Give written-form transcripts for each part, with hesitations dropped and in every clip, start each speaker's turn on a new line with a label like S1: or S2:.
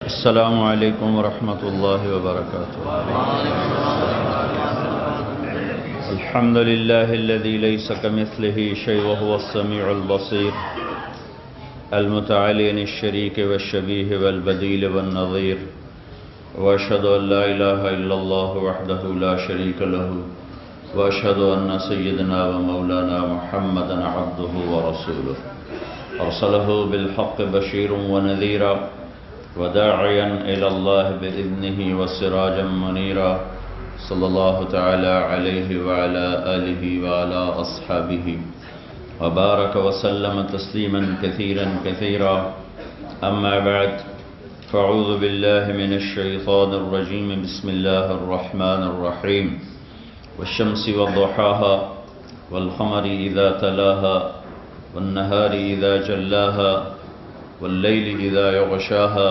S1: السلام علیکم ورحمۃ اللہ وبرکاتہ۔ الحمد للہ الذی لیس کمثلہ شیء وہو السمیع البصیر المتعالی عن الشریک والشبیہ والبدیل والنظیر، واشہد ان لا الہ الا اللہ وحدہ لا شریک لہ، واشہد ان سیدنا ومولانا محمدا عبدہ ورسولہ، ارسلہ بالحق بشیرا ونذیرا وداعیا الی اللہ بإذنہ وسراجا منیرا، صلی اللہ تعالی علیہ وعلی آلہ وعلی اصحابہ وبارک وسلم تسلیما کثیرا کثیرا، اما بعد فاعوذ باللہ من الشیطان الرجیم، بسم اللہ الرحمن الرحیم، والشمس والضحاها والقمر اذا تلاها والنهار اذا جلاها والليل إذا يغشاها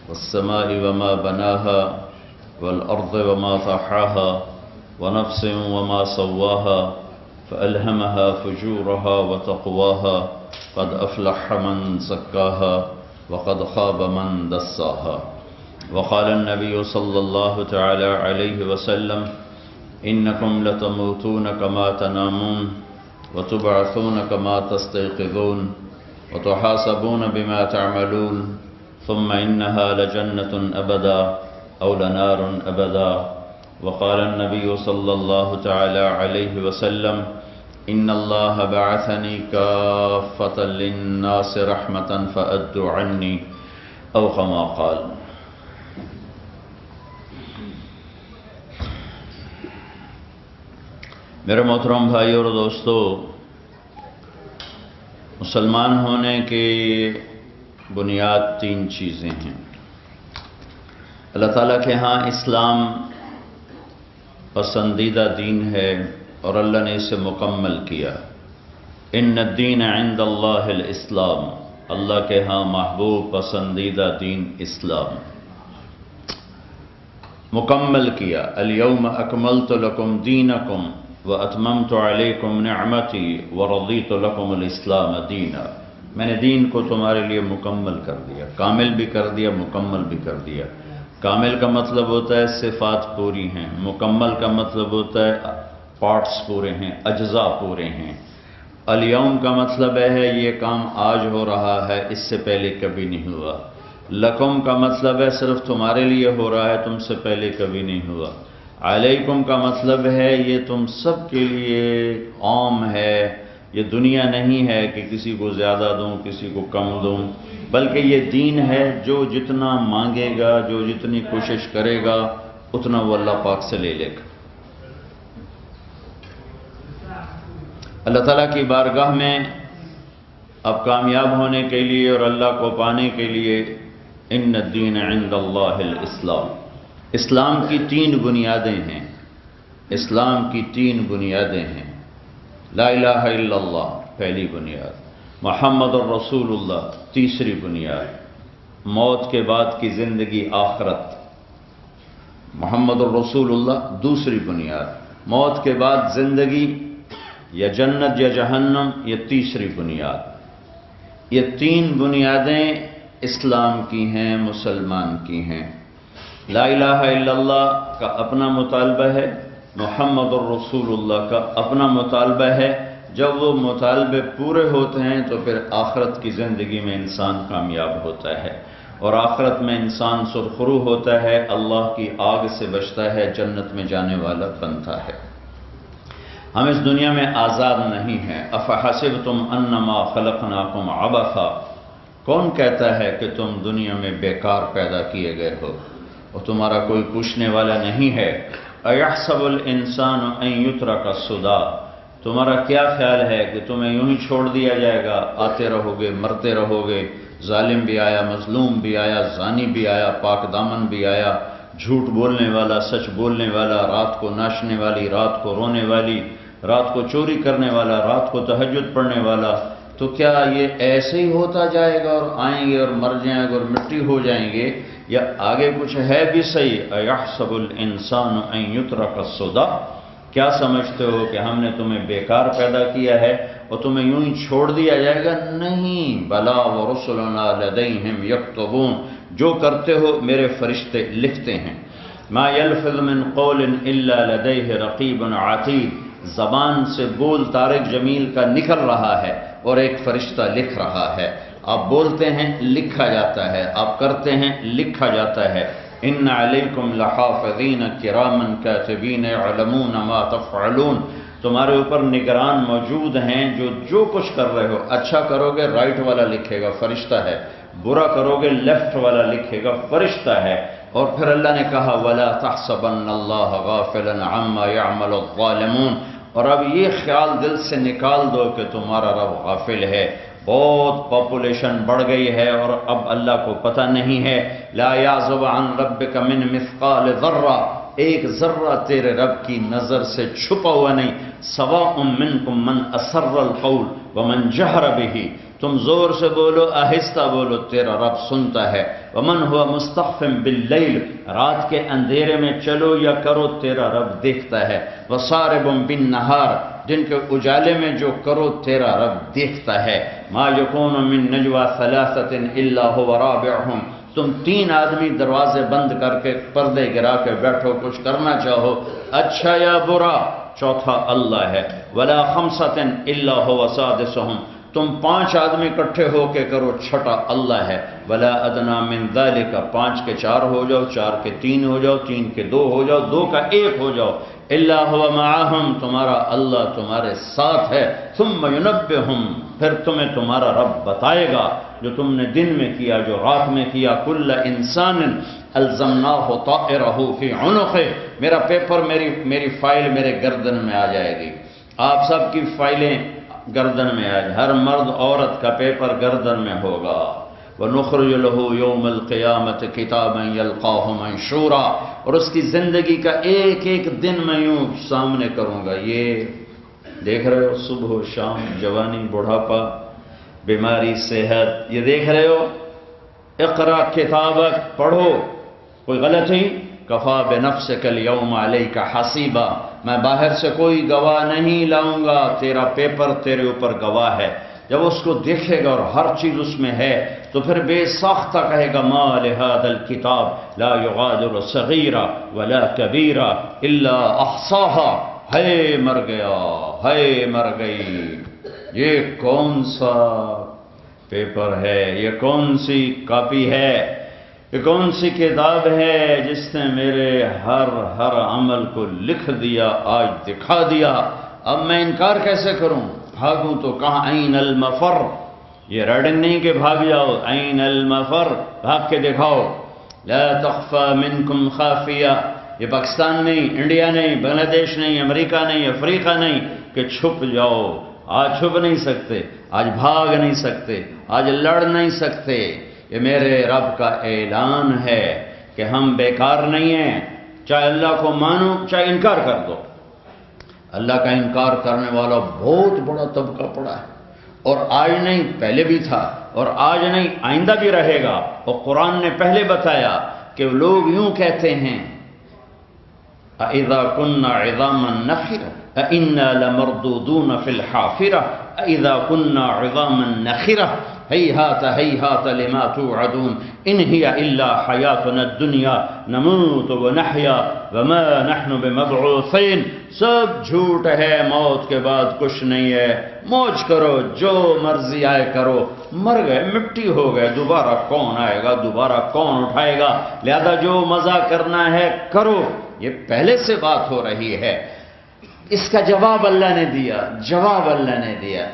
S1: والسماء وما بناها والأرض وما طحاها ونفس وما سواها فألهمها فجورها وتقواها، قد أفلح من زكاها وقد خاب من دساها. وقال النبي صلى الله تعالى عليه وسلم: إنكم لتموتون كما تنامون وتبعثون كما تستيقظون وتحاسبون بما تعملون، ثم إنها لجنة أبدا أو لنار أبدا. وقال النبي صلى الله تعالى عليه وسلم: إن الله بعثني كافة للناس رحمة فأدوا عني، أو كما قال. میرے محترم بھائی اور دوستو، مسلمان ہونے کی بنیاد تین چیزیں ہیں۔ اللہ تعالیٰ کے ہاں اسلام پسندیدہ دین ہے اور اللہ نے اسے مکمل کیا۔ ان الدین عند اللہ الاسلام، اللہ کے ہاں محبوب پسندیدہ دین اسلام مکمل کیا۔ الیوم اکملت لکم دینکم وَأَتْمَمْتُ عَلَيْكُمْ نِعْمَتِي وَرَضِيتُ لَكُمُ الْإِسْلَامَ دِينًا، میں نے دین کو تمہارے لیے مکمل کر دیا، کامل بھی کر دیا، مکمل بھی کر دیا۔ کامل کا مطلب ہوتا ہے صفات پوری ہیں، مکمل کا مطلب ہوتا ہے پارٹس پورے ہیں، اجزاء پورے ہیں۔ الیوم کا مطلب ہے یہ کام آج ہو رہا ہے، اس سے پہلے کبھی نہیں ہوا۔ لکم کا مطلب ہے صرف تمہارے لیے ہو رہا ہے، تم سے پہلے کبھی نہیں ہوا۔ علیکم کا مطلب ہے یہ تم سب کے لیے عام ہے، یہ دنیا نہیں ہے کہ کسی کو زیادہ دوں کسی کو کم دوں، بلکہ یہ دین ہے جو جتنا مانگے گا، جو جتنی کوشش کرے گا، اتنا وہ اللہ پاک سے لے لے گا۔ اللہ تعالیٰ کی بارگاہ میں اب کامیاب ہونے کے لیے اور اللہ کو پانے کے لیے ان الدین عند اللہ الاسلام، اسلام کی تین بنیادیں ہیں۔ اسلام کی تین بنیادیں ہیں۔ لا الہ الا اللہ پہلی بنیاد، محمد الرسول اللہ تیسری بنیاد، موت کے بعد کی زندگی آخرت، محمد الرسول اللہ دوسری بنیاد، موت کے بعد زندگی یا جنت یا جہنم یہ تیسری بنیاد۔ یہ تین بنیادیں اسلام کی ہیں، مسلمان کی ہیں۔ لا الہ الا اللہ کا اپنا مطالبہ ہے، محمد الرسول اللہ کا اپنا مطالبہ ہے۔ جب وہ مطالبے پورے ہوتے ہیں تو پھر آخرت کی زندگی میں انسان کامیاب ہوتا ہے، اور آخرت میں انسان سرخرو ہوتا ہے، اللہ کی آگ سے بچتا ہے، جنت میں جانے والا بنتا ہے۔ ہم اس دنیا میں آزاد نہیں ہیں۔ افحسبتم انما خلقناکم عبثا، کون کہتا ہے کہ تم دنیا میں بیکار پیدا کیے گئے ہو اور تمہارا کوئی پوچھنے والا نہیں ہے؟ اَيَحْسَبُ الْإِنسَانُ أَن يُتْرَكَ سُدًى، تمہارا کیا خیال ہے کہ تمہیں یوں ہی چھوڑ دیا جائے گا؟ آتے رہو گے، مرتے رہو گے، ظالم بھی آیا، مظلوم بھی آیا، زانی بھی آیا، پاک دامن بھی آیا، جھوٹ بولنے والا، سچ بولنے والا، رات کو ناچنے والی، رات کو رونے والی، رات کو چوری کرنے والا، رات کو تہجد پڑھنے والا۔ تو کیا یہ ایسے ہی ہوتا جائے گا اور آئیں گے اور مر جائیں گے اور مٹی ہو جائیں گے، یا آگے کچھ ہے بھی صحیح؟ اَيَحْسَبُ الْإِنسَانُ أَن يُتْرَكَ سُدًى، کیا سمجھتے ہو کہ ہم نے تمہیں بیکار پیدا کیا ہے اور تمہیں یوں ہی چھوڑ دیا جائے گا؟ نہیں، بلا ورسلنا لدیہم یکتبون، جو کرتے ہو میرے فرشتے لکھتے ہیں۔ ما یلفظ من قول الا لدیہ رقیب عتید، زبان سے بول طارق جمیل کا نکل رہا ہے اور ایک فرشتہ لکھ رہا ہے۔ آپ بولتے ہیں لکھا جاتا ہے، آپ کرتے ہیں لکھا جاتا ہے۔ ان علیکم لحافظین کراما کاتبین یعلمون ما تفعلون، تمہارے اوپر نگران موجود ہیں جو کچھ کر رہے ہو۔ اچھا کرو گے رائٹ والا لکھے گا، فرشتہ ہے، برا کرو گے لیفٹ والا لکھے گا، فرشتہ ہے۔ اور پھر اللہ نے کہا وَلَا تَحْسَبَنَّ اللَّهَ غَافِلًا عَمَّا يَعْمَلُ الظَّالِمُونَ، اور اب یہ خیال دل سے نکال دو کہ تمہارا رب غافل ہے، بہت پاپولیشن بڑھ گئی ہے اور اب اللہ کو پتہ نہیں ہے۔ لا يعزب عن ربك من مثقال ذرہ، ایک ذرہ تیرے رب کی نظر سے چھپا ہوا نہیں۔ سواء منکم من اسر القول ومن جہر به، تم زور سے بولو آہستہ بولو، تیرا رب سنتا ہے۔ ومن هو مستخف باللیل، رات کے اندھیرے میں چلو یا کرو تیرا رب دیکھتا ہے۔ وصارب بالنہار، دن کے اجالے میں جو کرو تیرا رب دیکھتا ہے۔ ما یکون من نجوى ثلاثة الا هو رابعهم، تم 3 آدمی دروازے بند کر کے پردے گرا کے بیٹھو، کچھ کرنا چاہو اچھا یا برا، چوتھا اللہ ہے۔ ولا 5 الا هو سادسهم، تم 5 آدمی اکٹھے ہو کے کرو، چھٹا اللہ ہے۔ ولا ادنا من ذلك، 5 کے 4 ہو جاؤ، 4 کے 3 ہو جاؤ، 3 کے 2 ہو جاؤ، 2 کا 1 ہو جاؤ۔ الا هو معهم، تمہارا اللہ تمہارے ساتھ ہے۔ ثم ينبئهم، پھر تمہیں تمہارا رب بتائے گا جو تم نے دن میں کیا، جو رات میں کیا۔ کل انسان الزمناه طائره في عنقه، میرا پیپر، میری فائل میرے گردن میں آ جائے گی، آپ سب کی فائلیں گردن میں آ جائے، ہر مرد عورت کا پیپر گردن میں ہوگا۔ وَنُخْرِجُ لَهُ يَوْمَ الْقِيَامَةِ كِتَابًا يَلْقَاهُ مَنشُورًا، اور اس کی زندگی کا ایک ایک دن میں یوں سامنے کروں گا۔ یہ دیکھ رہے ہو، صبح و شام، جوانی، بڑھاپا، بیماری، صحت، یہ دیکھ رہے ہو۔ اقرا کتابک، پڑھو، کوئی غلطی؟ کفا بنفسک اليوم علیک حسیبا، میں باہر سے کوئی گواہ نہیں لاؤں گا، تیرا پیپر تیرے اوپر گواہ ہے۔ جب اس کو دیکھے گا اور ہر چیز اس میں ہے تو پھر بے ساختہ کہے گا ما لهذا الكتاب لا يغادر صغیرہ ولا کبیرہ الا احصاها، ہے مر گیا، ہے مر گئی۔ یہ کون سا پیپر ہے، یہ کون سی کاپی ہے، یہ کون سی کتاب ہے جس نے میرے ہر عمل کو لکھ دیا، آج دکھا دیا۔ اب میں انکار کیسے کروں؟ بھاگوں تو کہاں؟ این المفر، یہ ریڈنگ نہیں کہ بھاگ جاؤ، این المفر، بھاگ کے دکھاؤ۔ لا تخفى منکم خافیہ، یہ پاکستان نہیں، انڈیا نہیں، بنگلہ دیش نہیں، امریکہ نہیں، افریقہ نہیں کہ چھپ جاؤ۔ آج چھپ نہیں سکتے، آج بھاگ نہیں سکتے، آج لڑ نہیں سکتے۔ یہ میرے رب کا اعلان ہے کہ ہم بیکار نہیں ہیں، چاہے اللہ کو مانو چاہے انکار کر دو۔ اللہ کا انکار کرنے والا بہت بڑا طبقہ پڑا ہے، اور آج نہیں پہلے بھی تھا، اور آج نہیں آئندہ بھی رہے گا۔ اور قرآن نے پہلے بتایا کہ لوگ یوں کہتے ہیں اَإِذَا كُنَّا عِظَامًا نَخِرَةً أَإِنَّا لَمَرْدُودُونَ فِي الْحَافِرَةِ أَإِذَا كُنَّا عِظَامًا نَخِرَةً هَيْهَاتَ هَيْهَاتَ لِمَا تُوعَدُونَ إِنْ هِيَ إِلَّا حَيَاتُنَا الدُّنْيَا نَمُوتُ وَنَحْيَا وَمَا نَحْنُ بِمَبْعُوثِينَ، سب جھوٹ ہے، موت کے بعد کچھ نہیں ہے، موج کرو، جو مرضی آئے کرو، مر گئے، مٹی ہو گئے، دوبارہ کون آئے گا، دوبارہ کون اٹھائے گا، لہذا جو مزہ کرنا ہے کرو۔ یہ پہلے سے بات ہو رہی ہے، اس کا جواب اللہ نے دیا، جواب اللہ نے دیا۔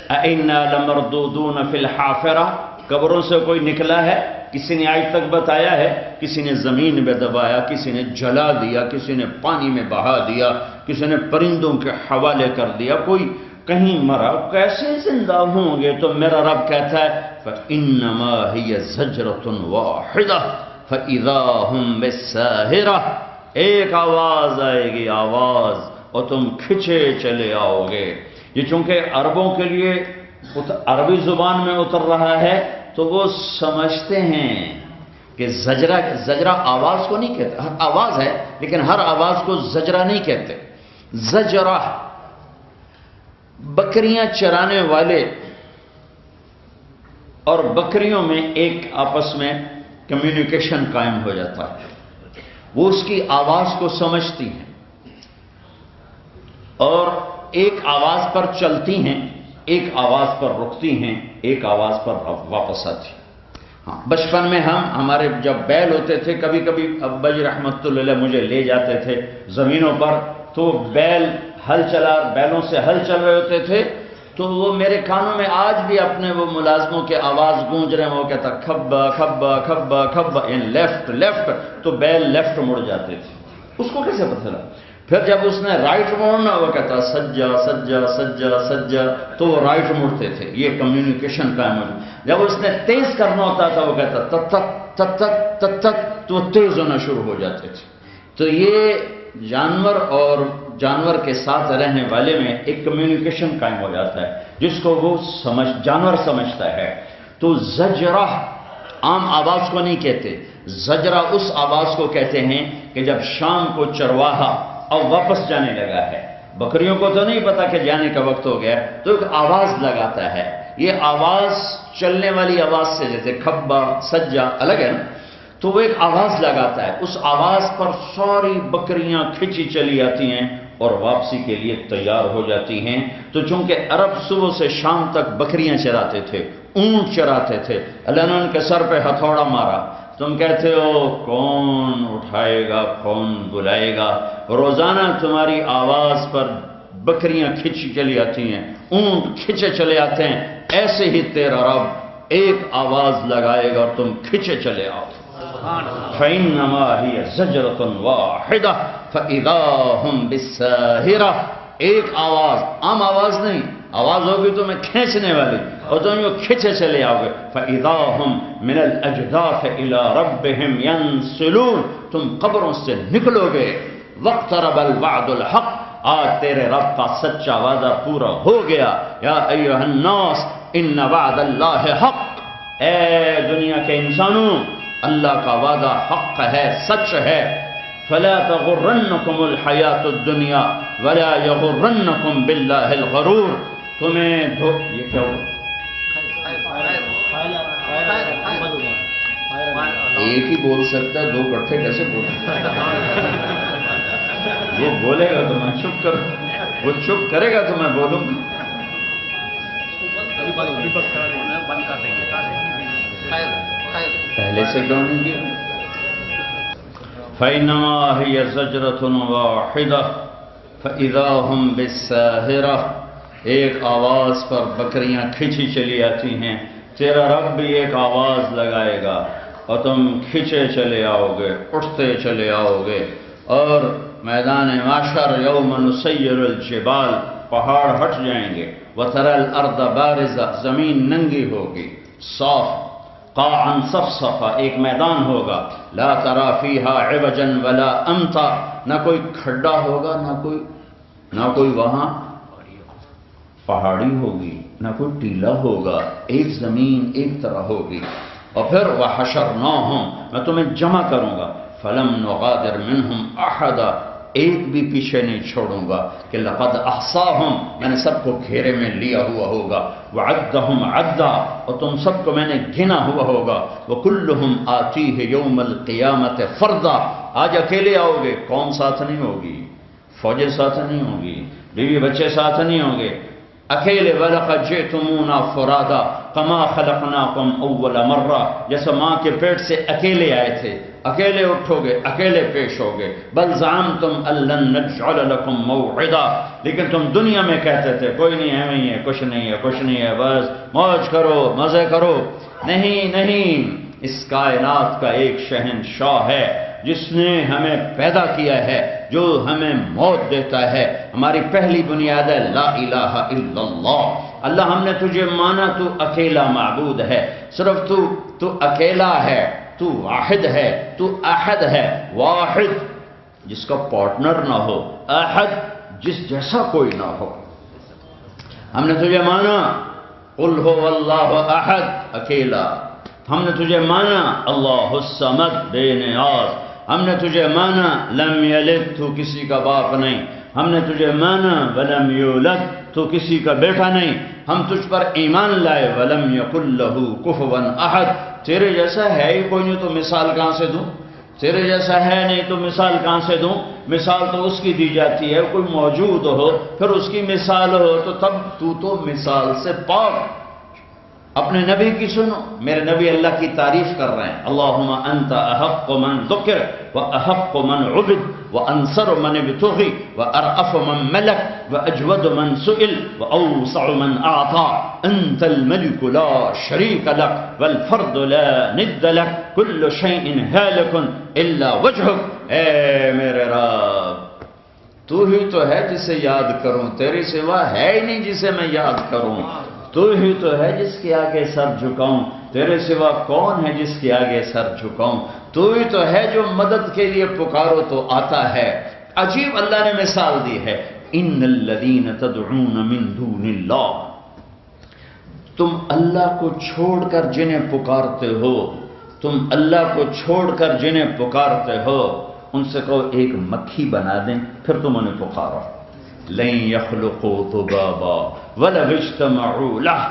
S1: اَإِنَّا لَمَرْدُودُونَ فِي الْحَافِرَةِ، قبروں سے کوئی نکلا ہے؟ کسی نے آج تک بتایا ہے؟ کسی نے زمین میں دبایا، کسی نے جلا دیا، کسی نے پانی میں بہا دیا، کسی نے پرندوں کے حوالے کر دیا، کوئی کہیں مرا، کیسے زندہ ہوں گے؟ تو میرا رب کہتا ہے فَإِنَّمَا هِيَ زَجْرَةٌ وَاحِدَةٌ فَإِذَا هُمْ بِالسَّاهِرَةِ، ایک آواز آئے گی، آواز، اور تم کھچے چلے آؤ گے۔ یہ چونکہ عربوں کے لیے عربی زبان میں اتر رہا ہے تو وہ سمجھتے ہیں کہ زجرہ آواز کو نہیں کہتے، ہر آواز ہے لیکن ہر آواز کو زجرہ نہیں کہتے۔ زجرہ بکریاں چرانے والے اور بکریوں میں ایک آپس میں کمیونیکیشن قائم ہو جاتا ہے. وہ اس کی آواز کو سمجھتی ہیں اور ایک آواز پر چلتی ہیں، ایک آواز پر رکتی ہیں، ایک آواز پر واپس آتی ہیں. ہاں، بچپن میں ہمارے جب بیل ہوتے تھے، کبھی کبھی ابا جی رحمت اللہ علیہ مجھے لے جاتے تھے زمینوں پر، تو بیلوں سے ہل چل رہے ہوتے تھے، تو وہ میرے کانوں میں آج بھی اپنے وہ ملازموں کے آواز گونج رہے ہیں. وہ کہتا کھبا کھبا کھبا کھبا، ان لیفٹ، تو بیل لیفٹ مڑ جاتے تھے. اس کو کیسے پتہ چلا؟ پھر جب اس نے رائٹ موڑنا، وہ کہتا سجا سجا سجا سجا، تو وہ رائٹ مڑتے تھے. یہ کمیونیکیشن قائم ہو. جب اس نے تیز کرنا ہوتا تھا، وہ کہتا تت تت تت تت تت تت، تو وہ تیز ہونا شروع ہو جاتے تھے. تو یہ جانور کے ساتھ رہنے والے میں ایک کمیونیکیشن قائم ہو جاتا ہے جس کو وہ جانور سمجھتا ہے. تو زجرہ عام آواز کو نہیں کہتے، زجرہ اس آواز کو کہتے ہیں کہ جب شام کو چرواہا اب واپس جانے لگا ہے، بکریوں کو تو نہیں پتا کہ جانے کا وقت ہو گیا، تو ایک آواز لگاتا ہے. یہ آواز چلنے والی آواز سے، جیسے کھبا سجا الگ ہے نا، تو وہ ایک آواز لگاتا ہے. اس آواز پر ساری بکریاں کھچی چلی آتی ہیں اور واپسی کے لیے تیار ہو جاتی ہیں. تو چونکہ عرب صبح سے شام تک بکریاں چراتے تھے، اونٹ چراتے تھے، اللہ نے ان کے سر پہ ہتھوڑا مارا. تم کہتے ہو کون اٹھائے گا، کون بلائے گا؟ روزانہ تمہاری آواز پر بکریاں کھچی چلی آتی ہیں، اونٹ کھچے چلے آتے ہیں. ایسے ہی تیرا رب ایک آواز لگائے گا اور تم کھچے چلے آؤ. فَإِنَّمَا هِيَ زَجْرَةٌ وَاحِدَةٌ فَإِذَا هُمْ بِالسَّاهِرَةِ. ایک آواز، عام آواز نہیں، آواز ہوگی تو میں کھینچنے والی، اور تم یہ کھینچے چلے آؤ گے. فَإِذَا هُمْ مِنَ الْأَجْدَاثِ إِلَىٰ رَبِّهِمْ يَنْسِلُونَ. تم قبروں سے نکلو گے. وَاقْتَرَبَ الْوَعْدُ الْحَقُّ. آج تیرے رب کا سچا وعدہ پورا ہو گیا. یا ایھا الناس ان وعد اللہ حق. اے دنیا کے انسانوں، اللہ کا وعدہ حق ہے، سچ ہے. فلا تغرنکم الحیات الدنیا ولا یغرنکم باللہ الغرور. تمہیں یہ کیا ہوا؟ ایک ہی بول سکتا ہے، دو کٹھے کیسے بول سکتا ہے؟ وہ بولے گا تو میں چپ کروں، وہ چپ کرے گا تو میں بولوں گا. پہلے سے کیوں نہیں کیا؟ فَإِنَّمَا هِيَ زَجْرَةٌ وَاحِدَةٌ فَإِذَا هُمْ بِالسَّاهِرَةِ. ایک آواز پر بکریاں کھچی چلی آتی ہیں. تیرا رب بھی ایک آواز لگائے گا اور تم کھچے چلے آؤ گے، اٹھتے چلے آؤ گے. اور میدان محشر یوم نسیر الجبال، پہاڑ ہٹ جائیں گے. وَتَرَى الْأَرْضَ بَارِزَةً. زمین ننگی ہوگی، صاف. قاعًا صفصفا، ایک میدان ہوگا. لا ترى فيها عوجا ولا امتا. نہ کوئی کھڈا ہوگا، نہ کوئی وہاں پہاڑی ہوگی، نہ کوئی ٹیلا ہوگا. ایک زمین ایک طرح ہوگی. اور پھر وحشرناہم، میں تمہیں جمع کروں گا. فلم نغادر منہم احدا، ایک بھی پیچھے نہیں چھوڑوں گا. کہ لقد احصاہم، میں نے سب کو گھیرے میں لیا ہوا ہوگا. وعدہم عدا، اور تم سب کو میں نے گنا ہوا ہوگا. وکلہم آتیہ یوم القیامت فردا. آج اکیلے آؤ گے، قوم ساتھ نہیں ہوگی، فوجیں ساتھ نہیں ہوگی، بیوی بچے ساتھ نہیں ہوں گے، اکیلے. وَلَقَدْ جِئْتُمُونَا فُرَادًا كَمَا خَلَقْنَاكُمْ أَوَّلَ مَرَّةٍ. جیسے ماں کے پیٹ سے اکیلے آئے تھے، اکیلے اٹھو گے، اکیلے پیش ہوگے. بل زعمتم ان لن نجعل لكم موعدا. لیکن تم دنیا میں کہتے تھے کوئی نہیں ہے، نہیں ہے، کچھ نہیں ہے، کچھ نہیں ہے، بس موج کرو، مزے کرو. نہیں، اس کائنات کا ایک شہنشاہ ہے جس نے ہمیں پیدا کیا ہے، جو ہمیں موت دیتا ہے. ہماری پہلی بنیاد ہے لا الہ الا اللہ. اللہ ہم نے تجھے مانا، تو اکیلا معبود ہے، صرف تو اکیلا ہے، تو واحد ہے، تو احد ہے. واحد جس کا پارٹنر نہ ہو، احد جس جیسا کوئی نہ ہو. ہم نے تجھے مانا قل هو اللہ احد، اکیلا. ہم نے تجھے مانا اللہ الصمد، بے نیاز. ہم نے تجھے مانا لم یلد، تو کسی کا باپ نہیں. ہم نے تجھے مانا ولم یولد تو کسی کا بیٹا نہیں، ہم تجھ پر ایمان لائے ولم یکن لہ کفوا احد تیرے جیسا ہے ہی کوئی نہیں تو مثال کہاں سے دوں، تیرے جیسا ہے نہیں تو مثال کہاں سے دوں، مثال تو اس کی دی جاتی ہے کوئی موجود ہو پھر اس کی مثال ہو، تو تب تو مثال سے پاک۔ اپنے نبی کی سنو، میرے نبی اللہ کی تعریف کر رہے ہیں، اللہم انت احق من ذکر واحق من عبد وانصر من ابتغی وارأف من ملک واجود من سئل واوسع من اعطا انت الملک لا شریک لک والفرد لا ند لک کل شیء ہالک الا وجہک۔ اے میرے رب تو ہی تو ہے جسے یاد کروں، تیرے سوا ہے ہی نہیں جسے میں یاد کروں، تو ہی تو ہے جس کے آگے سر جھکاؤں، تیرے سوا کون ہے جس کے آگے سر جھکاؤں، تو ہی تو ہے جو مدد کے لیے پکارو تو آتا ہے۔ عجیب اللہ نے مثال دی ہے، ان الذین تدعون من دون اللہ، تم اللہ کو چھوڑ کر جنہیں پکارتے ہو، تم اللہ کو چھوڑ کر جنہیں پکارتے ہو ان سے کہو ایک مکھی بنا دیں پھر تم انہیں پکارو، لن یخلقوا ذبابا ولو اجتمعوا لہ،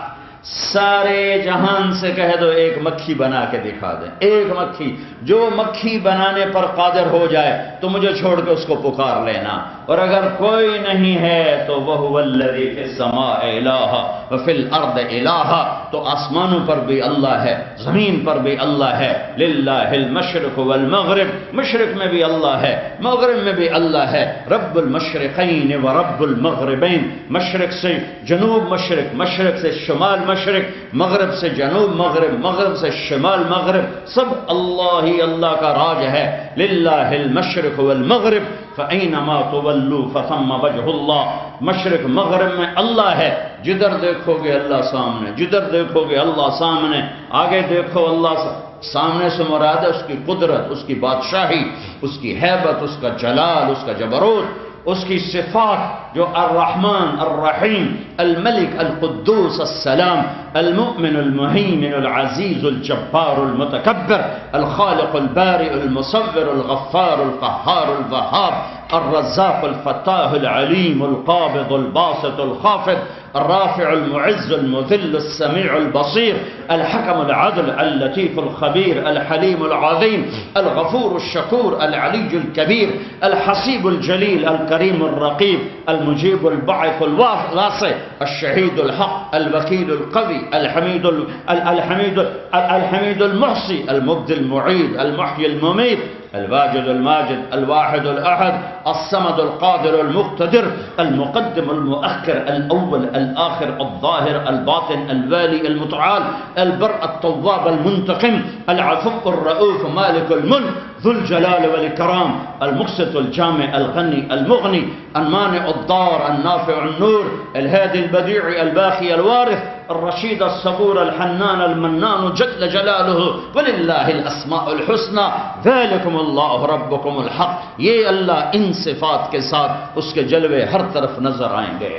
S1: سارے جہان سے کہہ دو ایک مکھی بنا کے دکھا دیں، ایک مکھی، جو مکھی بنانے پر قادر ہو جائے تو مجھے چھوڑ کے اس کو پکار لینا، اور اگر کوئی نہیں ہے تو وَهُوَ الَّذِي فِي السَّمَاءِ إِلَٰهًا وَفِي الْأَرْضِ إِلَٰهًا، تو آسمانوں پر بھی اللہ ہے، زمین پر بھی اللہ ہے، لِلَّهِ الْمَشْرِقُ وَالْمَغْرِبُ، مشرق میں بھی اللہ ہے، مغرب میں بھی اللہ ہے، رب المشرقین ورب المغربین، مشرق سے جنوب مشرق، مشرق سے شمال مشرق، مغرب سے جنوب مغرب، مغرب سے شمال مغرب، سب اللہ ہی اللہ کا راج ہے، للہ المشرق والمغرب فَأَيْنَمَا تُوَلُّوا فَثَمَّ وَجْهُ اللَّهِ، مشرق مغرب میں اللہ ہے، جدھر دیکھو گے اللہ سامنے، جدھر دیکھو گے اللہ سامنے، آگے دیکھو اللہ سامنے سے مراد ہے اس کی قدرت، اس کی بادشاہی، اس کی ہیبت، اس کا جلال، اس کا جبروت، اس کی صفات جو الرحمن الرحیم الملک القدوس السلام المؤمن المهيمن العزيز الجبار المتكبر الخالق البارئ المصور الغفار القهار الوهاب الرزاق الفتاح العليم القابض الباسط الخافض الرافع المعز المذل السميع البصير الحكم العدل اللطيف الخبير الحليم العظيم الغفور الشكور العلي الكبير الحسيب الجليل الكريم الرقيب المجيب البعث الواسع الشهيد الحق الوكيل القوي الحميد المحصي المبدي المعيد المحيي المميت الواجد الماجد الواحد الأحد الصمد القادر المقتدر المقدم المؤخر الأول الآخر الظاهر الباطن الوالي المتعال البر التواب المنتقم العفو الرؤوف مالك الملك ذو الجلال والإكرام المقسط الجامع الغني المغني المانع الضار النافع النور الهادي البديع الباقي الوارث الرشيد الصبور الحنان المنان جل جلاله ولله الاسماء الحسنى ذلكم اللہ ربکم الحق، یہ اللہ ان صفات کے ساتھ اس کے جلوے ہر طرف نظر آئیں گے،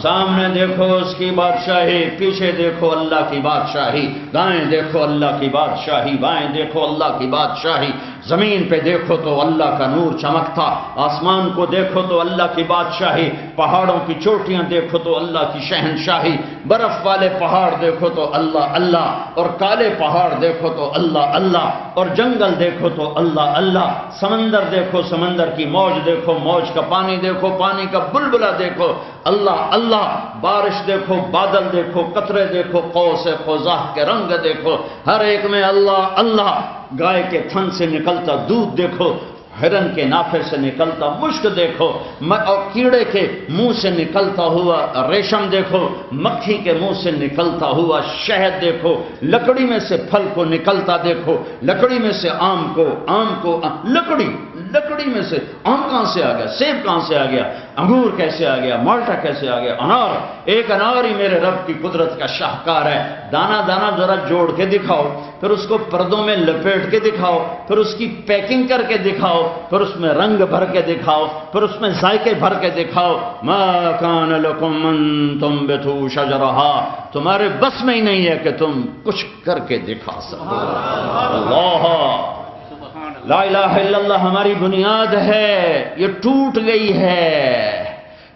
S1: سامنے دیکھو اس کی بادشاہی، پیچھے دیکھو اللہ کی بادشاہی، دائیں دیکھو اللہ کی بادشاہی، بائیں دیکھو اللہ کی بادشاہی، زمین پہ دیکھو تو اللہ کا نور چمکتا، آسمان کو دیکھو تو اللہ کی بادشاہی، پہاڑوں کی چوٹیاں دیکھو تو اللہ کی شہنشاہی، برف والے پہاڑ دیکھو تو اللہ اللہ، اور کالے پہاڑ دیکھو تو اللہ اللہ، اور جنگل دیکھو تو اللہ اللہ، سمندر دیکھو، سمندر کی موج دیکھو، موج کا پانی دیکھو، پانی کا بلبلہ دیکھو، اللہ اللہ، بارش دیکھو، بادل دیکھو، قطرے دیکھو، قوس قزح کے رنگ دیکھو، ہر ایک میں اللہ اللہ، گائے کے تھن سے نکلتا دودھ دیکھو، ہرن کے نافے سے نکلتا مشک دیکھو، اور کیڑے کے منہ سے نکلتا ہوا ریشم دیکھو، مکھی کے منہ سے نکلتا ہوا شہد دیکھو، لکڑی میں سے پھل کو نکلتا دیکھو، لکڑی میں سے آم کو لکڑی میں سے آم کہاں سے آ گیا، سیب کہاں سے آ گیا، انگور کیسے آ گیا، مالٹا کیسے آ گیا، انار، ایک انار ہی میرے رب کی قدرت کا شاہکار ہے، دانا دانا ذرا جوڑ کے دکھاؤ، پھر اس کو پردوں میں لپیٹ کے دکھاؤ، پھر اس کی پیکنگ کر کے دکھاؤ، پھر اس میں رنگ بھر کے دکھاؤ، پھر اس میں ذائقے بھر کے دکھاؤ، ما کان لکم ان تنبتوا شجرہا، تمہارے بس میں ہی نہیں ہے کہ تم کچھ کر کے دکھا سکو، اللہ لا الہ الا اللہ ہماری بنیاد ہے، یہ ٹوٹ گئی ہے۔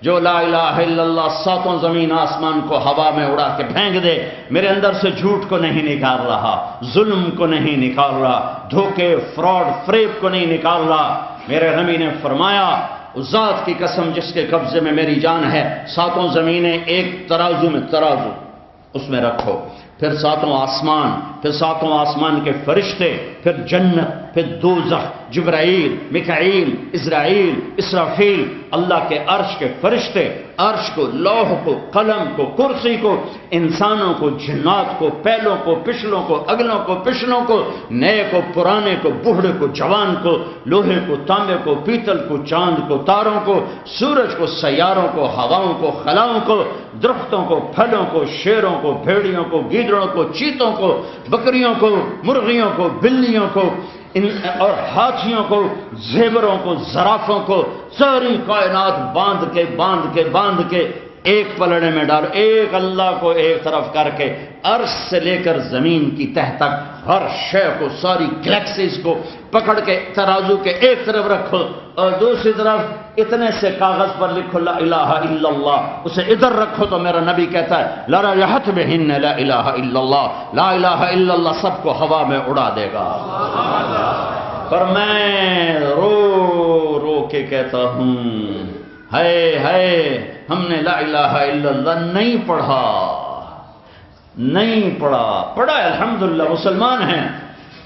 S1: جو لا الہ الا اللہ ساتوں زمین آسمان کو ہوا میں اڑا کے پھینک دے، میرے اندر سے جھوٹ کو نہیں نکال رہا، ظلم کو نہیں نکال رہا، دھوکے فراڈ فریب کو نہیں نکال رہا۔ میرے نبی نے فرمایا اس ذات کی قسم جس کے قبضے میں میری جان ہے، ساتوں زمینیں ایک ترازو میں ترازو اس میں رکھو، پھر ساتوں آسمان کے فرشتے، پھر جنت، پھر دوزخ، جبرائیل، میکائیل، اسرائیل، اسرافیل، اللہ کے عرش کے فرشتے، عرش کو، لوح کو، قلم کو، کرسی کو، انسانوں کو، جنات کو، پہلوں کو، پچھلوں کو، اگلوں کو، پچھلوں کو، نئے کو، پرانے کو، بوڑھے کو، جوان کو، لوہے کو، تانبے کو، پیتل کو، چاند کو، تاروں کو، سورج کو، سیاروں کو، ہواؤں کو، خلاؤں کو، درختوں کو، پھلوں کو، شیروں کو، بھیڑیوں کو، گیدڑوں کو، چیتوں کو، بکریوں کو، مرغیوں کو، بلیوں کو اور ہاتھیوں کو، زیوروں کو، زرافوں کو، ساری کائنات باندھ کے ایک پلڑے میں ڈالو، ایک اللہ کو ایک طرف کر کے عرش سے لے کر زمین کی تہ تک ہر شے کو، ساری گلیکسیز کو پکڑ کے ترازو کے ایک طرف رکھو اور دوسری طرف اتنے سے کاغذ پر لکھو لا الہ الا اللہ، اسے ادھر رکھو تو میرا نبی کہتا ہے لرا یحت بہن لا الہ الا اللہ، لا الہ الا اللہ سب کو ہوا میں اڑا دے گا۔ پر میں رو رو کے کہتا ہوں ہے ہم نے لا الہ الا اللہ نہیں پڑھا الحمدللہ مسلمان ہیں،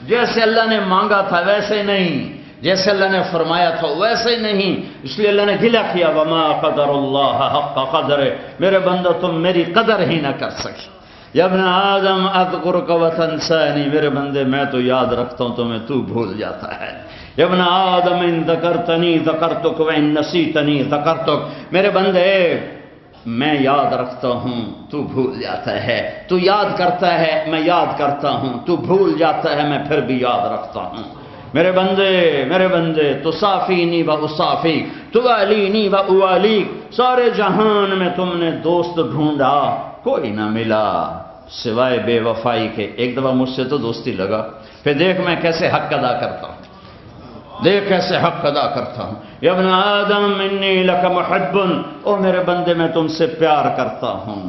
S1: جیسے اللہ نے مانگا تھا ویسے نہیں، جیسے اللہ نے فرمایا تھا ویسے نہیں، اس لیے اللہ نے گلہ کیا وما قدر اللہ حق قدرہ، میرے بندو تم میری قدر ہی نہ کر سکے۔ یا ابن آدم اذکرک وتنسانی، میرے بندے میں تو یاد رکھتا ہوں تمہیں تو بھول جاتا ہے۔ یا ابن آدم ان ذکرتنی ذکرتک وان نسیتنی ذکرتک، میرے بندے میں یاد رکھتا ہوں تو بھول جاتا ہے، تو یاد کرتا ہے میں یاد کرتا ہوں، تو بھول جاتا ہے میں پھر بھی یاد رکھتا ہوں۔ میرے بندے تو صافینی و اصافیک، تو والینی و اوالیک، سارے جہان میں تم نے دوست ڈھونڈا کوئی نہ ملا سوائے بے وفائی کے، ایک دفعہ مجھ سے تو دوستی لگا، پھر دیکھ میں کیسے حق ادا کرتا ہوں، یا ابن آدم انی لک محب، او میرے بندے میں تم سے پیار کرتا ہوں،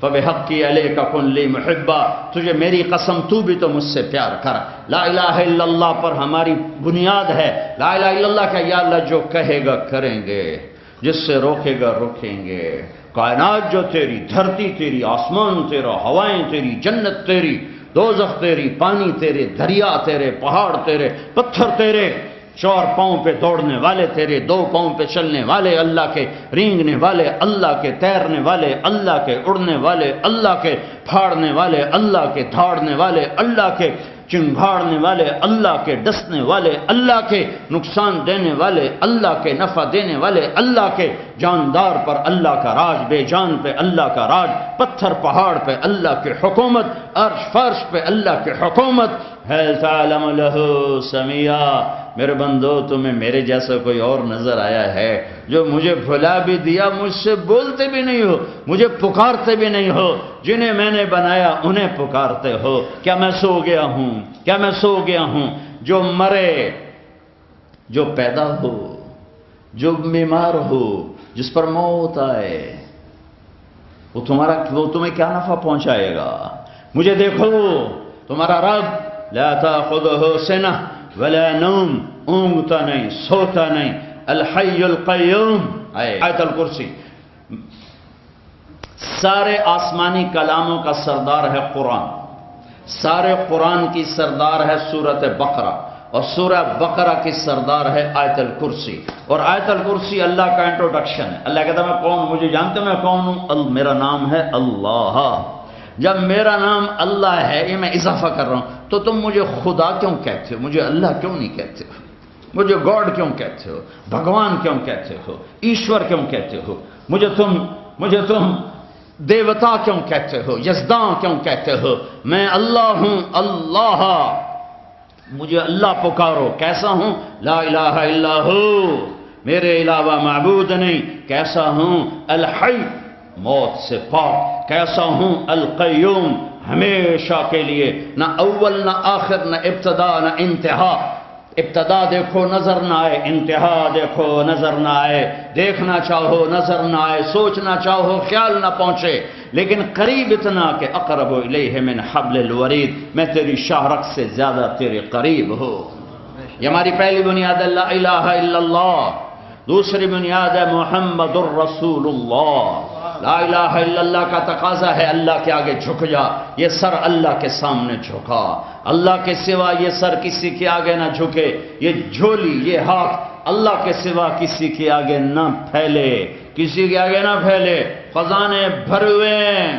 S1: فبحقی علیک کن لی محبا، تجھے میری قسم تو بھی تو مجھ سے پیار کر۔ لا الہ الا اللہ پر ہماری بنیاد ہے، لا الہ الا اللہ کا یا اللہ جو کہے گا کریں گے، جس سے روکے گا رکیں گے، کائنات جو تیری، دھرتی تیری، آسمان تیرا، ہوائیں تیری، جنت تیری، دوزخ تیری، پانی تیرے، دریا تیرے، پہاڑ تیرے، پتھر تیرے، 4 پاؤں پہ دوڑنے والے تیرے، 2 پاؤں پہ چلنے والے اللہ کے، رینگنے والے اللہ کے، تیرنے والے اللہ کے، اڑنے والے اللہ کے، پھاڑنے والے اللہ کے، دھاڑنے والے اللہ کے، چنگھاڑنے والے اللہ کے، ڈسنے والے اللہ کے، نقصان دینے والے اللہ کے، نفع دینے والے اللہ کے، جاندار پر اللہ کا راج، بے جان پہ اللہ کا راج، پتھر پہاڑ پہ اللہ کی حکومت، عرش فرش پہ اللہ کی حکومت۔ هل تعلم له سمیا، میرے بندو تمہیں میرے جیسا کوئی اور نظر آیا ہے جو مجھے بھلا بھی دیا، مجھ سے بولتے بھی نہیں ہو، مجھے پکارتے بھی نہیں ہو، جنہیں میں نے بنایا انہیں پکارتے ہو؟ کیا میں سو گیا ہوں؟ جو مرے، جو پیدا ہو، جو بیمار ہو، جس پر موت آئے، وہ تمہیں کیا نفع پہنچائے گا؟ مجھے دیکھو، تمہارا رب لا تاخذہ سنہ ولا نوم، اونگتا نہیں، سوتا نہیں، الحی القیوم، آیت الکرسی۔ سارے آسمانی کلاموں کا سردار ہے قرآن، سارے قرآن کی سردار ہے سورۃ بقرہ، اور سورہ بقرہ کی سردار ہے آیت الکرسی، اور آیت الکرسی اللہ کا انٹروڈکشن ہے۔ اللہ کہتا ہے میں کون، مجھے جانتے میں کون ہوں؟ میرا نام ہے اللہ۔ جب میرا نام اللہ ہے، یہ میں اضافہ کر رہا ہوں، تو تم مجھے خدا کیوں کہتے ہو؟ مجھے اللہ کیوں نہیں کہتے ہو؟ مجھے گاڈ کیوں کہتے ہو؟ بھگوان کیوں کہتے ہو؟ ایشور کیوں کہتے ہو؟ مجھے تم دیوتا کیوں کہتے ہو؟ یزداں کیوں کہتے ہو؟ میں اللہ ہوں، اللہ، مجھے اللہ پکارو۔ کیسا ہوں؟ لا الہ الا ہو، میرے علاوہ معبود نہیں۔ کیسا ہوں؟ الحی، موت سے پاک۔ کیسا ہوں؟ القیوم، ہمیشہ کے لیے، نہ اول نہ آخر، نہ ابتدا نہ انتہا، ابتدا دیکھو نظر نہ آئے، انتہا دیکھو نظر نہ آئے، دیکھنا چاہو نظر نہ آئے، سوچنا چاہو خیال نہ پہنچے، لیکن قریب اتنا کہ اقرب الیہ من حبل الورید، میں تیری شاہ رگ سے زیادہ تیرے قریب ہو۔ یہ ہماری پہلی بنیاد ہے لا الہ الا اللہ، دوسری بنیاد ہے محمد الرسول اللہ۔ لا الہ الا اللہ کا تقاضا ہے اللہ کے آگے جھک جا، یہ سر اللہ کے سامنے جھکا، اللہ کے سوا یہ سر کسی کے آگے نہ جھکے، یہ جھولی یہ ہاتھ اللہ کے سوا کسی کے آگے نہ پھیلے، کسی کے آگے نہ پھیلے۔ خزانے بھرے ہوئے ہیں،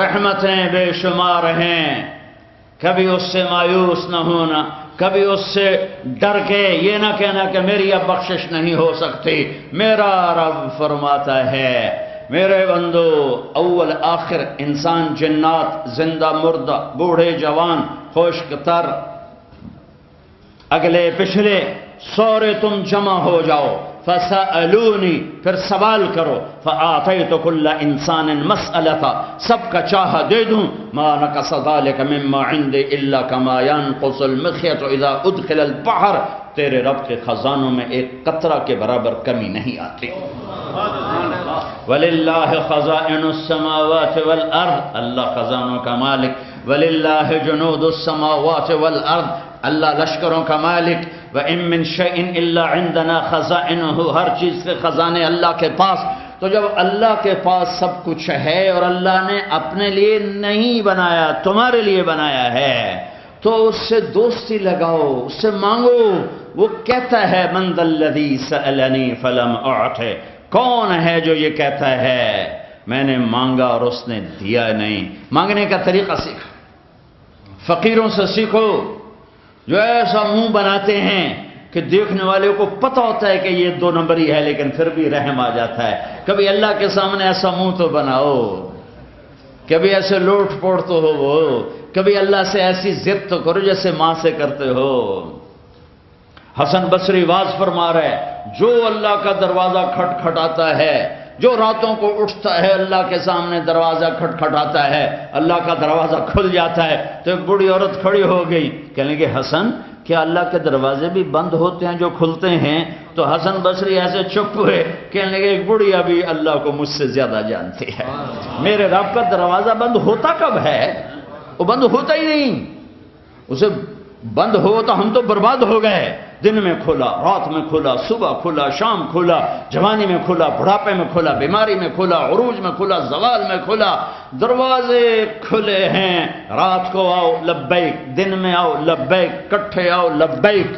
S1: رحمتیں بے شمار ہیں، کبھی اس سے مایوس نہ ہونا، کبھی اس سے ڈر کے یہ نہ کہنا کہ میری اب بخشش نہیں ہو سکتی۔ میرا رب فرماتا ہے میرے بندو، اول آخر انسان جنات، زندہ مردہ، بوڑھے جوان، خشک تر، اگلے پچھلے سورے تم جمع ہو جاؤ، فَسَأَلُونِي، پھر سوال کرو، فَآتَيْتُ كُلَّ إِنسَانٍ مَسْأَلَةً، سب کا چاہا دے دوں، مَا نَقَصَ ذَلِكَ مِمَّا عِنْدِي إِلَّا كَمَا يَنْقُصُ الْمِخْيَطُ إِذَا أُدْخِلَ الْبَحْرَ، تیرے رب کے خزانوں میں ایک قطرہ کے برابر کمی نہیں آتی۔ وَلِلَّهِ خَزَائِنُ السَّمَاوَاتِ وَالْأَرْضِ، اللہ خزانوں کا مالک، وَلِلَّهِ جُنُودُ السَّمَاوَاتِ وَالْأَرْضِ، اللہ لشکروں کا مالک، وَإِن مِّن شَيْءٍ إِلَّا عِندَنَا خَزَائِنُهُ، ہر چیز کے خزانے اللہ کے پاس۔ تو جب اللہ کے پاس سب کچھ ہے اور اللہ نے اپنے لیے نہیں بنایا، تمہارے لیے بنایا ہے، تو اس سے دوستی لگاؤ، اس سے مانگو۔ وہ کہتا ہے من ذا الذی سألنی فلم أعطه، کون ہے جو یہ کہتا ہے میں نے مانگا اور اس نے دیا نہیں۔ مانگنے کا طریقہ سیکھو، فقیروں سے سیکھو جو ایسا منہ بناتے ہیں کہ دیکھنے والے کو پتہ ہوتا ہے کہ یہ دو نمبری ہے لیکن پھر بھی رحم آ جاتا ہے۔ کبھی اللہ کے سامنے ایسا منہ تو بناؤ، کبھی ایسے لوٹ پوٹ تو ہو، وہ کبھی اللہ سے ایسی ضد تو کرو جیسے ماں سے کرتے ہو۔ حسن بصری واز فرما رہا ہے جو اللہ کا دروازہ کھٹکھٹاتا ہے، جو راتوں کو اٹھتا ہے اللہ کے سامنے دروازہ کھٹکھٹاتا ہے، اللہ کا دروازہ کھل جاتا ہے۔ تو ایک بوڑھی عورت کھڑی ہو گئی، کہنے لگے حسن کیا اللہ کے دروازے بھی بند ہوتے ہیں جو کھلتے ہیں؟ تو حسن بصری ایسے چپ ہوئے، کہنے لگے ایک بوڑھی ابھی اللہ کو مجھ سے زیادہ جانتی ہے، میرے رب کا دروازہ بند ہوتا کب ہے؟ وہ بند ہوتا ہی نہیں، اسے بند ہو تو ہم تو برباد ہو گئے۔ دن میں کھلا، رات میں کھلا، صبح کھلا، شام کھلا، جوانی میں کھلا، بڑھاپے میں کھلا، بیماری میں کھلا، عروج میں کھلا، زوال میں کھلا، دروازے کھلے ہیں۔ رات کو آؤ لبیک، دن میں آؤ لبیک، کٹھے آؤ لبیک،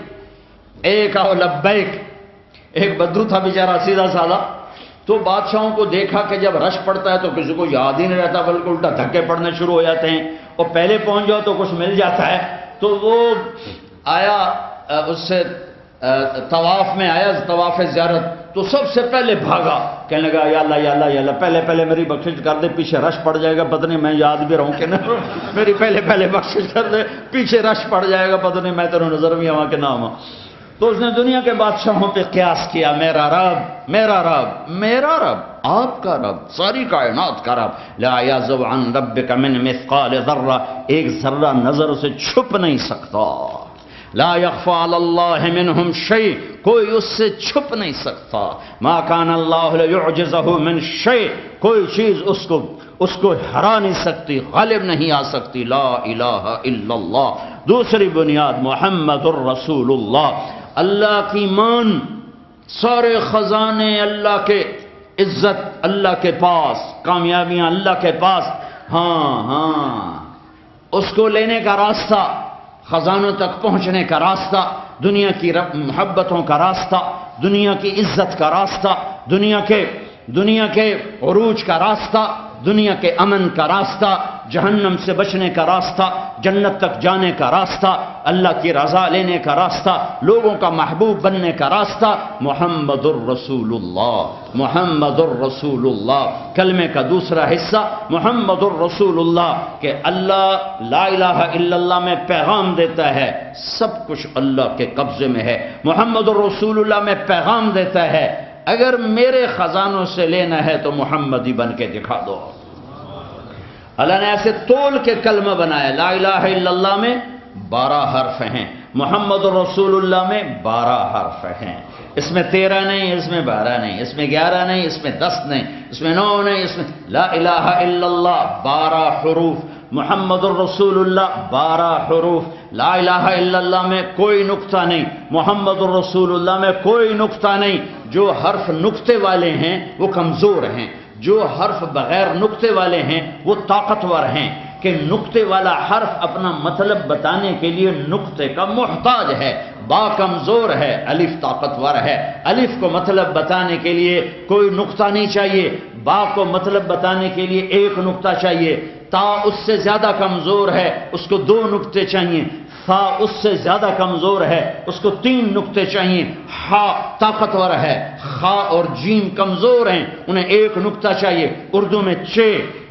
S1: ایک آؤ لبیک۔ ایک بدو تھا بیچارہ سیدھا سادہ، تو بادشاہوں کو دیکھا کہ جب رش پڑتا ہے تو کسی کو یاد ہی نہیں رہتا بلکہ الٹا دھکے پڑنے شروع ہو جاتے ہیں، اور پہلے پہنچ جاؤ تو کچھ مل جاتا ہے۔ تو وہ آیا، اس سے طواف میں آیا، طواف زیارت، تو سب سے پہلے بھاگا، کہنے لگا یا اللہ یا اللہ یا اللہ، پہلے میری بخشش کر دے، پیچھے رش پڑ جائے گا، پتہ نہیں میں یاد بھی رہوں کہ نہیں، میری پہلے بخشش کر دے، پیچھے رش پڑ جائے گا، پتہ نہیں میں تیرے نظر بھی آواں کہ نہ آواں۔ تو اس نے دنیا کے بادشاہوں پہ قیاس کیا، میرا رب میرا رب میرا رب، آپ کا رب، ساری کائنات کا رب، لا یعزب عن ربک من مثقال ذرہ، ایک ذرہ نظر سے چھپ نہیں سکتا، لا یخفی علی اللہ منہم شیء، کوئی اس سے چھپ نہیں سکتا، ما کان اللہ لیعجزہ من شیء، کوئی چیز اس کو ہرا نہیں سکتی، غالب نہیں آ سکتی، لا الہ الا اللہ۔ دوسری بنیاد محمد الرسول اللہ، اللہ کی مان، سارے خزانے اللہ کے، عزت اللہ کے پاس، کامیابیاں اللہ کے پاس، ہاں اس کو لینے کا راستہ، خزانوں تک پہنچنے کا راستہ، دنیا کی محبتوں کا راستہ، دنیا کی عزت کا راستہ، دنیا کے عروج کا راستہ، دنیا کے امن کا راستہ، جہنم سے بچنے کا راستہ، جنت تک جانے کا راستہ، اللہ کی رضا لینے کا راستہ، لوگوں کا محبوب بننے کا راستہ، محمد الرسول اللہ، محمد الرسول اللہ۔ کلمے کا دوسرا حصہ محمد الرسول اللہ، کہ اللہ لا الہ الا اللہ میں پیغام دیتا ہے سب کچھ اللہ کے قبضے میں ہے، محمد الرسول اللہ میں پیغام دیتا ہے اگر میرے خزانوں سے لینا ہے تو محمدی بن کے دکھا دو۔ اللہ نے ایسے تول کے کلمہ بنایا، لا الہ الا اللہ میں 12 حرف ہیں، محمد رسول اللہ میں 12 حرف ہیں، اس میں 13 نہیں، اس میں 12 نہیں، اس میں 11 نہیں، اس میں 10 نہیں، اس میں 9 نہیں، اس میں لا الہ الا اللہ 12 حروف، محمد الرسول اللہ 12 حروف، لا الہ الا اللہ میں کوئی نقطہ نہیں، محمد الرسول اللہ میں کوئی نقطہ نہیں۔ جو حرف نقطے والے ہیں وہ کمزور ہیں، جو حرف بغیر نقطے والے ہیں وہ طاقتور ہیں، کہ نقطے والا حرف اپنا مطلب بتانے کے لیے نقطے کا محتاج ہے۔ با کمزور ہے، الف طاقتور ہے، الف کو مطلب بتانے کے لیے کوئی نقطہ نہیں چاہیے، با کو مطلب بتانے کے لیے ایک نقطہ چاہیے، تا اس سے زیادہ کمزور ہے، اس کو 2 نقطے چاہیے، ثا اس سے زیادہ کمزور ہے، اس کو 3 نقطے چاہیے، ہا طاقتور ہے، خا اور جیم کمزور ہیں، انہیں 1 نقطہ چاہیے۔ اردو میں چ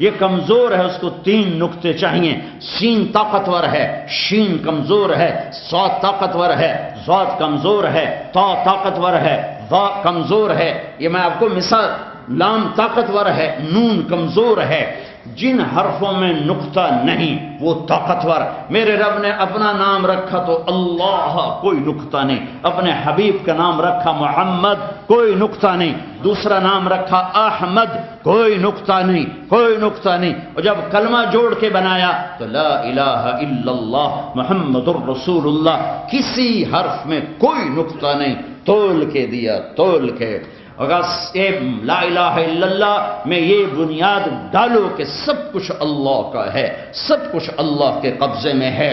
S1: یہ کمزور ہے، اس کو 3 نقطے چاہیے۔ سین طاقتور ہے، شین کمزور ہے، صاد طاقتور ہے، ضاد کمزور ہے، تا طاقتور ہے، ظا کمزور ہے۔ یہ میں آپ کو مثال، لام طاقتور ہے، نون کمزور ہے۔ جن حرفوں میں نقطہ نہیں وہ طاقتور۔ میرے رب نے اپنا نام رکھا تو اللہ، کوئی نقطہ نہیں، اپنے حبیب کا نام رکھا محمد، کوئی نقطہ نہیں، دوسرا نام رکھا احمد، کوئی نقطہ نہیں، کوئی نقطہ نہیں۔ اور جب کلمہ جوڑ کے بنایا تو لا الہ الا اللہ محمد الرسول اللہ، کسی حرف میں کوئی نقطہ نہیں، تول کے دیا، تول کے۔ اگر لا الہ الا اللہ میں یہ بنیاد ڈالو کہ سب کچھ اللہ کا ہے، سب کچھ اللہ کے قبضے میں ہے،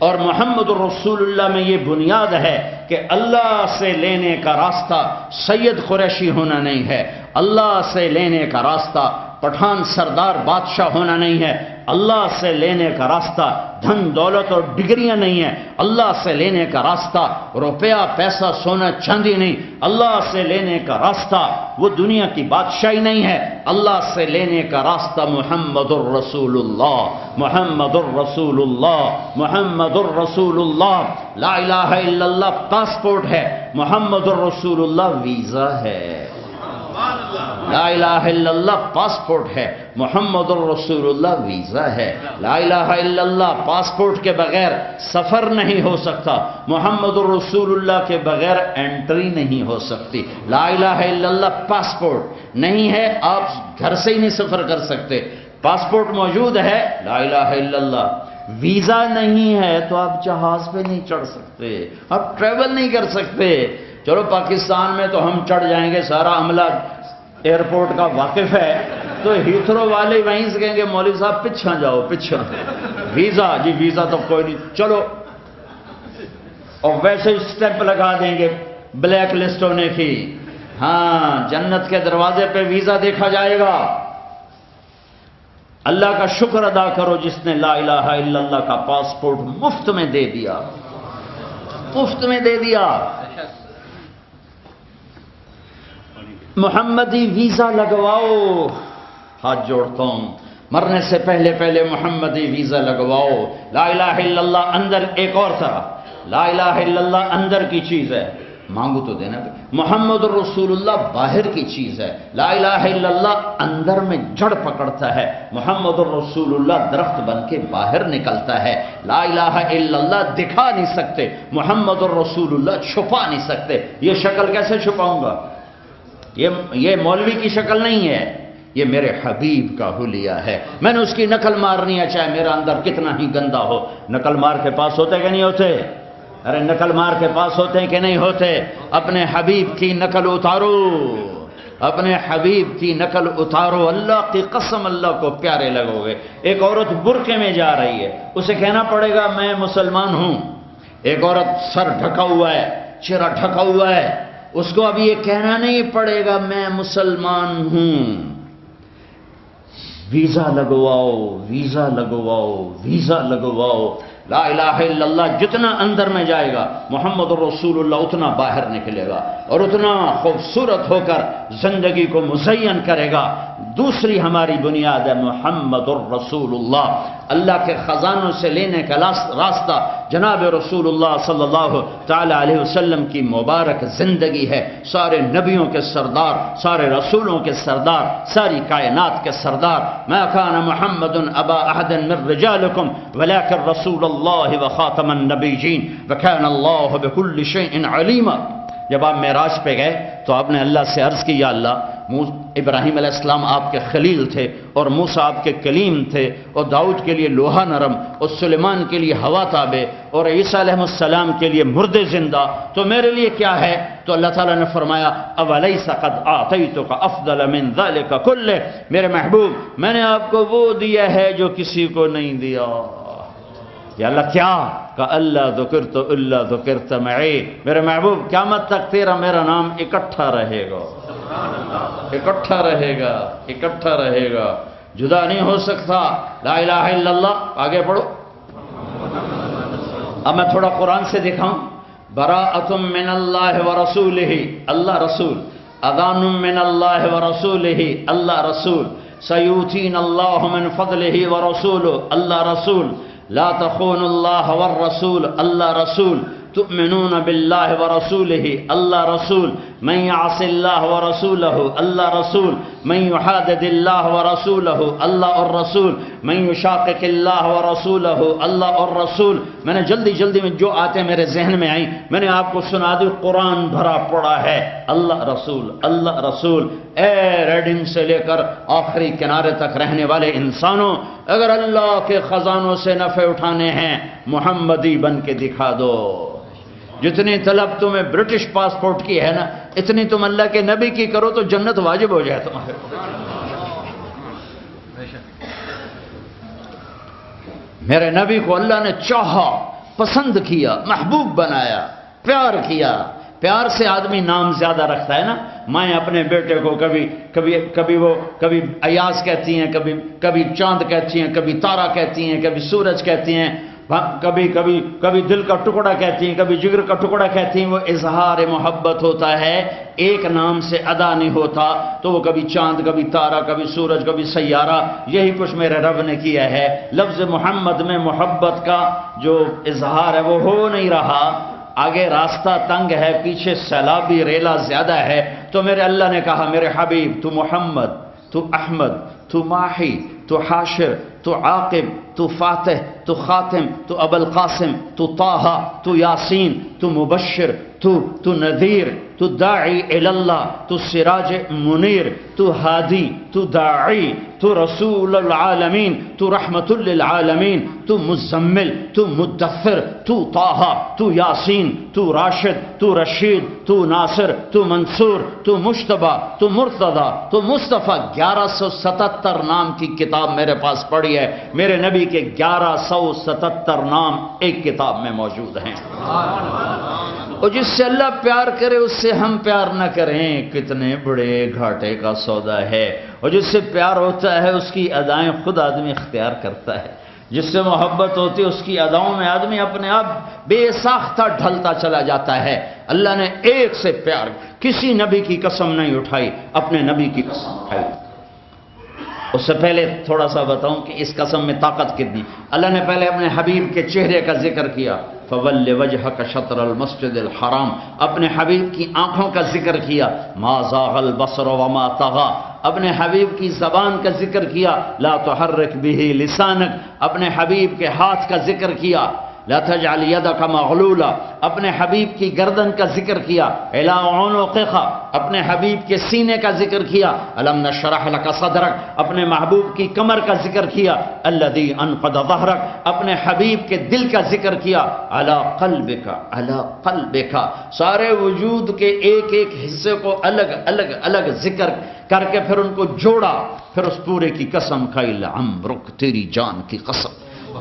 S1: اور محمد رسول اللہ میں یہ بنیاد ہے کہ اللہ سے لینے کا راستہ سید قریشی ہونا نہیں ہے، اللہ سے لینے کا راستہ پٹھان سردار بادشاہ ہونا نہیں ہے، اللہ سے لینے کا راستہ دھن دولت اور ڈگریاں نہیں ہیں، اللہ سے لینے کا راستہ روپیہ پیسہ سونا چاندی نہیں، اللہ سے لینے کا راستہ وہ دنیا کی بادشاہی نہیں ہے، اللہ سے لینے کا راستہ محمد الرسول اللہ، محمد الرسول اللہ، محمد الرسول اللہ۔ لا الہ الا اللہ پاسپورٹ ہے، محمد الرسول اللہ ویزا ہے۔ لا الہ الا اللہ پاسپورٹ ہے، محمد الرسول اللہ ویزا ہے۔ لا الہ الا اللہ پاسپورٹ کے بغیر سفر نہیں ہو سکتا، محمد الرسول اللہ کے بغیر انٹری نہیں ہو سکتی۔ لا الہ الا اللہ پاسپورٹ نہیں ہے، آپ گھر سے ہی نہیں سفر کر سکتے، پاسپورٹ موجود ہے، لا الہ الا اللہ۔ ویزا نہیں ہے تو آپ جہاز پہ نہیں چڑھ سکتے، آپ ٹریول نہیں کر سکتے۔ چلو پاکستان میں تو ہم چڑھ جائیں گے، سارا عملہ ایئرپورٹ کا واقف ہے، تو ہیتھرو والے وہیں سے کہیں گے مولوی صاحب پچھا جاؤ، پچھا۔ ویزا جی ویزا تو کوئی نہیں، چلو، اور ویسے اسٹیمپ لگا دیں گے بلیک لسٹ ہونے کی۔ ہاں، جنت کے دروازے پہ ویزا دیکھا جائے گا۔ اللہ کا شکر ادا کرو جس نے لا الہ الا اللہ کا پاسپورٹ مفت میں دے دیا، مفت میں دے دیا۔ محمدی ویزا لگواؤ، ہاتھ جوڑتا ہوں، مرنے سے پہلے پہلے محمدی ویزا لگواؤ۔ لا الہ الا اللہ اندر ایک اور طرح، لا الہ الا اللہ اندر کی چیز ہے، مانگو تو دینا۔ محمد الرسول اللہ باہر کی چیز ہے، لا الہ الا اللہ اندر میں جڑ پکڑتا ہے، محمد الرسول اللہ درخت بن کے باہر نکلتا ہے۔ لا الہ الا اللہ دکھا نہیں سکتے، محمد الرسول اللہ چھپا نہیں سکتے۔ یہ شکل کیسے چھپاؤں گا؟ یہ مولوی کی شکل نہیں ہے، یہ میرے حبیب کا حلیہ ہے، میں نے اس کی نقل مارنی ہے، چاہے میرا اندر کتنا ہی گندا ہو۔ نقل مار کے پاس ہوتے کہ نہیں ہوتے؟ ارے نقل مار کے پاس ہوتے ہیں کہ نہیں ہوتے؟ اپنے حبیب کی نقل اتارو، اپنے حبیب کی نقل اتارو، اللہ کی قسم اللہ کو پیارے لگو گے۔ ایک عورت برقعے میں جا رہی ہے، اسے کہنا پڑے گا میں مسلمان ہوں۔ ایک عورت سر ڈھکا ہوا ہے، چہرہ ڈھکا ہوا ہے، اس کو ابھی یہ کہنا نہیں پڑے گا میں مسلمان ہوں۔ ویزا لگواؤ، ویزا لگواؤ، ویزا لگواؤ۔ لا الہ الا اللہ جتنا اندر میں جائے گا محمد الرسول اللہ اتنا باہر نکلے گا اور اتنا خوبصورت ہو کر زندگی کو مزین کرے گا۔ دوسری ہماری بنیاد ہے محمد الرسول اللہ، اللہ کے خزانوں سے لینے کا راستہ جناب رسول اللہ صلی اللہ تعالی علیہ وسلم کی مبارک زندگی ہے۔ سارے نبیوں کے سردار، سارے رسولوں کے سردار، ساری کائنات کے سردار۔ ما کان محمد ابا احد من رجالکم ولکن رسول اللہ وخاتم النبیین وکان اللہ بکل شیء علیما۔ جب آپ معراج پہ گئے تو آپ نے اللہ سے عرض کی، یا اللہ، ابراہیم علیہ السلام آپ کے خلیل تھے، اور موسیٰ آپ کے کلیم تھے، اور داؤد کے لیے لوہا نرم، اور سلیمان کے لیے ہوا تابع، اور عیسیٰ علیہ السلام کے لیے مردے زندہ، تو میرے لیے کیا ہے؟ تو اللہ تعالیٰ نے فرمایا اولیس قد اعطیتک افضل من ذلک کلہ، میرے محبوب میں نے آپ کو وہ دیا ہے جو کسی کو نہیں دیا۔ یا اللہ کیا؟ کہ اللہ ذکرت الا ذکرت معی، میرے محبوب قیامت تک تیرا میرا نام اکٹھا رہے گا، اکٹھا رہے گا، اکٹھا رہے گا، جدا نہیں ہو سکتا۔ لا الہ الا اللہ، آگے پڑھو۔ اب میں تھوڑا قرآن سے دکھاؤں۔ براءۃ من اللہ ورسولہ، اللہ رسول، اذان من اللہ ورسولہ، اللہ رسول، سیؤتینا اللہ من فضلہ ورسولہ، اللہ رسول، لا تخونوا اللہ والرسول، اللہ رسول، تؤمنون باللہ ورسولہ، اللہ رسول، من یعص اللہ ورسولہ، اللہ رسول، من یحادد اللہ ورسولہ، اللہ الرسول، من یشاقق اللہ ورسولہ، اللہ الرسول۔ میں نے جلدی میں جو آتے میرے ذہن میں آئیں میں نے آپ کو سنا دی، قرآن بھرا پڑا ہے اللہ رسول، اللہ رسول۔ اے ریڈنگ سے لے کر آخری کنارے تک رہنے والے انسانوں، اگر اللہ کے خزانوں سے نفع اٹھانے ہیں محمدی بن کے دکھا دو۔ جتنی طلب تمہیں برٹش پاسپورٹ کی ہے نا، اتنی تم اللہ کے نبی کی کرو تو جنت واجب ہو جائے تمہارے۔ میرے نبی کو اللہ نے چاہا، پسند کیا، محبوب بنایا، پیار کیا۔ پیار سے آدمی نام زیادہ رکھتا ہے نا۔ مائیں اپنے بیٹے کو کبھی ایاز کہتی ہیں، کبھی چاند کہتی ہیں، کبھی تارا کہتی ہیں، کبھی سورج کہتی ہیں، کبھی دل کا ٹکڑا کہتی ہیں، کبھی جگر کا ٹکڑا کہتی ہیں۔ وہ اظہار محبت ہوتا ہے، ایک نام سے ادا نہیں ہوتا، تو وہ کبھی چاند، کبھی تارا، کبھی سورج، کبھی سیارہ۔ یہی کچھ میرے رب نے کیا ہے۔ لفظ محمد میں محبت کا جو اظہار ہے وہ ہو نہیں رہا۔ آگے راستہ تنگ ہے، پیچھے سیلابی ریلا زیادہ ہے، تو میرے اللہ نے کہا میرے حبیب تو محمد، تو احمد، تو ماہی، تو حاشر، تو عاقب، تو فاتح، تو خاتم، تو ابو القاسم، تو طہ، تو یاسین، تو مبشر، تو نذیر، تو داعی اللہ، تو سراج منیر، تو ہادی، تو داعی، تو رسول العالمین، تو رحمت للعالمین، تو مزمل، تو مدثر، تو طہ، تو یاسین، تو راشد، تو رشید، تو ناصر، تو منصور، تو مجتبی، تو مرتضی، تو مصطفیٰ۔ 1177 نام کی کتاب میرے پاس پڑی ہے، میرے نبی کے 1177 نام ایک کتاب میں موجود ہیں۔ اور جس سے اللہ پیار کرے اس سے ہم پیار نہ کریں، کتنے بڑے گھاٹے کا سودا ہے۔ اور جس سے پیار ہوتا ہے اس کی ادائیں خود آدمی اختیار کرتا ہے، جس سے محبت ہوتی ہے اس کی اداؤں میں آدمی اپنے آپ بے ساختہ ڈھلتا چلا جاتا ہے۔ اللہ نے ایک سے پیار، کسی نبی کی قسم نہیں اٹھائی، اپنے نبی کی قسم اٹھائی۔ اس سے پہلے تھوڑا سا بتاؤں کہ اس قسم میں طاقت کتنی۔ اللہ نے پہلے اپنے حبیب کے چہرے کا ذکر کیا، فَوَلِّ وَجْهَكَ شَطْرَ الْمَسْجِدِ الْحَرَامِ، اپنے حبیب کی آنکھوں کا ذکر کیا، مَا زَاغَ الْبَصَرُ وَمَا طَغَىٰ، اپنے حبیب کی زبان کا ذکر کیا، لَا تُحَرِّكْ بِهِ لِسَانَكَ، اپنے حبیب کے ہاتھ کا ذکر کیا، لا تجعل يدك مغلولا، اپنے حبیب کی گردن کا ذکر کیا، الى عنقك، اپنے حبیب کے سینے کا ذکر کیا، الم نشرح لك صدرك، اپنے محبوب کی کمر کا ذکر کیا، الذي انقض ظهرك، اپنے حبیب کے دل کا ذکر کیا، على قلبك، سارے وجود کے ایک ایک حصے کو الگ ذکر کر کے پھر ان کو جوڑا، پھر اس پورے کی قسم کھائی، لعمرك، تیری جان کی قسم،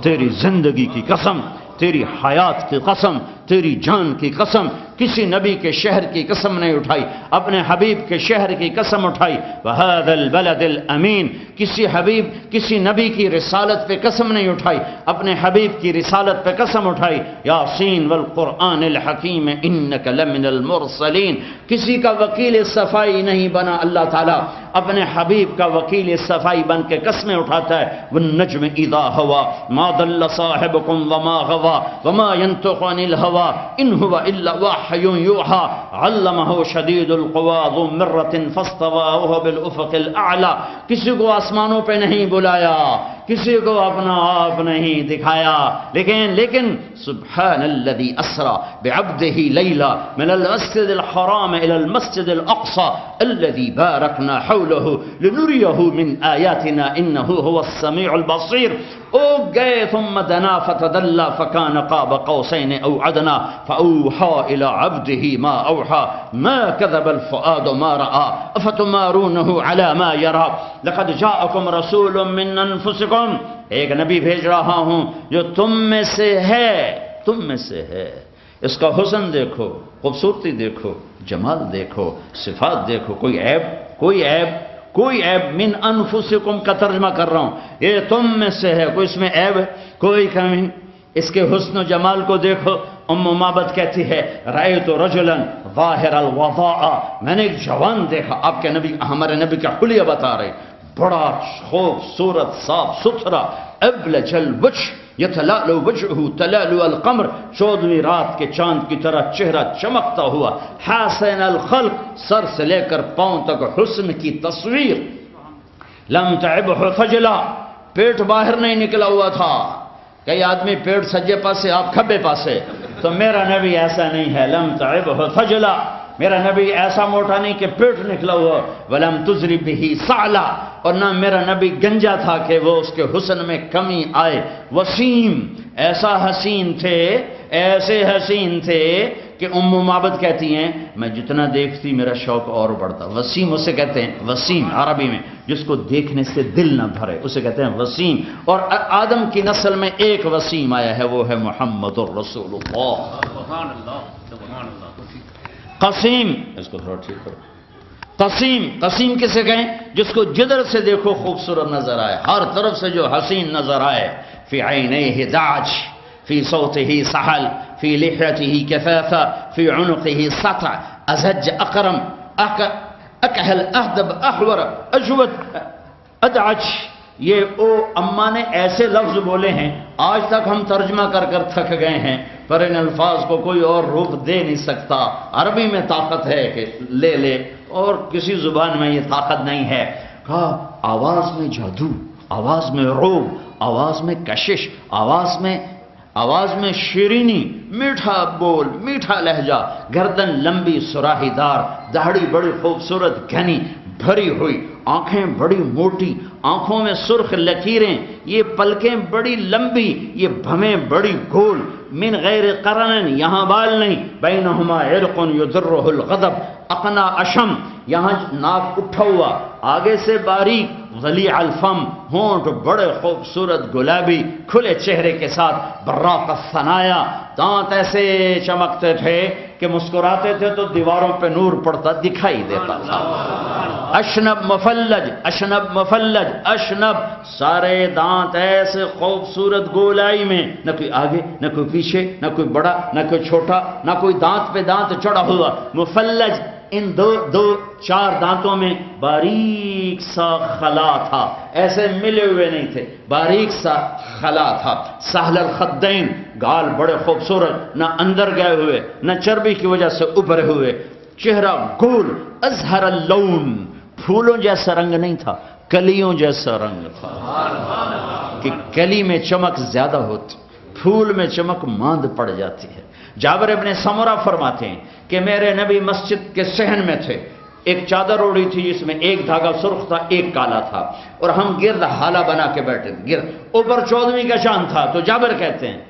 S1: تیری زندگی کی قسم، تیری حیات کی قسم، تیری جان کی قسم۔ کسی نبی کے شہر کی قسم نہیں اٹھائی، اپنے حبیب کے شہر کی قسم اٹھائی، وَهَذَا الْبَلَدِ الْأَمِينَ، کسی حبیب کسی نبی کی رسالت پہ قسم نہیں اٹھائی، اپنے حبیب کی رسالت پہ قسم اٹھائی، یاسین والقرآن الحکیم انک لمن المرسلین۔ کسی کا وکیل صفائی نہیں بنا اللہ تعالیٰ، اپنے حبیب کا وکیل صفائی بن کے قسمیں اٹھاتا ہے، والنجم اذا ہوا ما ضل صاحبکم وما غوا وما ينطق عن الهوى ان هو الا وحی یوحى علمہ شدید القوى ذو مرۃ فاستوى وهو بالافق الاعلى. کسی کو آسمانوں پہ نہیں بلایا، کسی کو اپنا آپ نہیں دکھایا، لیکن سبحان الذي اسرى بعبده ليلا من المسجد الحرام الى المسجد الاقصى الذي باركنا حوله لنريه من آياتنا انه هو السميع البصير. او گئے ثم دنا فتدلى فكان قاب قوسين او ادنى فاوحى الى عبده ما اوحى ما كذب الفؤاد ما راى افتمارونه على ما يرى لقد جاءكم رسول من انفسكم. ایک نبی بھیج رہا ہوں جو تم میں سے ہے. اس کا حسن دیکھو، خوبصورتی دیکھو، جمال دیکھو، صفات دیکھو، کوئی عیب من انفسکم کا ترجمہ کر رہا ہوں، یہ تم میں سے ہے، کوئی اس میں عیب ہے، کوئی کمی. اس کے حسن و جمال کو دیکھو. ام معبد کہتی ہے رأیت رجلا ظاہر الوضاء، میں نے ایک جوان دیکھا. آپ کے نبی، ہمارے نبی کا حلیہ بتا رہے، بڑا خوبصورت، صاف ستھرا، ابلج الوجه یتلألؤ وجهه تلألؤ القمر، 14ویں رات کے چاند کی طرح چہرہ چمکتا ہوا، حسن الخلق، سر سے لے کر پاؤں تک حسن کی تصویر. لم تعبه خجلا، پیٹ باہر نہیں نکلا ہوا تھا. کئی آدمی پیٹ سجے پاسے، آپ کھبے پاسے، تو میرا نبی ایسا نہیں ہے. لم تعبه خجلا، میرا نبی ایسا موٹا نہیں کہ پیٹ نکلا ہوا. ولم تزری به سعلا، اور نہ میرا نبی گنجا تھا کہ وہ اس کے حسن میں کمی آئے. وسیم، ایسا حسین تھے کہ ام معبد کہتی ہیں میں جتنا دیکھتی میرا شوق اور بڑھتا. وسیم اسے کہتے ہیں، وسیم عربی میں جس کو دیکھنے سے دل نہ بھرے اسے کہتے ہیں وسیم. اور آدم کی نسل میں ایک وسیم آیا ہے، وہ ہے محمد الرسول اللہ. سبحان اللہ، سبحان اللہ. قسیم، اس کو تھوڑا ٹھیک کرو. قسیم کسے کہیں؟ جس کو جدر سے دیکھو خوبصورت نظر آئے، ہر طرف سے جو حسین نظر آئے. فی عینیہ دعج، فی صوتہ سحل، فی لحیتہ کثافہ، فی عنقہ سطع، ازج اقرم، اکحل اہدب احور اجود ادعج. یہ اماں نے ایسے لفظ بولے ہیں آج تک ہم ترجمہ کر تھک گئے ہیں، پر ان الفاظ کو کوئی اور روپ دے نہیں سکتا. عربی میں طاقت ہے کہ لے اور کسی زبان میں یہ طاقت نہیں ہے. کہا آواز میں جادو، آواز میں روب، آواز میں کشش، آواز میں شیرینی، میٹھا بول، میٹھا لہجہ، گردن لمبی سراہی دار، داڑھی بڑی خوبصورت گھنی بھری ہوئی، آنکھیں بڑی موٹی، آنکھوں میں سرخ لکیریں، یہ پلکیں بڑی لمبی، یہ بھمیں بڑی گول. من غیر قرن، یہاں بال نہیں. بینہما عرق یدرہ الغضب، اقنا اشم، یہاں ناک اٹھا ہوا، آگے سے باریک. ضلیع الفم، ہونٹ بڑے خوبصورت گلابی کھلے چہرے کے ساتھ. براق الثنایا، دانت ایسے چمکتے تھے کہ مسکراتے تھے تو دیواروں پہ نور پڑتا دکھائی دیتا تھا. اشنب مفلج، اشنب سارے دانت ایسے خوبصورت گولائی میں، نہ کوئی آگے نہ کوئی پیچھے، نہ کوئی بڑا نہ کوئی چھوٹا، نہ کوئی دانت پہ دانت چڑھا ہوا. مفلج، ان دو چار دانتوں میں باریک سا خلا تھا، ایسے ملے ہوئے نہیں تھے، باریک سا خلا تھا. سہل الخدین، گال بڑے خوبصورت، نہ اندر گئے ہوئے نہ چربی کی وجہ سے ابھرے ہوئے. چہرہ گول، ازہر اللون، پھولوں جیسا رنگ نہیں تھا، کلیوں جیسا رنگ تھا. کہ کلی میں چمک زیادہ ہوتی، پھول میں چمک ماند پڑ جاتی ہے. جابر ابن سمرہ فرماتے ہیں کہ میرے نبی مسجد کے صحن میں تھے، ایک چادر اوڑی تھی جس میں ایک دھاگا سرخ تھا ایک کالا تھا، اور ہم گرد حالہ بنا کے بیٹھے تھے. گرد اوپر 14ویں کا چاند تھا. تو جابر کہتے ہیں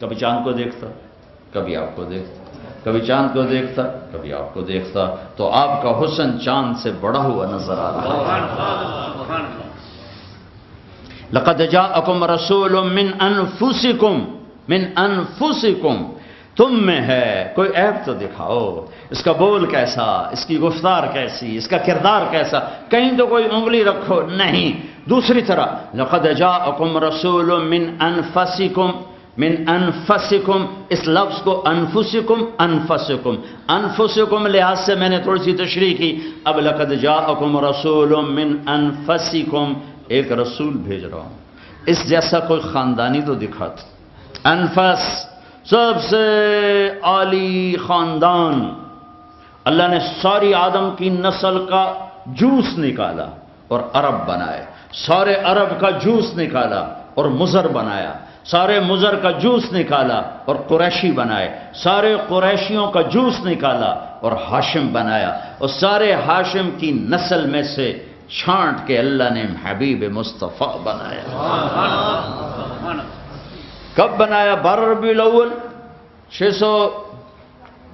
S1: کبھی چاند کو دیکھتا، کبھی آپ کو دیکھتا، کبھی چاند کو دیکھتا، کبھی آپ کو دیکھتا، تو آپ کا حسن چاند سے بڑا ہوا نظر آ رہا ہے. لقد جاءکم رسول من انفسکم، تم میں ہے. کوئی عیب تو دکھاؤ، اس کا بول کیسا، اس کی گفتار کیسی، اس کا کردار کیسا، کہیں تو کوئی انگلی رکھو نہیں. دوسری طرح لقد جاءکم رسول من انفسکم، من انفسکم، اس لفظ کو انفسکم انفسکم انفسکم لحاظ سے میں نے تھوڑی سی تشریح کی. اب لقد جاءکم رسول من انفسکم، ایک رسول بھیج رہا ہوں، اس جیسا کوئی خاندانی تو دکھاتا. انفس سب سے عالی خاندان، اللہ نے ساری آدم کی نسل کا جوس نکالا اور عرب بنائے، سارے عرب کا جوس نکالا اور مضر بنایا، سارے مضر کا جوس نکالا اور قریشی بنائے، سارے قریشیوں کا جوس نکالا اور ہاشم بنایا، اور سارے ہاشم کی نسل میں سے چھانٹ کے اللہ نے حبیب مصطفیٰ بنایا. کب بنایا؟ 12 ربیع الاول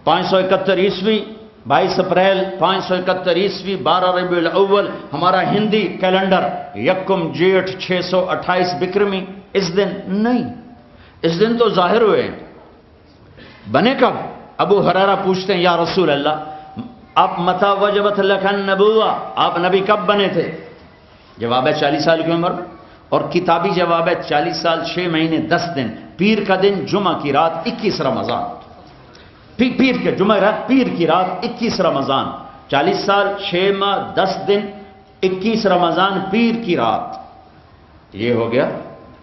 S1: 571 عیسوی، 22 اپریل 571 عیسوی 12 ربیع الاول ہمارا ہندی کیلنڈر، یکم جیٹھ 628 بکرمی. اس دن نہیں، اس دن تو ظاہر ہوئے. بنے کب؟ ابو ہریرہ پوچھتے ہیں یا رسول اللہ آپ متی وجبت لک النبوہ، آپ نبی کب بنے تھے؟ جواب ہے 40 سال کی عمر میں. اور کتابی جواب ہے 40 سال 6 مہینے 10 دن، پیر کا دن جمعہ کی رات 21 رمضان، پیر کے جمعہ رات، پیر کی رات 21 رمضان، 40 سال 6 ماہ 10 دن 21 رمضان پیر کی رات، یہ ہو گیا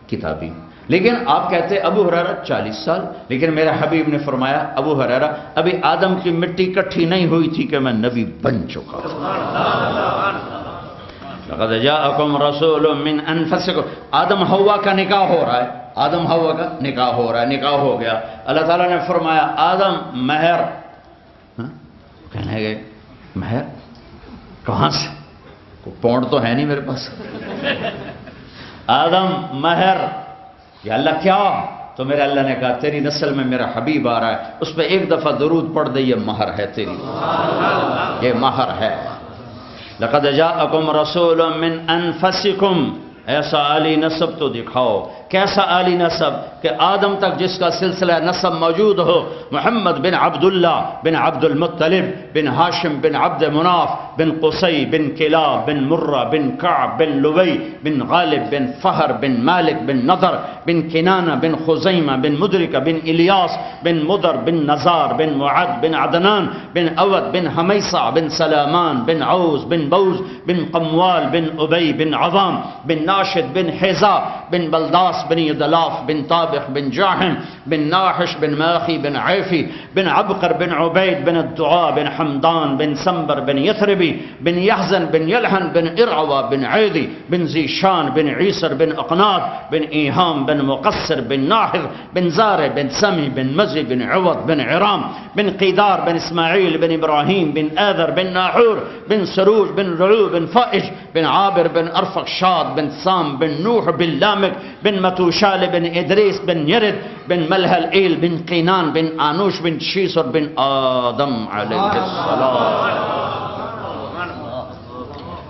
S1: کتابی. لیکن آپ کہتے ابو ہریرہ 40 سال، لیکن میرے حبیب نے فرمایا ابو ہریرہ ابھی آدم کی مٹی کٹھی نہیں ہوئی تھی کہ میں نبی بن چکا. لقد جاءکم رسول من انفسکم، آدم حوا کا نکاح ہو رہا ہے، آدم حوا کا نکاح ہو رہا ہے، نکاح ہو گیا. اللہ تعالیٰ نے فرمایا آدم مہر، کہنے گئے مہر کہاں سے؟ کوئی پونڈ تو ہے نہیں میرے پاس. آدم مہر، یا اللہ کیا؟ تو میرے اللہ نے کہا تیری نسل میں میرا حبیب آ رہا ہے، اس پہ ایک دفعہ درود پڑھ دے، یہ مہر ہے تیری، یہ مہر ہے. لقد جاءکم رسول من انفسکم، ایسا عالی نسب تو دکھاؤ. کیسا عالی نسب کہ آدم تک جس کا سلسلہ نسب موجود ہو. محمد بن عبداللہ بن عبد المطلب بن ہاشم بن عبد مناف بن قصی بن کلاب بن مرہ بن کعب بن لوی بن غالب بن فہر بن مالک بن نضر بن کنانہ بن خزیمہ بن مدرکہ بن الیاس بن مدر بن نزار بن معد بن عدنان بن اود بن حمیصہ بن سلامان بن عوز بن بوز بن قموال بن ابی بن عظام بن ناشد بن حیزہ بن بلداس بن یدلاف بن طابخ بن جاحم بن ناحش بن ماخی بن عیفی بن عبقر بن عبید بن الدعاء بن حمدان بن سنبر بن یثربی بن یحزن بن یلحن بن ارعوى بن عیدی بن زیشان بن عیسر بن اقناد بن ایہام بن مقصر بن ناحر بن زار بن سمی بن مزی بن عوض بن عرام بن قیدار بن اسماعیل بن ابراہیم بن آذر بن ناحور بن سروج بن رعو بن فائج بن عابر بن ارفقشاد بن سام بن نوح بن لامک بن متوشال بن ادریس بن یرد بن ملحل ایل بن قینان بن آنوش بن شیسر بن آدم علیہ السلام.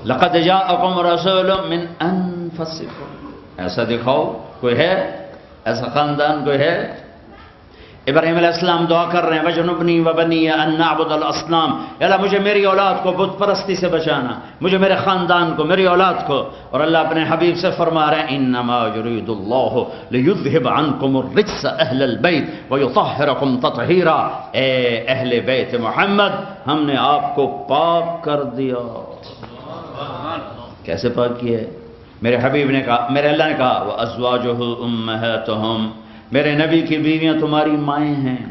S1: لقد جاءکم رسول من انفسکم، ایسا دکھاؤ کوئی ہے، ایسا خاندان کوئی ہے. ابراہیم علیہ السلام دعا کر رہے ہیں وجنبنی وبنی ان نعبد الاصنام، اللہ مجھے میری اولاد کو بت پرستی سے بچانا، مجھے میرے خاندان کو، میری اولاد کو. اور اللہ اپنے حبیب سے فرما رہے ہیں انما یرید اللہ لیذھب عنکم الرجس اہل البیت ویطہرکم تطہیرا، اے اہل بیت محمد ہم نے آپ کو پاک کر دیا. کیسے پاک کیا ہے؟ میرے حبیب نے کہا، میرے اللہ نے کہا وازواجہ امہاتہم، میرے نبی کی بیویاں تمہاری مائیں ہیں.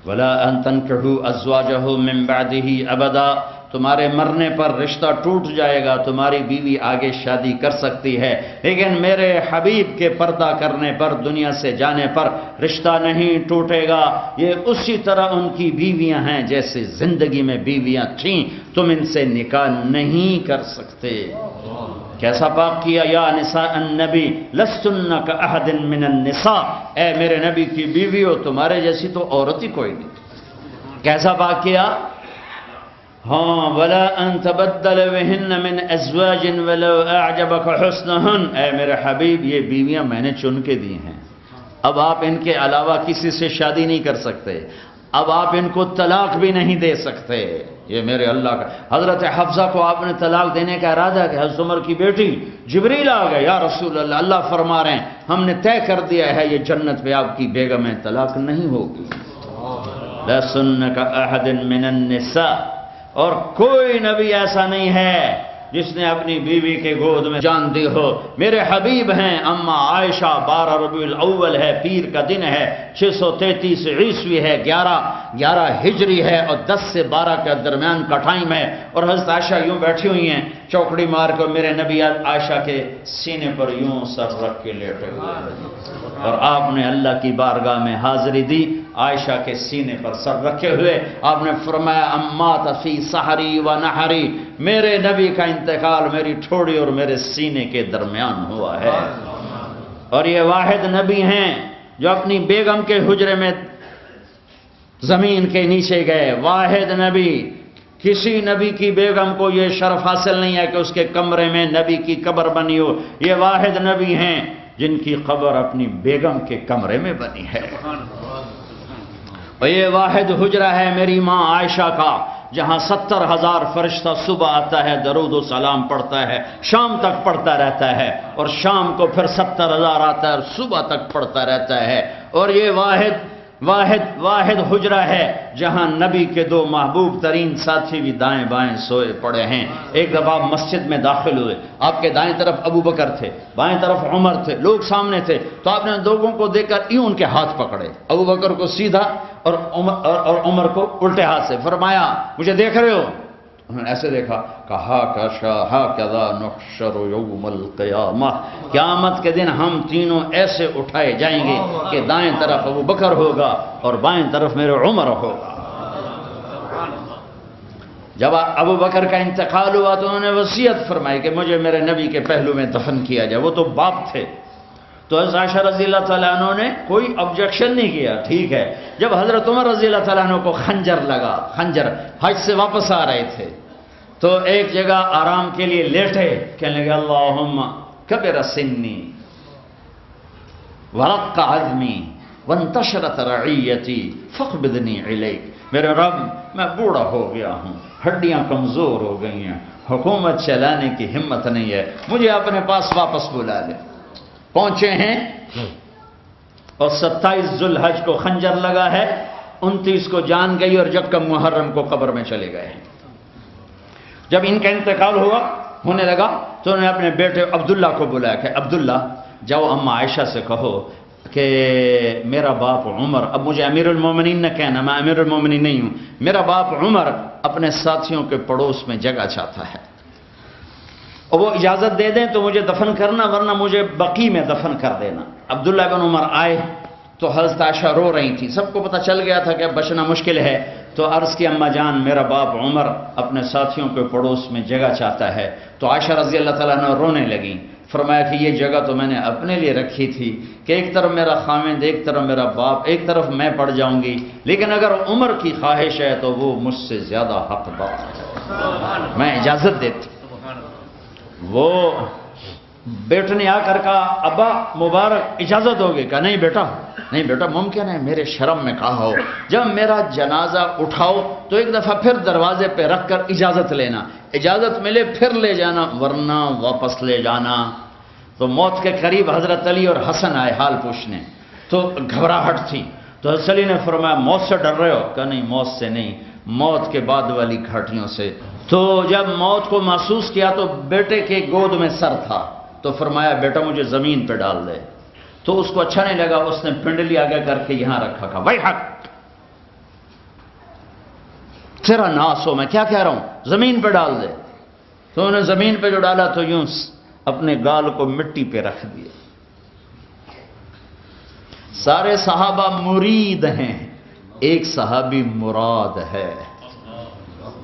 S1: ولا ان تنکحوا ازواجہ من بعدہ ابدا، تمہارے مرنے پر رشتہ ٹوٹ جائے گا، تمہاری بیوی آگے شادی کر سکتی ہے، لیکن میرے حبیب کے پردہ کرنے پر، دنیا سے جانے پر رشتہ نہیں ٹوٹے گا. یہ اسی طرح ان کی بیویاں ہیں جیسے زندگی میں بیویاں تھیں، تم ان سے نکاح نہیں کر سکتے. کیسا پاک کیا؟ یا نساء النبی لستن کاحد من النساء، اے میرے نبی کی بیویوں تمہارے جیسی تو عورت ہی کوئی نہیں. کیسا پاک کیا؟ ہاں ولا ان تبدل بہن من ازواج ولو اعجبک حسنہن، اے میرے حبیب یہ بیویاں میں نے چن کے دی ہیں، اب آپ ان کے علاوہ کسی سے شادی نہیں کر سکتے. اب آپ ان کو طلاق بھی نہیں دے سکتے، یہ میرے اللہ کا۔ حضرت حفصہ کو آپ نے طلاق دینے کا ارادہ کیا، حضرت عمر کی بیٹی جبریل آ گئے، یا رسول اللہ، اللہ فرما رہے ہیں ہم نے طے کر دیا ہے یہ جنت پہ آپ کی بیگم ہے، طلاق نہیں ہوگی۔ لَسُنَّ كَأَحَدٍ مِّنَ النِّسَاءِ، اور کوئی نبی ایسا نہیں ہے جس نے اپنی بیوی کے گود میں جان دی ہو۔ میرے حبیب ہیں اما عائشہ، 12 ربیع الاول ہے، پیر کا دن ہے، 633 عیسوی ہے، 11 ہجری ہے، اور 10 سے 12 کے درمیان کا ٹائم ہے، اور حضرت عائشہ یوں بیٹھی ہوئی ہیں چوکڑی مار کر، میرے نبی عائشہ کے سینے پر یوں سر رکھ کے لیٹے ہوئے، اور آپ نے اللہ کی بارگاہ میں حاضری دی عائشہ کے سینے پر سر رکھے ہوئے۔ آپ نے فرمایا امات فی سحری و نحری، میرے نبی کا انتقال میری ٹھوڑی اور میرے سینے کے درمیان ہوا ہے۔ اور یہ واحد نبی ہیں جو اپنی بیگم کے حجرے میں زمین کے نیچے گئے، واحد نبی۔ کسی نبی کی بیگم کو یہ شرف حاصل نہیں ہے کہ اس کے کمرے میں نبی کی قبر بنی ہو، یہ واحد نبی ہیں جن کی قبر اپنی بیگم کے کمرے میں بنی ہے۔ اور یہ واحد حجرہ ہے میری ماں عائشہ کا، جہاں 70,000 فرشتہ صبح آتا ہے، درود و سلام پڑھتا ہے، شام تک پڑھتا رہتا ہے، اور شام کو پھر 70,000 آتا ہے اور صبح تک پڑھتا رہتا ہے۔ اور یہ واحد حجرہ ہے جہاں نبی کے 2 محبوب ترین ساتھی بھی دائیں بائیں سوئے پڑے ہیں۔ ایک دفعہ آپ مسجد میں داخل ہوئے، آپ کے دائیں طرف ابو بکر تھے، بائیں طرف عمر تھے، لوگ سامنے تھے، تو آپ نے لوگوں کو دیکھ کر یوں ان کے ہاتھ پکڑے، ابو بکر کو سیدھا اور عمر کو الٹے ہاتھ سے، فرمایا مجھے دیکھ رہے ہو؟ انہوں نے ایسے دیکھا، کہا ہاکذا نحشر یوم القیامہ، قیامت کے دن ہم تینوں ایسے اٹھائے جائیں گے کہ دائیں طرف ابو بکر ہوگا اور بائیں طرف میرے عمر ہوگا۔ جب ابو بکر کا انتقال ہوا تو انہوں نے وصیت فرمائی کہ مجھے میرے نبی کے پہلو میں دفن کیا جائے، وہ تو باپ تھے۔ تو حضرت عائشہ رضی اللہ تعالیٰ عنہ نے کوئی آبجیکشن نہیں کیا، ٹھیک ہے۔ جب حضرت عمر رضی اللہ تعالیٰ عنہ کو خنجر لگا، خنجر حج سے واپس آ رہے تھے، تو ایک جگہ آرام کے لیے لیٹے، کہنے لگے اللہم کبر سنی ورق عظمی وانتشرت رعیتی فاقبضنی الیک، میرے رب میں بوڑھا ہو گیا ہوں، ہڈیاں کمزور ہو گئی ہیں، حکومت چلانے کی ہمت نہیں ہے، مجھے اپنے پاس واپس بلا لے۔ پہنچے ہیں اور 27 ذوالحج کو خنجر لگا ہے، 29 کو جان گئی، اور جب کم محرم کو قبر میں چلے گئے ہیں۔ جب ان کا انتقال ہونے لگا تو انہوں نے اپنے بیٹے عبداللہ کو بلایا کہ عبداللہ جاؤ اما عائشہ سے کہو کہ میرا باپ عمر، اب مجھے امیر المومنین نہ کہنا، میں امیر المومنین نہیں ہوں، میرا باپ عمر اپنے ساتھیوں کے پڑوس میں جگہ چاہتا ہے، اور وہ اجازت دے دیں تو مجھے دفن کرنا، ورنہ مجھے بقی میں دفن کر دینا۔ عبداللہ بن عمر آئے تو حضرت عائشہ رو رہی تھی، سب کو پتہ چل گیا تھا کہ اب بچنا مشکل ہے، تو عرض کی اما جان میرا باپ عمر اپنے ساتھیوں کے پڑوس میں جگہ چاہتا ہے۔ تو عائشہ رضی اللہ تعالیٰ عنہ رونے لگیں، فرمایا کہ یہ جگہ تو میں نے اپنے لیے رکھی تھی کہ ایک طرف میرا خاوند، ایک طرف میرا باپ، ایک طرف میں پڑ جاؤں گی، لیکن اگر عمر کی خواہش ہے تو وہ مجھ سے زیادہ حقدار ہے، میں اجازت دیتی۔ وہ بیٹے نے آ کر کہا ابا مبارک اجازت ہوگی؟ کہا نہیں بیٹا ممکن ہے میرے شرم میں کہا ہو، جب میرا جنازہ اٹھاؤ تو ایک دفعہ پھر دروازے پہ رکھ کر اجازت لینا، اجازت ملے پھر لے جانا، ورنہ واپس لے جانا۔ تو موت کے قریب حضرت علی اور حسن آئے حال پوچھنے، تو گھبراہٹ تھی، تو حضرت علی نے فرمایا موت سے ڈر رہے ہو؟ کہا نہیں موت سے نہیں، موت کے بعد والی گھاٹیوں سے۔ تو جب موت کو محسوس کیا تو بیٹے کے گود میں سر تھا، تو فرمایا بیٹا مجھے زمین پہ ڈال دے، تو اس کو اچھا نہیں لگا، اس نے پنڈلی آگے کر کے یہاں رکھا، کہا وہی حق تیرا ناس ہو، میں کیا کہہ رہا ہوں، زمین پہ ڈال دے۔ تو انہوں نے زمین پہ جو ڈالا تو یوں اپنے گال کو مٹی پہ رکھ دیا۔ سارے صحابہ مرید ہیں، ایک صحابی مراد ہے،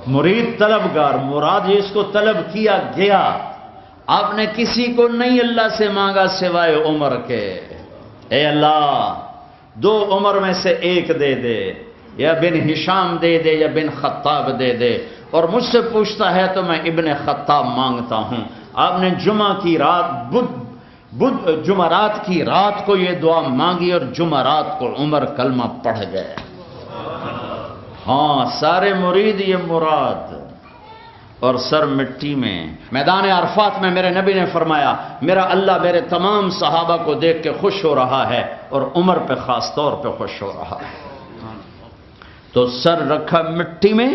S1: مرید طلبگار، مراد جس کو طلب کیا گیا۔ آپ نے کسی کو نہیں اللہ سے مانگا سوائے عمر کے، اے اللہ 2 عمر میں سے ایک دے دے، یا بن ہشام دے دے یا بن خطاب دے دے، اور مجھ سے پوچھتا ہے تو میں ابن خطاب مانگتا ہوں۔ آپ نے جمعہ کی رات جمعرات کی رات کو یہ دعا مانگی، اور جمعرات کو عمر کلمہ پڑھ گئے۔ ہاں سارے مرید یہ مراد، اور سر مٹی میں۔ میدان عرفات میں میرے نبی نے فرمایا میرا اللہ میرے تمام صحابہ کو دیکھ کے خوش ہو رہا ہے اور عمر پہ خاص طور پہ خوش ہو رہا ہے۔ تو سر رکھا مٹی میں،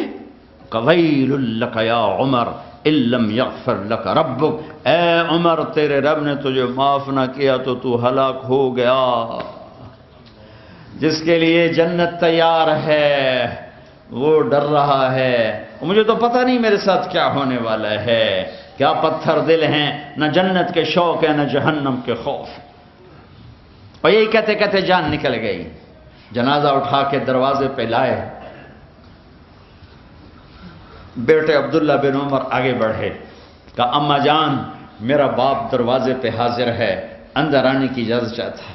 S1: قویل لک یا عمر ان لم یغفر لک ربک، اے عمر تیرے رب نے تجھے معاف نہ کیا تو تو ہلاک ہو گیا۔ جس کے لیے جنت تیار ہے وہ ڈر رہا ہے، مجھے تو پتہ نہیں میرے ساتھ کیا ہونے والا ہے، کیا پتھر دل ہیں، نہ جنت کے شوق ہے نہ جہنم کے خوف۔ اور یہی کہتے کہتے جان نکل گئی۔ جنازہ اٹھا کے دروازے پہ لائے، بیٹے عبداللہ بن عمر آگے بڑھے، کہا اماں جان میرا باپ دروازے پہ حاضر ہے، اندر آنے کی اجازت چاہتا ہے۔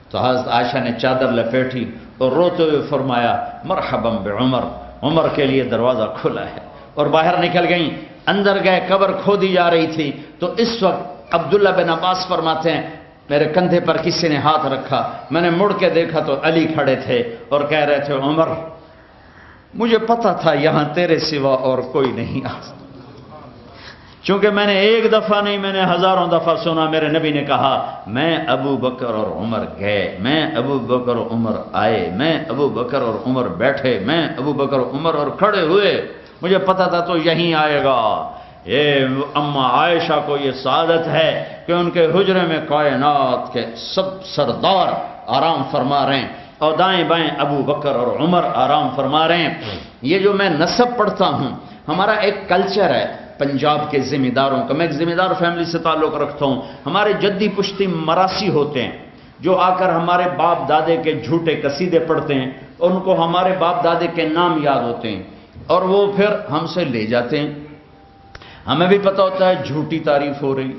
S1: تو حضرت عائشہ نے چادر لپیٹی اور روتے ہوئے فرمایا مرحبا بعمر، عمر کے لیے دروازہ کھلا ہے، اور باہر نکل گئیں۔ اندر گئے، قبر کھودی جا رہی تھی، تو اس وقت عبداللہ بن عباس فرماتے ہیں میرے کندھے پر کسی نے ہاتھ رکھا، میں نے مڑ کے دیکھا تو علی کھڑے تھے اور کہہ رہے تھے عمر مجھے پتا تھا یہاں تیرے سوا اور کوئی نہیں آ، چونکہ میں نے ایک دفعہ نہیں میں نے ہزاروں دفعہ سنا میرے نبی نے کہا میں ابو بکر اور عمر گئے، میں ابو بکر اور عمر آئے، میں ابو بکر اور عمر بیٹھے، میں ابو بکر اور عمر اور کھڑے ہوئے، مجھے پتا تھا تو یہیں آئے گا۔ یہ اماں عائشہ کو یہ سعادت ہے کہ ان کے حجرے میں کائنات کے سب سردار آرام فرما رہے ہیں، اور دائیں بائیں ابو بکر اور عمر آرام فرما رہے ہیں۔ یہ جو میں نسب پڑھتا ہوں، ہمارا ایک کلچر ہے پنجاب کے ذمہ داروں کا، میں ایک ذمہ دار فیملی سے تعلق رکھتا ہوں، ہمارے جدی پشتی مراسی ہوتے ہیں جو آ کر ہمارے باپ دادے کے جھوٹے قصیدے پڑھتے ہیں، اور ان کو ہمارے باپ دادے کے نام یاد ہوتے ہیں، اور وہ پھر ہم سے لے جاتے ہیں۔ ہمیں بھی پتہ ہوتا ہے جھوٹی تعریف ہو رہی،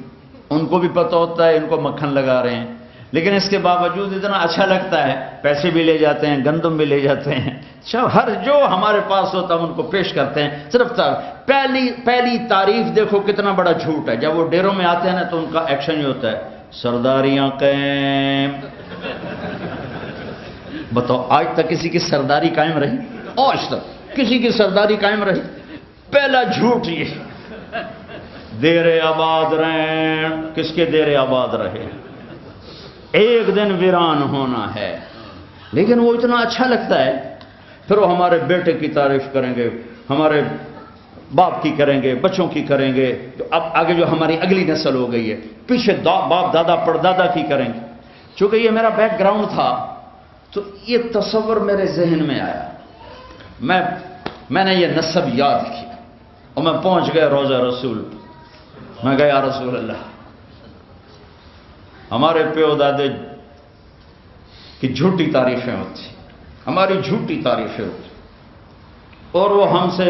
S1: ان کو بھی پتہ ہوتا ہے ان کو مکھن لگا رہے ہیں، لیکن اس کے باوجود اتنا اچھا لگتا ہے، پیسے بھی لے جاتے ہیں، گندم بھی لے جاتے ہیں، ہر جو ہمارے پاس ہوتا ہے ان کو پیش کرتے ہیں۔ صرف پہلی تعریف دیکھو کتنا بڑا جھوٹ ہے، جب وہ ڈیروں میں آتے ہیں نا تو ان کا ایکشن یہ ہوتا ہے سرداریاں قائم۔ بتاؤ آج تک کسی کی سرداری قائم رہی؟ آج تک کسی کی سرداری قائم رہی؟ پہلا جھوٹ یہ دیر آباد رہیں، کس کے دیر آباد رہے، ایک دن ویران ہونا ہے، لیکن وہ اتنا اچھا لگتا ہے۔ پھر وہ ہمارے بیٹے کی تعریف کریں گے، ہمارے باپ کی کریں گے، بچوں کی کریں گے، اب آگے جو ہماری اگلی نسل ہو گئی ہے پیچھے باپ دادا پردادا کی کریں گے۔ چونکہ یہ میرا بیک گراؤنڈ تھا تو یہ تصور میرے ذہن میں آیا، میں نے یہ نسب یاد کیا، اور میں پہنچ گیا روضہ رسول، میں گیا یا رسول اللہ ہمارے پیو دادے کی جھوٹی تعریفیں ہوتی، ہماری جھوٹی تعریفیں ہوتی، اور وہ ہم سے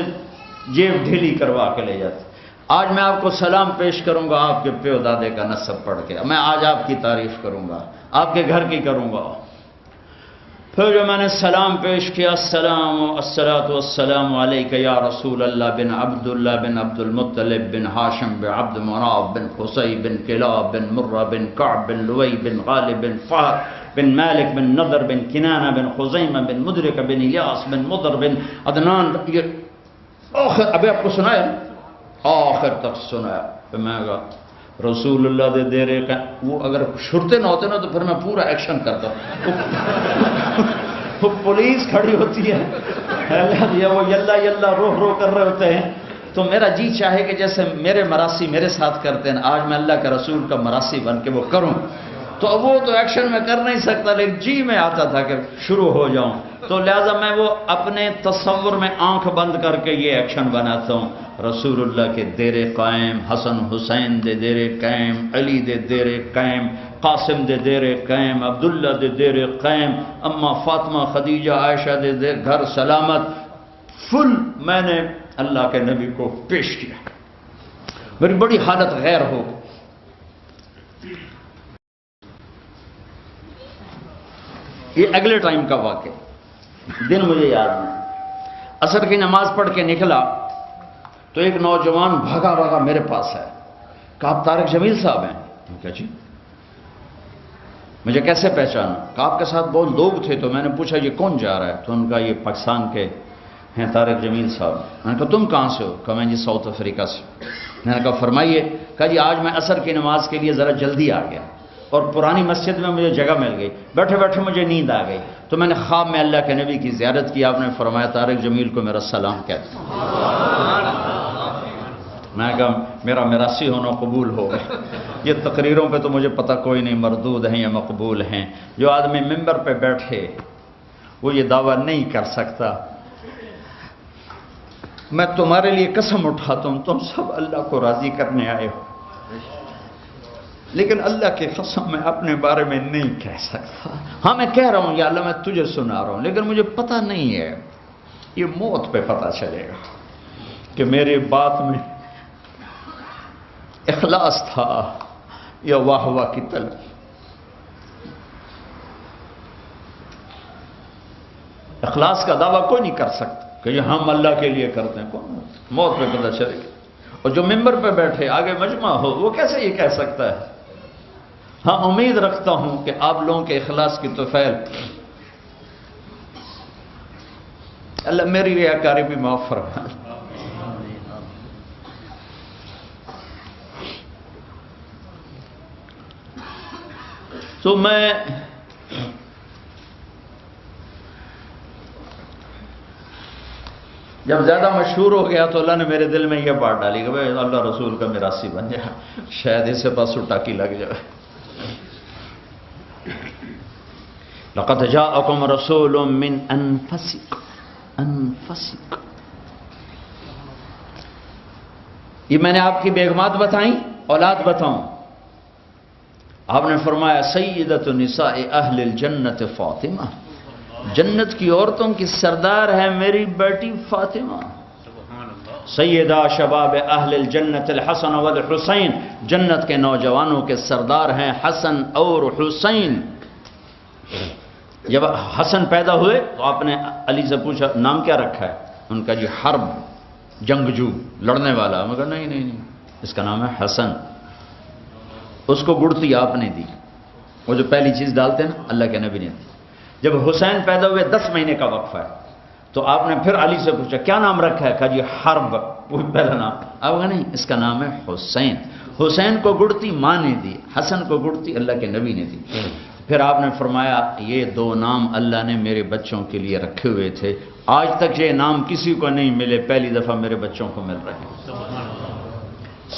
S1: جیب ڈھیلی کروا کے لے جاتے۔ آج میں آپ کو سلام پیش کروں گا آپ کے پیو دادے کا نسب پڑھ کے، میں آج آپ کی تعریف کروں گا، آپ کے گھر کی کروں گا۔ پھر جو میں نے سلام پیش کیا، الصلاۃ والسلام علیک یا رسول اللہ بن عبداللہ بن عبد المطلب بن ہاشم بن عبد مناف بن قصی بن کلاب بن مرہ بن کعب بن لوی بن غالب بن فہر بن مالک بن نضر بن کنانہ بن خزیمہ بن مدرک بن الیاس بن مضر بن عدنان، یہ آخر ابھی آپ کو سنایا، آخر تک سنایا۔ پھر میں کہا رسول اللہ دے دیرے کا، وہ اگر شرطے نہ ہوتے نا تو پھر میں پورا ایکشن کرتا ہوں۔ وہ پولیس کھڑی ہوتی ہے، وہ یلا یلا روح رو کر رہے ہوتے ہیں، تو میرا جی چاہے کہ جیسے میرے مراسی میرے ساتھ کرتے ہیں آج میں اللہ کا رسول کا مراسی بن کے وہ کروں، تو اب وہ تو ایکشن میں کر نہیں سکتا، لیکن جی میں آتا تھا کہ شروع ہو جاؤں، تو لہذا میں وہ اپنے تصور میں آنکھ بند کر کے یہ ایکشن بناتا ہوں۔ رسول اللہ کے دیر قائم، حسن حسین دے دیر قائم، علی دے دیر قائم، قاسم دے دیر قائم، عبداللہ دے دیر قائم، اما فاطمہ خدیجہ عائشہ دے دیر گھر سلامت، فل میں نے اللہ کے نبی کو پیش کیا۔ میری بڑی حالت غیر ہو گئی۔ یہ اگلے ٹائم کا واقعہ، دن مجھے یاد نہیں، عصر کی نماز پڑھ کے نکلا تو ایک نوجوان بھاگا بھاگا میرے پاس ہے، کہا آپ طارق جمیل صاحب ہیں؟ کیا جی، مجھے کیسے پہچانا؟ کہا آپ کے ساتھ بہت لوگ تھے، تو میں نے پوچھا یہ کون جا رہا ہے؟ تو ان کا یہ پاکستان کے ہیں طارق جمیل صاحب. میں نے کہا تم کہاں سے ہو؟ کہا میں جی ساؤتھ افریقہ سے. میں نے کہا فرمائیے. کہا جی آج میں عصر کی نماز کے لیے ذرا جلدی آ گیا اور پرانی مسجد میں مجھے جگہ مل گئی, بیٹھے بیٹھے مجھے نیند آ گئی, تو میں نے خواب میں اللہ کے نبی کی زیارت کی. آپ نے فرمایا طارق جمیل کو میرا سلام کہتے ہیں. میں نے کہا میرا میراثی ہونا قبول ہو گیا. یہ تقریروں پہ تو مجھے پتہ کوئی نہیں مردود ہیں یا مقبول ہیں. جو آدمی ممبر پہ بیٹھے وہ یہ دعویٰ نہیں کر سکتا. میں تمہارے لیے قسم اٹھاتا ہوں تم سب اللہ کو راضی کرنے آئے ہو, لیکن اللہ کی قسم میں اپنے بارے میں نہیں کہہ سکتا. ہاں میں کہہ رہا ہوں یا اللہ میں تجھے سنا رہا ہوں, لیکن مجھے پتہ نہیں ہے. یہ موت پہ پتہ چلے گا کہ میری بات میں اخلاص تھا یا واہ واہ کی طلب. اخلاص کا دعویٰ کوئی نہیں کر سکتا کہ یہ ہم اللہ کے لیے کرتے ہیں. کون موت پہ پتہ چلے گا. اور جو ممبر پہ بیٹھے آگے مجمع ہو وہ کیسے یہ کہہ سکتا ہے؟ ہاں امید رکھتا ہوں کہ آپ لوگوں کے اخلاص کی طفیل اللہ میری ریاکاری بھی معاف فرمائے. تو میں جب زیادہ مشہور ہو گیا تو اللہ نے میرے دل میں یہ بات ڈالی کہ بھائی اللہ رسول کا میراثی بن جائے, شاید اسے پاس ٹاکی لگ جائے. لقد جاءکم رسول من انفسکم. یہ میں نے آپ کی بیگمات بتائیں, اولاد بتاؤں. آپ نے فرمایا سیدۃ نساء اہل الجنت فاطمہ, جنت کی عورتوں کی سردار ہے میری بیٹی فاطمہ. سیدہ شباب اہل الجنت الحسن والحسین, جنت کے نوجوانوں کے سردار ہیں حسن اور حسین. جب حسن پیدا ہوئے تو آپ نے علی سے پوچھا نام کیا رکھا ہے؟ ان کا جی حرب, جنگجو, لڑنے والا. میں کہا نہیں اس کا نام ہے حسن. اس کو گڑتی آپ نے دی, وہ جو پہلی چیز ڈالتے ہیں نا اللہ کے نبی نے دی. جب حسین پیدا ہوئے 10 مہینے کا وقفہ ہے تو آپ نے پھر علی سے پوچھا کیا نام رکھا ہے؟ کہا جی حرب, وہ پہلا نام. اب کہا نہیں اس کا نام ہے حسین. حسین کو گڑتی ماں نے دی, حسن کو گڑتی اللہ کے نبی نے دی. پھر آپ نے فرمایا یہ 2 نام اللہ نے میرے بچوں کے لیے رکھے ہوئے تھے, آج تک یہ نام کسی کو نہیں ملے, پہلی دفعہ میرے بچوں کو مل رہے ہیں.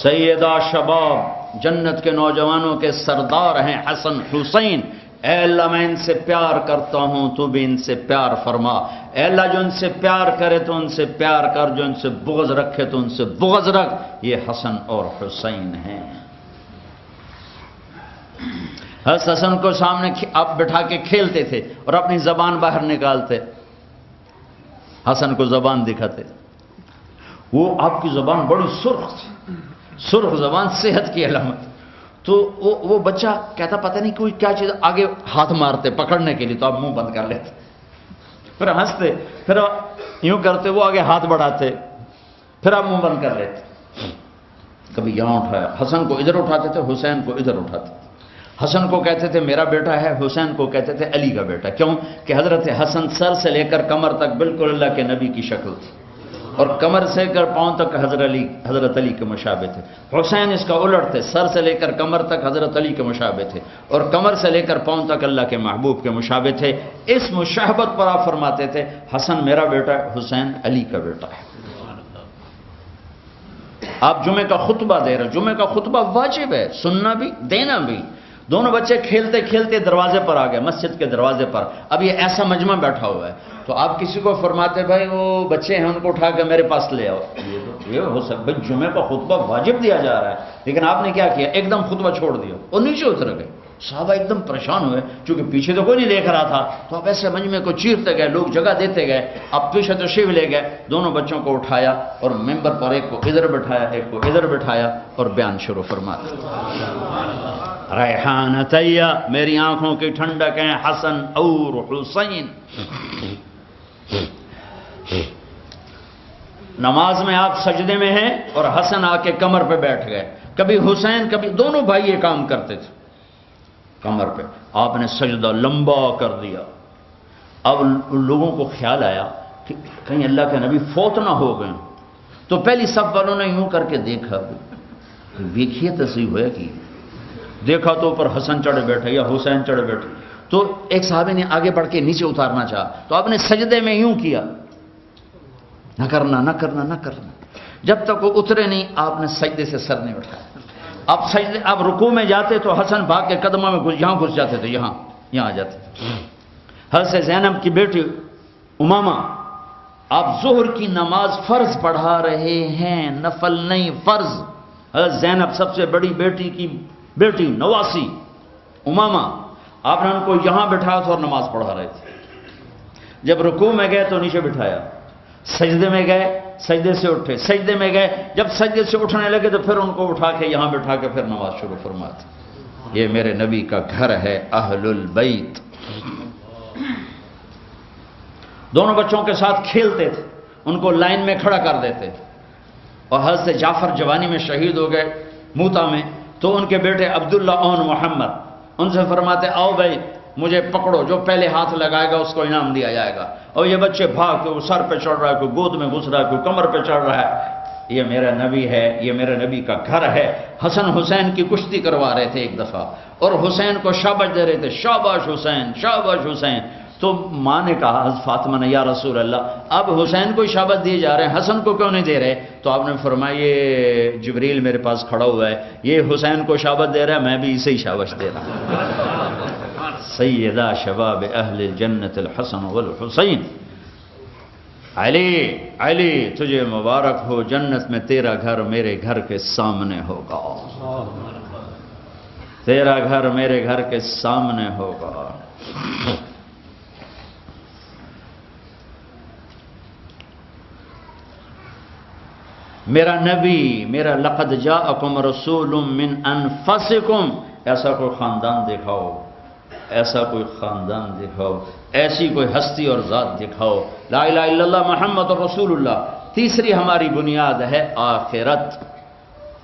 S1: سیدہ شباب, جنت کے نوجوانوں کے سردار ہیں حسن حسین. اے اللہ میں ان سے پیار کرتا ہوں تو بھی ان سے پیار فرما. اے اللہ جو ان سے پیار کرے تو ان سے پیار کر, جو ان سے بغض رکھے تو ان سے بغض رکھ. یہ حسن اور حسین ہیں. حسن کو سامنے آپ بٹھا کے کھیلتے تھے اور اپنی زبان باہر نکالتے, حسن کو زبان دکھاتے. وہ آپ کی زبان بڑی سرخ تھی, سرخ زبان صحت کی علامت. تو وہ بچہ کہتا پتہ نہیں کوئی کیا چیز, آگے ہاتھ مارتے پکڑنے کے لیے تو آپ منہ بند کر لیتے, پھر ہنستے, پھر یوں کرتے, وہ آگے ہاتھ بڑھاتے, پھر آپ منہ بند کر لیتے. کبھی یہاں اٹھایا, حسن کو ادھر اٹھاتے تھے, حسین کو ادھر اٹھاتے. حسن کو کہتے تھے میرا بیٹا ہے, حسین کو کہتے تھے علی کا بیٹا. کیوں کہ حضرت حسن سر سے لے کر کمر تک بالکل اللہ کے نبی کی شکل تھی, اور کمر سے کر پاؤں تک حضرت علی کے مشابہ تھے. حسین اس کا الٹ تھے, سر سے لے کر کمر تک حضرت علی کے مشابہ تھے, اور کمر سے لے کر پاؤں تک اللہ کے محبوب کے مشابہ تھے. اس مشابہت پر آپ فرماتے تھے حسن میرا بیٹا ہے, حسین علی کا بیٹا ہے. آپ جمعے کا خطبہ دے رہے ہیں, جمعے کا خطبہ واجب ہے, سننا بھی دینا بھی. دونوں بچے کھیلتے کھیلتے دروازے پر آ گئے, مسجد کے دروازے پر. اب یہ ایسا مجمع بیٹھا ہوا ہے تو آپ کسی کو فرماتے بھائی وہ بچے ہیں ان کو اٹھا کے میرے پاس لے آؤ. یہ ہو سکتا بھائی جمعے کا خطبہ واجب دیا جا رہا ہے, لیکن آپ نے کیا کیا, ایک دم خطبہ چھوڑ دیا اور نیچے اتر گئے. صحابہ ایک دم پریشان ہوئے, چونکہ پیچھے تو کوئی نہیں دیکھ رہا تھا, تو آپ ایسے مجمع کو چیرتے گئے, لوگ جگہ دیتے گئے, آپ پیچھے تشریف لے گئے. دونوں بچوں کو اٹھایا اور ممبر پر ایک کو ادھر بٹھایا, ایک کو ادھر بٹھایا, اور بیان شروع فرمایا. ریحانتیہ, میری آنکھوں کی ٹھنڈک ہیں حسن اور حسین. نماز میں آپ سجدے میں ہیں اور حسن آ کے کمر پہ بیٹھ گئے. کبھی حسین, کبھی دونوں بھائی یہ کام کرتے تھے کمر پہ. آپ نے سجدہ لمبا کر دیا. اب لوگوں کو خیال آیا کہ کہیں اللہ کے نبی فوت نہ ہو گئے. تو پہلی صف والوں نے یوں کر کے دیکھا, دیکھیے تو صحیح ہوا کہ دیکھا تو اوپر حسن چڑھ بیٹھے یا حسین چڑھ بیٹھے. تو ایک صحابی نے آگے بڑھ کے نیچے اتارنا چاہا, تو آپ نے سجدے میں یوں کیا, نہ کرنا نہ کرنا نہ کرنا. جب تک وہ اترے نہیں آپ نے سجدے سے سر نہیں اٹھایا. آپ رکوع میں جاتے تو حسن بھاگ کے قدموں میں یہاں گھس جاتے تھے, یہاں آ جاتے. حضرت زینب کی بیٹی امامہ, آپ ظہر کی نماز فرض پڑھا رہے ہیں, نفل نہیں فرض. حضرت زینب سب سے بڑی بیٹی کی بیٹی نواسی امامہ, آپ نے ان کو یہاں بٹھایا تھا اور نماز پڑھا رہے تھے. جب رکوع میں گئے تو نیچے بٹھایا, سجدے میں گئے سجدے سے اٹھے, سجدے میں گئے جب سجدے سے اٹھنے لگے تو پھر ان کو اٹھا کے یہاں بٹھا کے پھر نماز شروع فرماتے. یہ میرے نبی کا گھر ہے, اہل البیت. دونوں بچوں کے ساتھ کھیلتے تھے, ان کو لائن میں کھڑا کر دیتے. اور حضرت جعفر جوانی میں شہید ہو گئے موتا میں, تو ان کے بیٹے عبداللہ اون محمد ان سے فرماتے آؤ بھائی مجھے پکڑو, جو پہلے ہاتھ لگائے گا اس کو انعام دیا جائے گا. اور یہ بچے بھاگ کے, وہ سر پہ چڑھ رہا ہے, کوئی گود میں گھس رہا ہے, کوئی کمر پہ چڑھ رہا ہے. یہ میرا نبی ہے, یہ میرے نبی کا گھر ہے. حسن حسین کی کشتی کروا رہے تھے ایک دفعہ, اور حسین کو شاباش دے رہے تھے, شاباش حسین شاباش حسین. تو ماں نے کہا حضرت فاطمہ نے, یا رسول اللہ اب حسین کو شاباش دیے جا رہے ہیں, حسن کو کیوں نہیں دے رہے؟ تو آپ نے فرمایا یہ جبریل میرے پاس کھڑا ہوا ہے, یہ حسین کو شاباش دے رہا ہے, میں بھی اسے ہی شاباش دے رہا ہوں. سیدہ شباب اہل جنت الحسن والحسین. علی علی تجھے مبارک ہو, جنت میں تیرا گھر میرے گھر کے سامنے ہوگا, تیرا گھر میرے گھر کے سامنے ہوگا. میرا نبی, میرا لقد جاءکم رسول من انفسکم, ایسا کوئی خاندان دکھاؤ, ایسا کوئی خاندان دکھاؤ, ایسی کوئی ہستی اور ذات دکھاؤ. لا الہ الا اللہ محمد رسول اللہ. تیسری ہماری بنیاد ہے آخرت.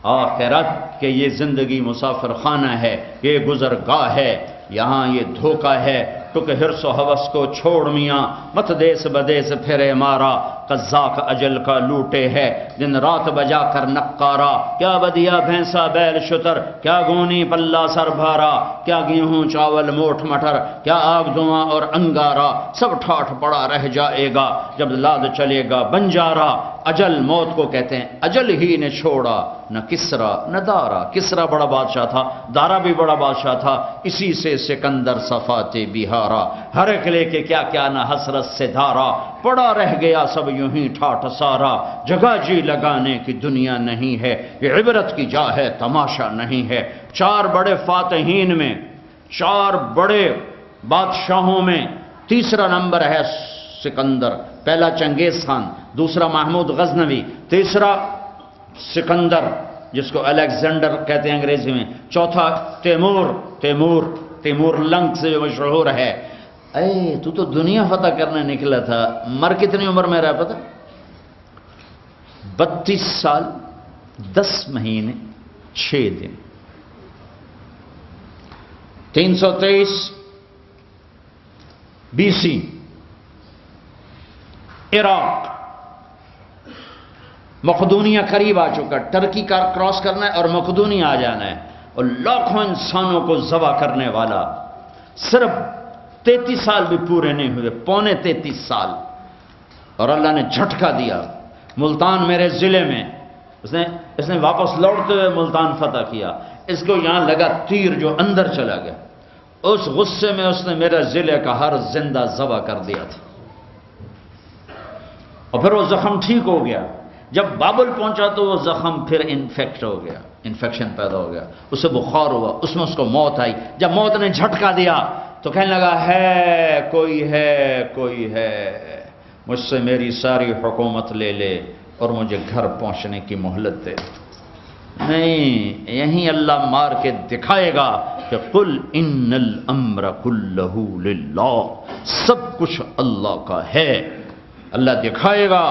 S1: آخرت کہ یہ زندگی مسافر خانہ ہے, یہ گزرگاہ ہے, یہاں یہ دھوکہ ہے. ٹک حرص و حوث کو چھوڑ میاں, مت دیس بدیس پھرے مارا, قزاق اجل کا لوٹے ہے دن رات بجا کر نقارا. کیا بدیا بھینسا بیل شتر, کیا گونی پلہ سر بھارا, کیا گیہوں چاول موٹھ مٹر, کیا آگ دھواں اور انگارا, سب ٹھاٹھ پڑا رہ جائے گا جب لاد چلے گا بنجارا. اجل موت کو کہتے ہیں, اجل ہی نے چھوڑا نہ کسرا نہ دارا. کسرا بڑا بادشاہ تھا, دارا بھی بڑا بادشاہ تھا, اسی سے سکندر صفات بہارا. ہر ایک لے کے کیا کیا نہ حسرت سے دھارا, پڑا رہ گیا سب یوں ہی ٹھاٹھ سارا. جگہ جی لگانے کی دنیا نہیں ہے, یہ عبرت کی جا ہے تماشا نہیں ہے. چار بڑے فاتحین میں, چار بڑے بادشاہوں میں تیسرا نمبر ہے سکندر. پہلا چنگیز خان, دوسرا محمود غزنوی, تیسرا سکندر جس کو الیگزینڈر کہتے ہیں انگریزی میں, چوتھا تیمور لنگ سے جو مشہور ہے. اے تو دنیا فتح کرنے نکلا تھا, مر کتنی عمر میں رہا پتا؟ 32 سال 10 مہینے 6 دن. 323 BC عراق, مقدونیہ قریب آ چکا, ٹرکی کا کراس کرنا ہے اور مقدونیہ آ جانا ہے, اور لاکھوں انسانوں کو ذبح کرنے والا. صرف 33 سال بھی پورے نہیں ہوئے, پونے 33 سال, اور اللہ نے جھٹکا دیا. ملتان میرے ضلع میں اس نے واپس لوٹتے ہوئے ملتان فتح کیا. اس کو یہاں لگا تیر جو اندر چلا گیا, اس غصے میں اس نے میرے ضلع کا ہر زندہ ذبح کر دیا تھا. اور پھر وہ زخم ٹھیک ہو گیا. جب بابل پہنچا تو وہ زخم پھر انفیکٹ ہو گیا, انفیکشن پیدا ہو گیا, اسے بخار ہوا, اس میں اس کو موت آئی. جب موت نے جھٹکا دیا تو کہنے لگا ہے کوئی ہے, مجھ سے میری ساری حکومت لے لے اور مجھے گھر پہنچنے کی مہلت دے. نہیں, یہیں اللہ مار کے دکھائے گا کہ قل ان الامر کلہ للہ, سب کچھ اللہ کا ہے. اللہ دکھائے گا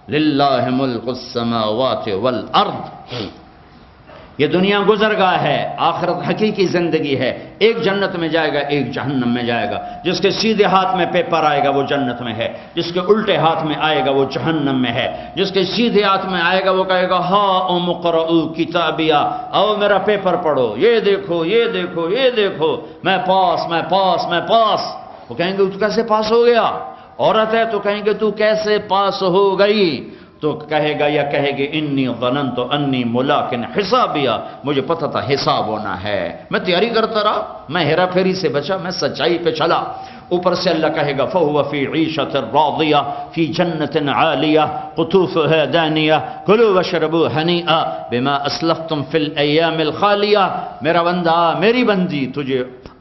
S1: للہ ملک السماوات والارض. یہ دنیا گزرگاہ ہے، آخرت حقیقی زندگی ہے۔ ایک جنت میں جائے گا، ایک جہنم میں جائے گا۔ جس کے سیدھے ہاتھ میں پیپر آئے گا وہ جنت میں ہے، جس کے الٹے ہاتھ میں آئے گا وہ جہنم میں ہے۔ جس کے سیدھے ہاتھ میں آئے گا وہ کہے گا ہاں ام اقرؤ کتابیہ، او میرا پیپر پڑھو، یہ دیکھو یہ دیکھو یہ دیکھو، میں پاس میں پاس میں پاس۔ وہ کہیں گے تو کیسے پاس ہو گیا؟ عورت ہے تو کہیں گے تو کیسے پاس ہو گئی؟ تو کہے گا یا کہے گے انی ظننت انی ملاقٍ حسابیہ، مجھے پتہ تھا حساب ہونا ہے، میں تیاری کرتا رہا، میں ہیرا پھیری سے بچا، میں سچائی پہ چلا۔ اوپر سے اللہ کہے گا فَهُوَ فِي عِيشَةٍ رَاضِيَةٍ فِي جَنَّةٍ عَالِيَةٍ قُطُوفُهَا دَانِيَةٌ كُلُوا وَاشْرَبُوا هَنِيئًا بِمَا أَسْلَفْتُمْ فِي الْأَيَّامِ الْخَالِيَةِ۔ میرا بندہ، میری بندی، تجھے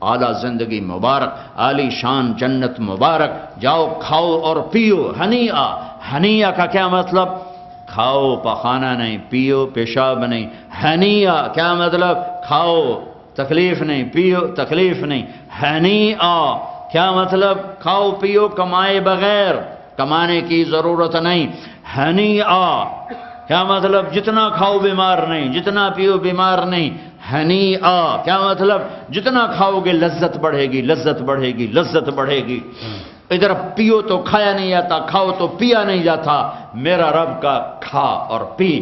S1: اعلیٰ زندگی مبارک، عالی شان جنت مبارک، جاؤ کھاؤ اور پیو۔ ہنیئا، ہنیئا کا کیا مطلب؟ کھاؤ پخانا نہیں، پیو پیشاب نہیں۔ ہنیئا کیا مطلب؟ کھاؤ تکلیف نہیں، پیو تکلیف نہیں۔ ہنیئا کیا مطلب؟ کھاؤ پیو کمائے بغیر، کمانے کی ضرورت نہیں۔ ہنیئا کیا مطلب؟ جتنا کھاؤ بیمار نہیں، جتنا پیو بیمار نہیں۔ ہنیئا کیا مطلب؟ جتنا کھاؤ گے لذت بڑھے گی، لذت بڑھے گی، لذت بڑھے گی۔ ادھر پیو تو کھایا نہیں جاتا، کھاؤ تو پیا نہیں جاتا، میرا رب کا کھا اور پی۔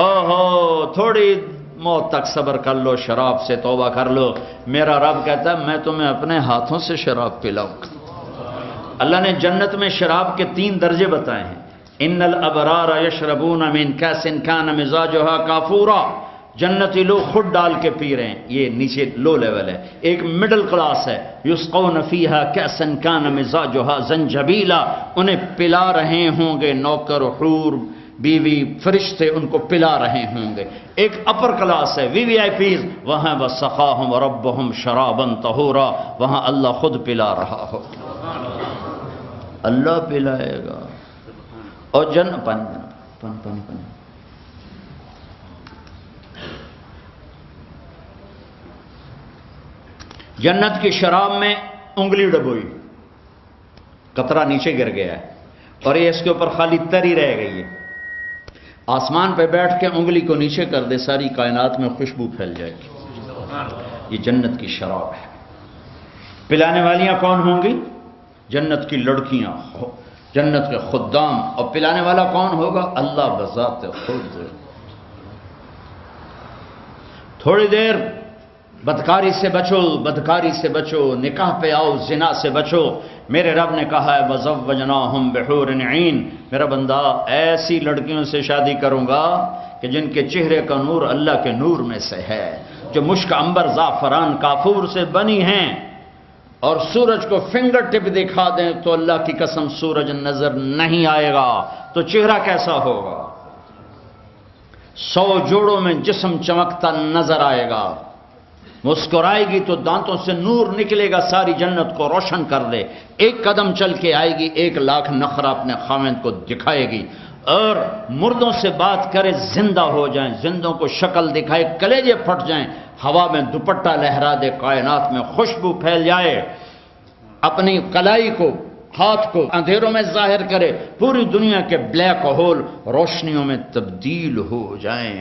S1: اوہو تھوڑی موت تک صبر کر لو، شراب سے توبہ کر لو، میرا رب کہتا ہے میں تمہیں اپنے ہاتھوں سے شراب پلاؤں گا۔ اللہ نے جنت میں شراب کے 3 درجے بتائے ہیں۔ ان الابرار یشربون من کاس کان مزاجها کافورا، جنتی لوگ خود ڈال کے پی رہے ہیں، یہ نیچے لو لیول ہے۔ ایک مڈل کلاس ہے، یسقون فیہا کأسا کان مزاجها زنجبیلا، انہیں پلا رہے ہوں گے نوکر حور بیوی فرشتے، ان کو پلا رہے ہوں گے۔ ایک اپر کلاس ہے، وی وی آئی پیز، وہاں وسقاہم ربہم شرابا طہورا، وہاں اللہ خود پلا رہا ہو، اللہ پلائے گا۔ اور جنت کی شراب میں انگلی ڈبوئی، قطرہ نیچے گر گیا ہے اور یہ اس کے اوپر خالی تری رہ گئی ہے۔ آسمان پہ بیٹھ کے انگلی کو نیچے کر دے، ساری کائنات میں خوشبو پھیل جائے گی۔ یہ جنت کی شراب ہے۔ پلانے والیاں کون ہوں گی؟ جنت کی لڑکیاں، جنت کے خدام۔ اور پلانے والا کون ہوگا؟ اللہ بذات خود۔ تھوڑی دیر بدکاری سے بچو، بدکاری سے بچو، نکاح پہ آؤ، زنا سے بچو۔ میرے رب نے کہا ہے وَزَوَّجْنَاهُمْ بِحُورٍ عِينٍ، میرا بندہ ایسی لڑکیوں سے شادی کروں گا کہ جن کے چہرے کا نور اللہ کے نور میں سے ہے، جو مشک عنبر زعفران کافور سے بنی ہیں، اور سورج کو فنگر ٹپ دکھا دیں تو اللہ کی قسم سورج نظر نہیں آئے گا، تو چہرہ کیسا ہوگا؟ 100 جوڑوں میں جسم چمکتا نظر آئے گا۔ مسکرائے گی تو دانتوں سے نور نکلے گا، ساری جنت کو روشن کر دے۔ ایک قدم چل کے آئے گی، 1 لاکھ نخرہ اپنے خاوند کو دکھائے گی، اور مردوں سے بات کرے زندہ ہو جائیں، زندوں کو شکل دکھائے کلیجے پھٹ جائیں، ہوا میں دوپٹہ لہرا دے، کائنات میں خوشبو پھیل جائے، اپنی کلائی کو، ہاتھ کو اندھیروں میں ظاہر کرے، پوری دنیا کے بلیک ہول روشنیوں میں تبدیل ہو جائیں،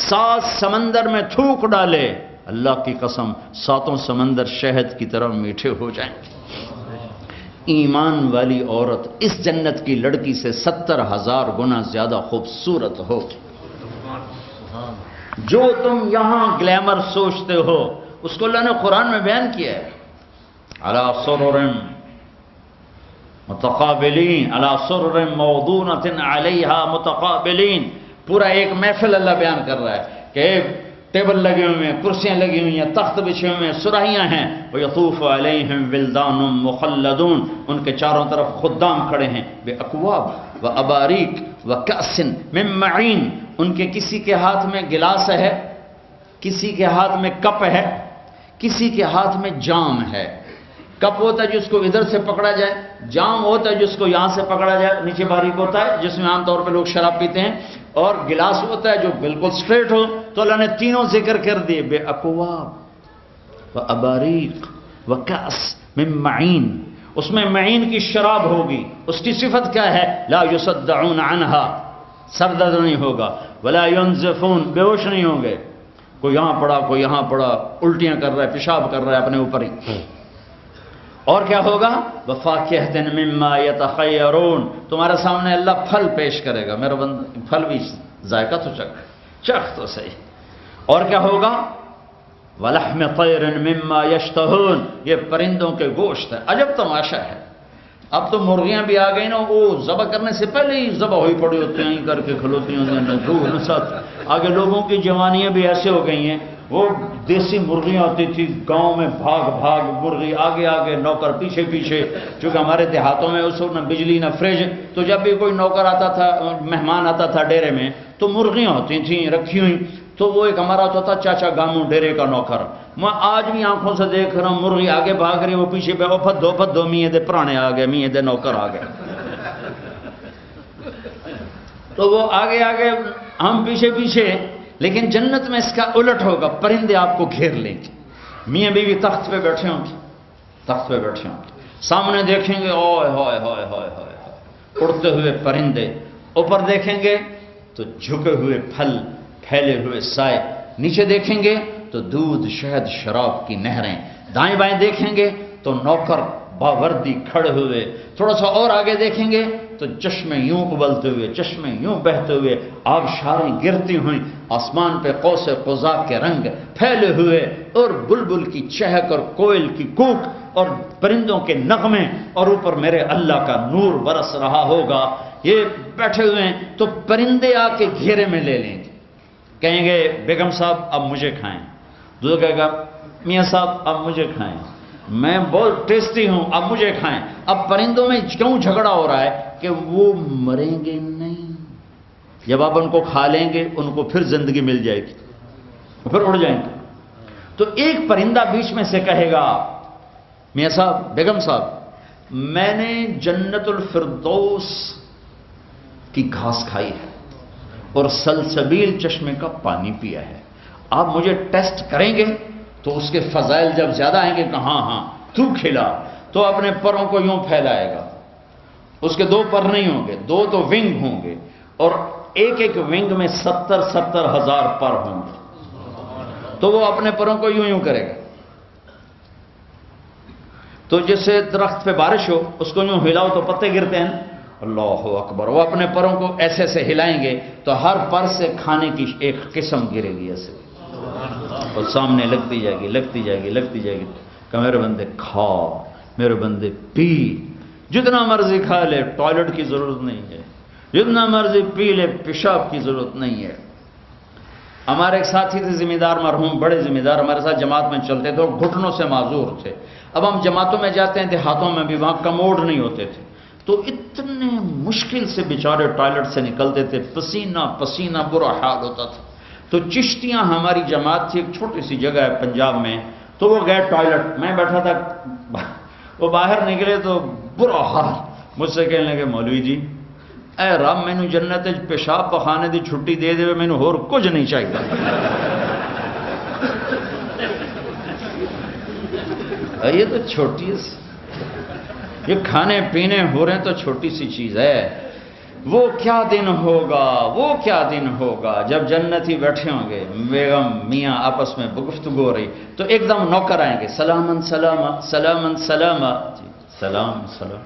S1: 7 سمندر میں تھوک ڈالے، اللہ کی قسم 7 سمندر شہد کی طرح میٹھے ہو جائیں۔ ایمان والی عورت اس جنت کی لڑکی سے 70,000 گنا زیادہ خوبصورت ہو۔ جو تم یہاں گلیمر سوچتے ہو اس کو اللہ نے قرآن میں بیان کیا ہے، علی سرر متقابلین، علی سرر موضونۃ علیہا متقابلین، پورا ایک محفل اللہ بیان کر رہا ہے کہ ٹیبل لگے ہوئے ہیں، کرسیاں لگی ہوئی ہیں، تخت بچھے ہوئے ہیں، سراہیاں ہیں، وَيَطُوفُ عَلَيْهِمْ وِلْدَانٌ مُخَلَّدُونَ، ان کے چاروں طرف خدام کھڑے ہیں، بِأَكْوَابٍ وَأَبَارِيقٍ وَكَأْسٍ مِّن مَّعِينٍ، ان کے کسی کے ہاتھ میں گلاس ہے، کسی کے ہاتھ میں کپ ہے، کسی کے ہاتھ میں جام ہے۔ کپ ہوتا ہے جس کو ادھر سے پکڑا جائے، جام ہوتا ہے جس کو یہاں سے پکڑا جائے، نیچے باریک ہوتا ہے جس میں عام طور پہ لوگ شراب پیتے ہیں، اور گلاس ہوتا ہے جو بالکل سٹریٹ ہو۔ تو اللہ نے تینوں ذکر کر دیے، بے اکواب و اباریق و کأس من معین، اس میں معین کی شراب ہوگی، اس کی صفت کیا ہے؟ لا یصدعون عنہا، سر درد نہیں ہوگا، ولا ینزفون، بے ہوش نہیں ہوں گے۔ کوئی یہاں پڑا کوئی یہاں پڑا، الٹیاں کر رہا ہے، پیشاب کر رہا ہے اپنے اوپر ہی۔ اور کیا ہوگا؟ وَفَاكِهَةٍ مِّمَّا يَتَخَيَّرُونَ، تمہارے سامنے اللہ پھل پیش کرے گا، میرا بندہ پھل بھی ذائقہ تو چکھ تو صحیح۔ اور کیا ہوگا؟ وَلَحْمِ طَيْرٍ مِّمَّا يَشْتَهُونَ، یہ پرندوں کے گوشت ہے۔ عجب تماشا ہے، اب تو مرغیاں بھی آ گئی نا، وہ ذبح کرنے سے پہلے ہی ذبح ہوئی پڑی ہوتی ہیں، کر کے کھلوتی ہیں روح نسات۔ آگے لوگوں کی جوانیاں بھی ایسے ہو گئی ہیں، وہ دیسی مرغیاں ہوتی تھی گاؤں میں، بھاگ بھاگ مرغی، آگے آگے نوکر پیچھے پیچھے۔ چونکہ ہمارے دیہاتوں میں اس وقت نہ بجلی نہ فریج، تو جب بھی کوئی نوکر آتا تھا، مہمان آتا تھا ڈیرے میں، تو مرغیاں ہوتی تھیں رکھی ہوئی، تو وہ ایک ہمارا ہوتا تھا چاچا گاموں ڈیرے کا نوکر۔ میں آج بھی آنکھوں سے دیکھ رہا ہوں، مرغی آگے بھاگ رہی، وہ پیچھے پہ پھد دو میاں دے پرانے آ گئے، میاں دے نوکر آ گئے، تو وہ آگے آگے ہم پیچھے پیچھے۔ لیکن جنت میں اس کا الٹ ہوگا، پرندے آپ کو گھیر لیں گے، میاں بیوی تخت پہ بیٹھے ہوں گے، تخت پہ بیٹھے ہوں گے، سامنے دیکھیں گے اوئے ہوئے ہوئے ہوئے ہوئے اڑتے ہوئے پرندے، اوپر دیکھیں گے تو جھکے ہوئے پھل، پھیلے ہوئے سائے، نیچے دیکھیں گے تو دودھ شہد شراب کی نہریں، دائیں بائیں دیکھیں گے تو نوکر باوردی کھڑے ہوئے، تھوڑا سا اور آگے دیکھیں گے تو چشمے یوں ابلتے ہوئے، چشمے یوں بہتے ہوئے، آبشاریں گرتی ہوئیں، آسمان پہ قوس قزح کے رنگ پھیلے ہوئے، اور بلبل کی چہک اور کوئل کی کوک اور پرندوں کے نغمے، اور اوپر میرے اللہ کا نور برس رہا ہوگا۔ یہ بیٹھے ہوئے ہیں تو پرندے آ کے گھیرے میں لے لیں گے، کہیں گے بیگم صاحب اب مجھے کھائیں، دوسرا کہے گا میاں صاحب اب مجھے کھائیں، میں بہت ٹیسٹی ہوں اب مجھے کھائیں۔ اب پرندوں میں کیوں جھگڑا ہو رہا ہے کہ وہ مریں گے نہیں، جب آپ ان کو کھا لیں گے ان کو پھر زندگی مل جائے گی، پھر اڑ جائیں گے۔ تو ایک پرندہ بیچ میں سے کہے گا میاں صاحب بیگم صاحب میں نے جنت الفردوس کی گھاس کھائی ہے اور سلسبیل چشمے کا پانی پیا ہے، آپ مجھے ٹیسٹ کریں گے؟ تو اس کے فضائل جب زیادہ آئیں گے کہ ہاں ہاں تو کھلا، تو اپنے پروں کو یوں پھیلائے گا، اس کے دو پر نہیں ہوں گے، دو تو ونگ ہوں گے، اور ایک ایک ونگ میں 70 ہزار پر ہوں گے، تو وہ اپنے پروں کو یوں یوں کرے گا، تو جیسے درخت پہ بارش ہو اس کو یوں ہلاؤ تو پتے گرتے ہیں، اللہ اکبر، وہ اپنے پروں کو ایسے ایسے ہلائیں گے تو ہر پر سے کھانے کی ایک قسم گرے گی ایسے، اور سامنے لگتی جائے گی لگتی جائے گی لگتی جائے گی، کہ میرے بندے کھا، میرے بندے پی، جتنا مرضی کھا لے، ٹوائلٹ کی ضرورت نہیں ہے، جتنا مرضی پی لے، پیشاب کی ضرورت نہیں ہے۔ ہمارے ایک ساتھی تھے ذمہ دار مرحوم، بڑے ذمہ دار، ہمارے ساتھ جماعت میں چلتے تھے اور گھٹنوں سے معذور تھے۔ اب ہم جماعتوں میں جاتے ہیں دیہاتوں میں بھی، وہاں کموڈ نہیں ہوتے تھے، تو اتنے مشکل سے بیچارے ٹوائلٹ سے نکلتے تھے، پسینہ پسینہ برا حال ہوتا تھا۔ تو چشتیاں ہماری جماعت تھی، ایک چھوٹی سی جگہ ہے پنجاب میں، تو وہ گئے ٹوائلٹ، میں بیٹھا تھا، وہ باہر نکلے تو برا حال، مجھ سے کہنے لگے مولوی جی اے رب مینو جنت پیشاب پخانے دی چھٹی دے دے، مینو ہور کچھ نہیں چاہیے۔ یہ تو چھوٹی سی، یہ کھانے پینے ہو رہے ہیں تو چھوٹی سی چیز ہے، وہ کیا دن ہوگا، وہ کیا دن ہوگا جب جنتی بیٹھے ہوں گے، بیگم میاں آپس میں گفتگو ہو رہی، تو ایک دم نوکر آئیں گے، سلامن سلامہ سلامن سلامہ، جی سلام سلام،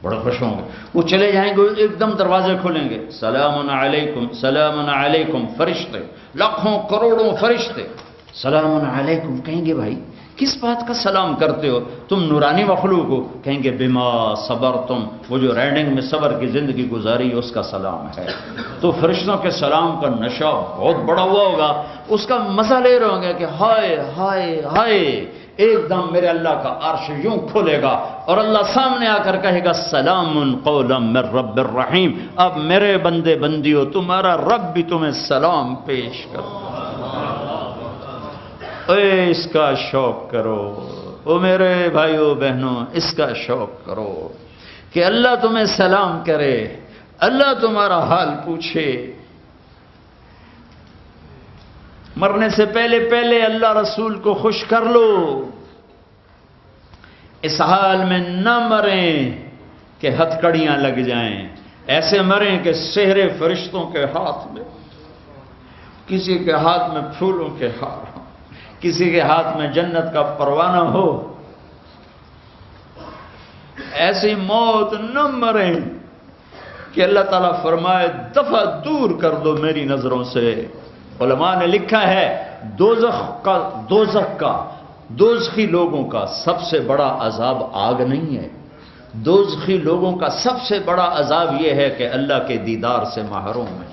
S1: بڑے خوش ہوں گے، وہ چلے جائیں گے، ایک دم دروازے کھولیں گے، سلام علیکم سلام علیکم، فرشتے لاکھوں کروڑوں فرشتے سلام علیکم، کہیں گے بھائی کس بات کا سلام کرتے ہو، تم نورانی مخلوق ہو، کہیں گے بما صبر، تم وہ جو رائڈنگ میں صبر کی زندگی گزاری اس کا سلام ہے۔ تو فرشتوں کے سلام کا نشہ بہت بڑا ہوا ہوگا، اس کا مزہ لے رہے ہوں گے کہ ہائے ہائے ہائے، ایک دم میرے اللہ کا عرش یوں کھولے گا اور اللہ سامنے آ کر کہے گا سلام قولا من رب الرحیم، اب میرے بندے بندیو تمہارا رب بھی تمہیں سلام پیش کرو، اے اس کا شوق کرو، او میرے بھائیو بہنوں اس کا شوق کرو کہ اللہ تمہیں سلام کرے، اللہ تمہارا حال پوچھے، مرنے سے پہلے پہلے اللہ رسول کو خوش کر لو، اس حال میں نہ مریں کہ ہتھکڑیاں لگ جائیں، ایسے مریں کہ سحر فرشتوں کے ہاتھ میں، کسی کے ہاتھ میں پھولوں کے ہار ہوں، کسی کے ہاتھ میں جنت کا پروانہ ہو، ایسی موت نہ مریں کہ اللہ تعالیٰ فرمائے دفع دور کر دو میری نظروں سے۔ علماء نے لکھا ہے دوزخی لوگوں کا سب سے بڑا عذاب آگ نہیں ہے، دوزخی لوگوں کا سب سے بڑا عذاب یہ ہے کہ اللہ کے دیدار سے محروم ہے۔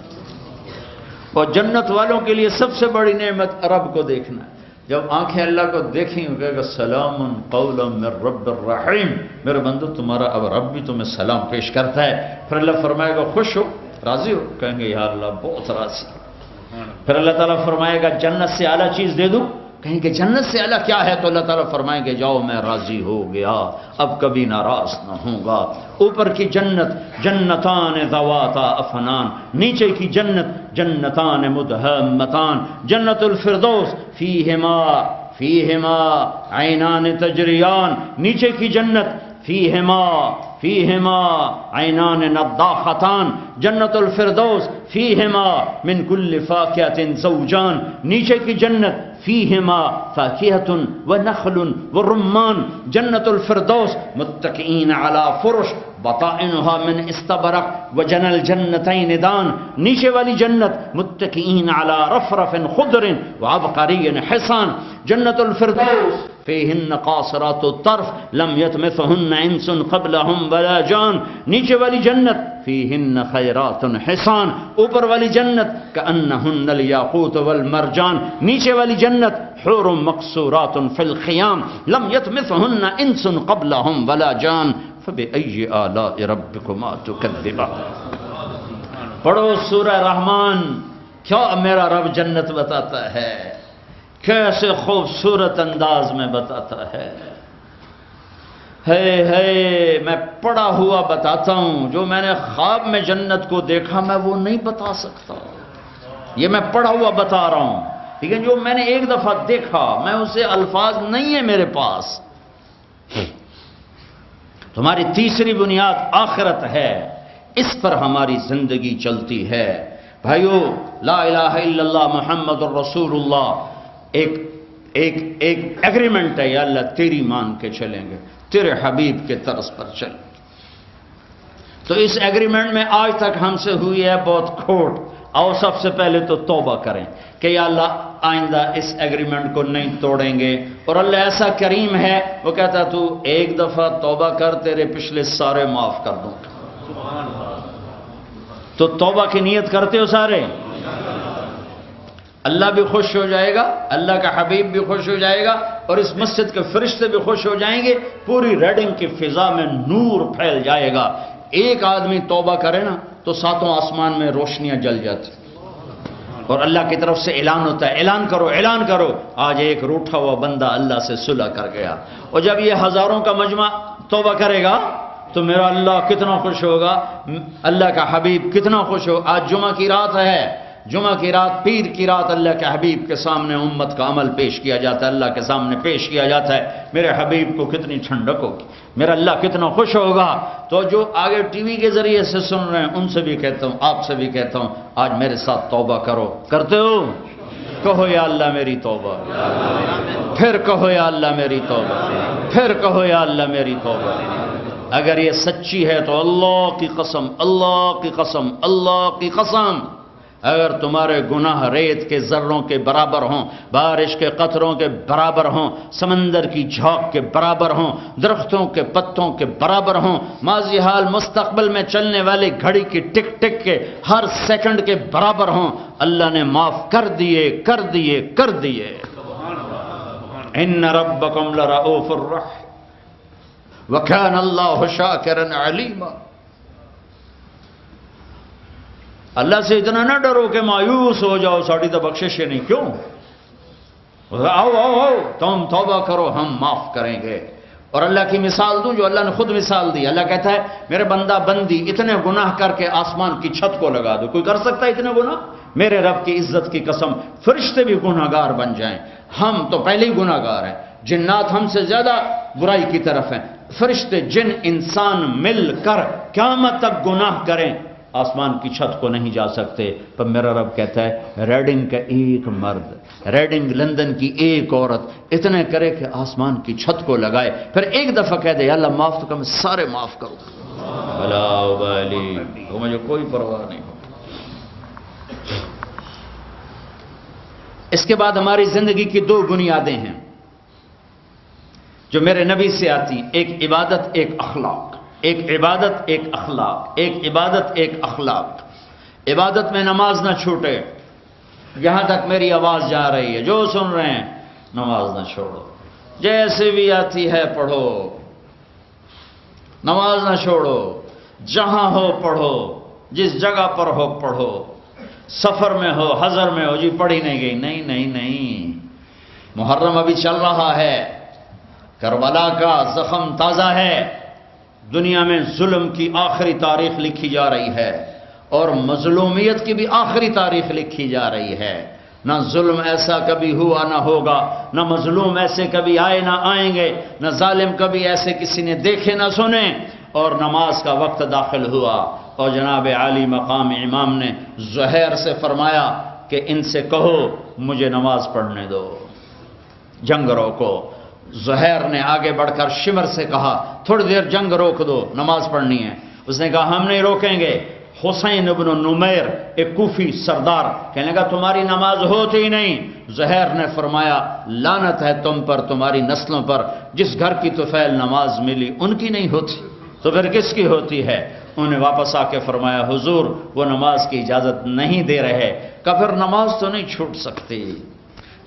S1: اور جنت والوں کے لیے سب سے بڑی نعمت رب کو دیکھنا ہے۔ جب آنکھیں اللہ کو دیکھیں کہے گا سلام قولا من رب الرحیم، میرے بندو تمہارا اب رب بھی تمہیں سلام پیش کرتا ہے۔ پھر اللہ فرمائے گا خوش ہو، راضی ہو؟ کہیں گے یا اللہ بہت راضی۔ پھر اللہ تعالیٰ فرمائے گا جنت سے اعلیٰ چیز دے دوں؟ کہیں کہ جنت سے اعلیٰ کیا ہے؟ تو اللہ تعالیٰ فرمائیں گے جاؤ میں راضی ہو گیا، اب کبھی ناراض نہ ہوں گا۔ اوپر کی جنت جنتان ذواتا افنان، نیچے کی جنت جنتان مدہمتان، جنت الفردوس فیہما عینان تجریان، نیچے کی جنت فیہما عینان نضاختان، جنت الفردوس فیہما من کل فاکہۃ زوجان، نیچے کی جنت فیہما فاکہۃ ونخل ورمان، جنت الفردوس متکئین علی فرش بطائنها من استبرق وجنى الجنتین دان، نیچے والی جنت متکئین علی رفرف خضر وعبقری حصان، جنت الفردوس فیہن قاصرات الطرف لم یطمثہن انس قبلہم ولا جان، نیچے والی جنت فیہن خیرات حصان، اوپر والی جنت کأنہن الیاقوت والمرجان، نیچے والی جنت حور مقصورات فی الخیام لم یطمثہن انس قبلہم ولا جان فبأی آلاء ربکما تکذبان۔ پڑھو سورہ رحمان، کیا میرا رب جنت بتاتا ہے، کیسے خوبصورت انداز میں بتاتا ہے۔ میں پڑھا ہوا بتاتا ہوں، جو میں نے خواب میں جنت کو دیکھا میں وہ نہیں بتا سکتا، یہ میں پڑھا ہوا بتا رہا ہوں، لیکن جو میں نے ایک دفعہ دیکھا میں اسے الفاظ نہیں ہے میرے پاس۔ تمہاری تیسری بنیاد آخرت ہے، اس پر ہماری زندگی چلتی ہے۔ بھائیو لا الہ الا اللہ محمد الرسول اللہ ایک ایگریمنٹ ہے، یا اللہ تیری مان کے چلیں گے، تیرے حبیب کے طرز پر چلیں گے۔ تو اس ایگریمنٹ میں آج تک ہم سے ہوئی ہے بہت کھوٹ۔ آؤ سب سے پہلے تو توبہ کریں کہ یا اللہ آئندہ اس ایگریمنٹ کو نہیں توڑیں گے۔ اور اللہ ایسا کریم ہے، وہ کہتا ہے تو ایک دفعہ توبہ کر، تیرے پچھلے سارے معاف کر دوں۔ تو توبہ کی نیت کرتے ہو سارے؟ اللہ بھی خوش ہو جائے گا، اللہ کا حبیب بھی خوش ہو جائے گا، اور اس مسجد کے فرشتے بھی خوش ہو جائیں گے، پوری ریڈنگ کی فضا میں نور پھیل جائے گا۔ ایک آدمی توبہ کرے نا تو ساتوں آسمان میں روشنیاں جل جاتی، اور اللہ کی طرف سے اعلان ہوتا ہے اعلان کرو اعلان کرو، آج ایک روٹھا ہوا بندہ اللہ سے صلح کر گیا۔ اور جب یہ ہزاروں کا مجمع توبہ کرے گا تو میرا اللہ کتنا خوش ہوگا، اللہ کا حبیب کتنا خوش ہو۔ آج جمعہ کی رات ہے، جمعہ کی رات، پیر کی رات، اللہ کے حبیب کے سامنے امت کا عمل پیش کیا جاتا ہے، اللہ کے سامنے پیش کیا جاتا ہے۔ میرے حبیب کو کتنی ٹھنڈک ہوگی، میرا اللہ کتنا خوش ہوگا۔ تو جو آگے ٹی وی کے ذریعے سے سن رہے ہیں ان سے بھی کہتا ہوں، آپ سے بھی کہتا ہوں، آج میرے ساتھ توبہ کرو۔ کرتے ہو؟ کہو یا اللہ میری توبہ، پھر کہو یا اللہ میری توبہ، پھر کہو یا اللہ میری توبہ۔ اگر یہ سچی ہے تو اللہ کی قسم، اللہ کی قسم، اللہ کی قسم، اگر تمہارے گناہ ریت کے ذروں کے برابر ہوں، بارش کے قطروں کے برابر ہوں، سمندر کی جھاگ کے برابر ہوں، درختوں کے پتوں کے برابر ہوں، ماضی حال مستقبل میں چلنے والی گھڑی کی ٹک ٹک کے ہر سیکنڈ کے برابر ہوں، اللہ نے معاف کر دیے کر دیے کر دیے۔ ان ربکم لرؤوف الرحیم وکان اللہ شاکرا علیما۔ اللہ سے اتنا نہ ڈرو کہ مایوس ہو جاؤ، ساڑی تو بخشش نہیں، کیوں؟ آؤ آؤ آؤ تم توبہ کرو، ہم معاف کریں گے۔ اور اللہ کی مثال دوں جو اللہ نے خود مثال دی، اللہ کہتا ہے میرے بندہ بندی اتنے گناہ کر کے آسمان کی چھت کو لگا دو، کوئی کر سکتا ہے اتنے گناہ؟ میرے رب کی عزت کی قسم فرشتے بھی گناہ گار بن جائیں، ہم تو پہلے ہی گناہ گار ہیں، جنات ہم سے زیادہ برائی کی طرف ہیں، فرشتے جن انسان مل کر قیامت تک گناہ کریں آسمان کی چھت کو نہیں جا سکتے، پر میرا رب کہتا ہے ریڈنگ کا ایک مرد، ریڈنگ لندن کی ایک عورت اتنے کرے کہ آسمان کی چھت کو لگائے، پھر ایک دفعہ کہہ دے یا اللہ معاف تو کر، میں سارے معاف کروں، بلا ابالی، تو مجھے کوئی پرواہ نہیں ہو۔ اس کے بعد ہماری زندگی کی دو بنیادیں ہیں جو میرے نبی سے آتی، ایک عبادت ایک اخلاق، ایک عبادت ایک اخلاق، ایک عبادت ایک اخلاق۔ عبادت میں نماز نہ چھوٹے، جہاں تک میری آواز جا رہی ہے جو سن رہے ہیں نماز نہ چھوڑو، جیسے بھی آتی ہے پڑھو، نماز نہ چھوڑو، جہاں ہو پڑھو، جس جگہ پر ہو پڑھو، سفر میں ہو حضر میں ہو، جی پڑھی نہیں گئی، نہیں نہیں نہیں، محرم ابھی چل رہا ہے، کربلا کا زخم تازہ ہے، دنیا میں ظلم کی آخری تاریخ لکھی جا رہی ہے اور مظلومیت کی بھی آخری تاریخ لکھی جا رہی ہے۔ نہ ظلم ایسا کبھی ہوا نہ ہوگا، نہ مظلوم ایسے کبھی آئے نہ آئیں گے، نہ ظالم کبھی ایسے کسی نے دیکھے نہ سنے، اور نماز کا وقت داخل ہوا اور جناب عالی مقام امام نے زہیر سے فرمایا کہ ان سے کہو مجھے نماز پڑھنے دو، جنگ روکو۔ زہیر نے آگے بڑھ کر شمر سے کہا تھوڑی دیر جنگ روک دو، نماز پڑھنی ہے۔ اس نے کہا ہم نہیں روکیں گے۔ حسین ابن نمیر ایک کوفی سردار کہنے لگا تمہاری نماز ہوتی ہی نہیں۔ زہیر نے فرمایا لعنت ہے تم پر، تمہاری نسلوں پر، جس گھر کی طفیل نماز ملی ان کی نہیں ہوتی تو پھر کس کی ہوتی ہے؟ انہوں نے واپس آ کے فرمایا حضور وہ نماز کی اجازت نہیں دے رہے۔ کہا پھر نماز تو نہیں چھوٹ سکتی،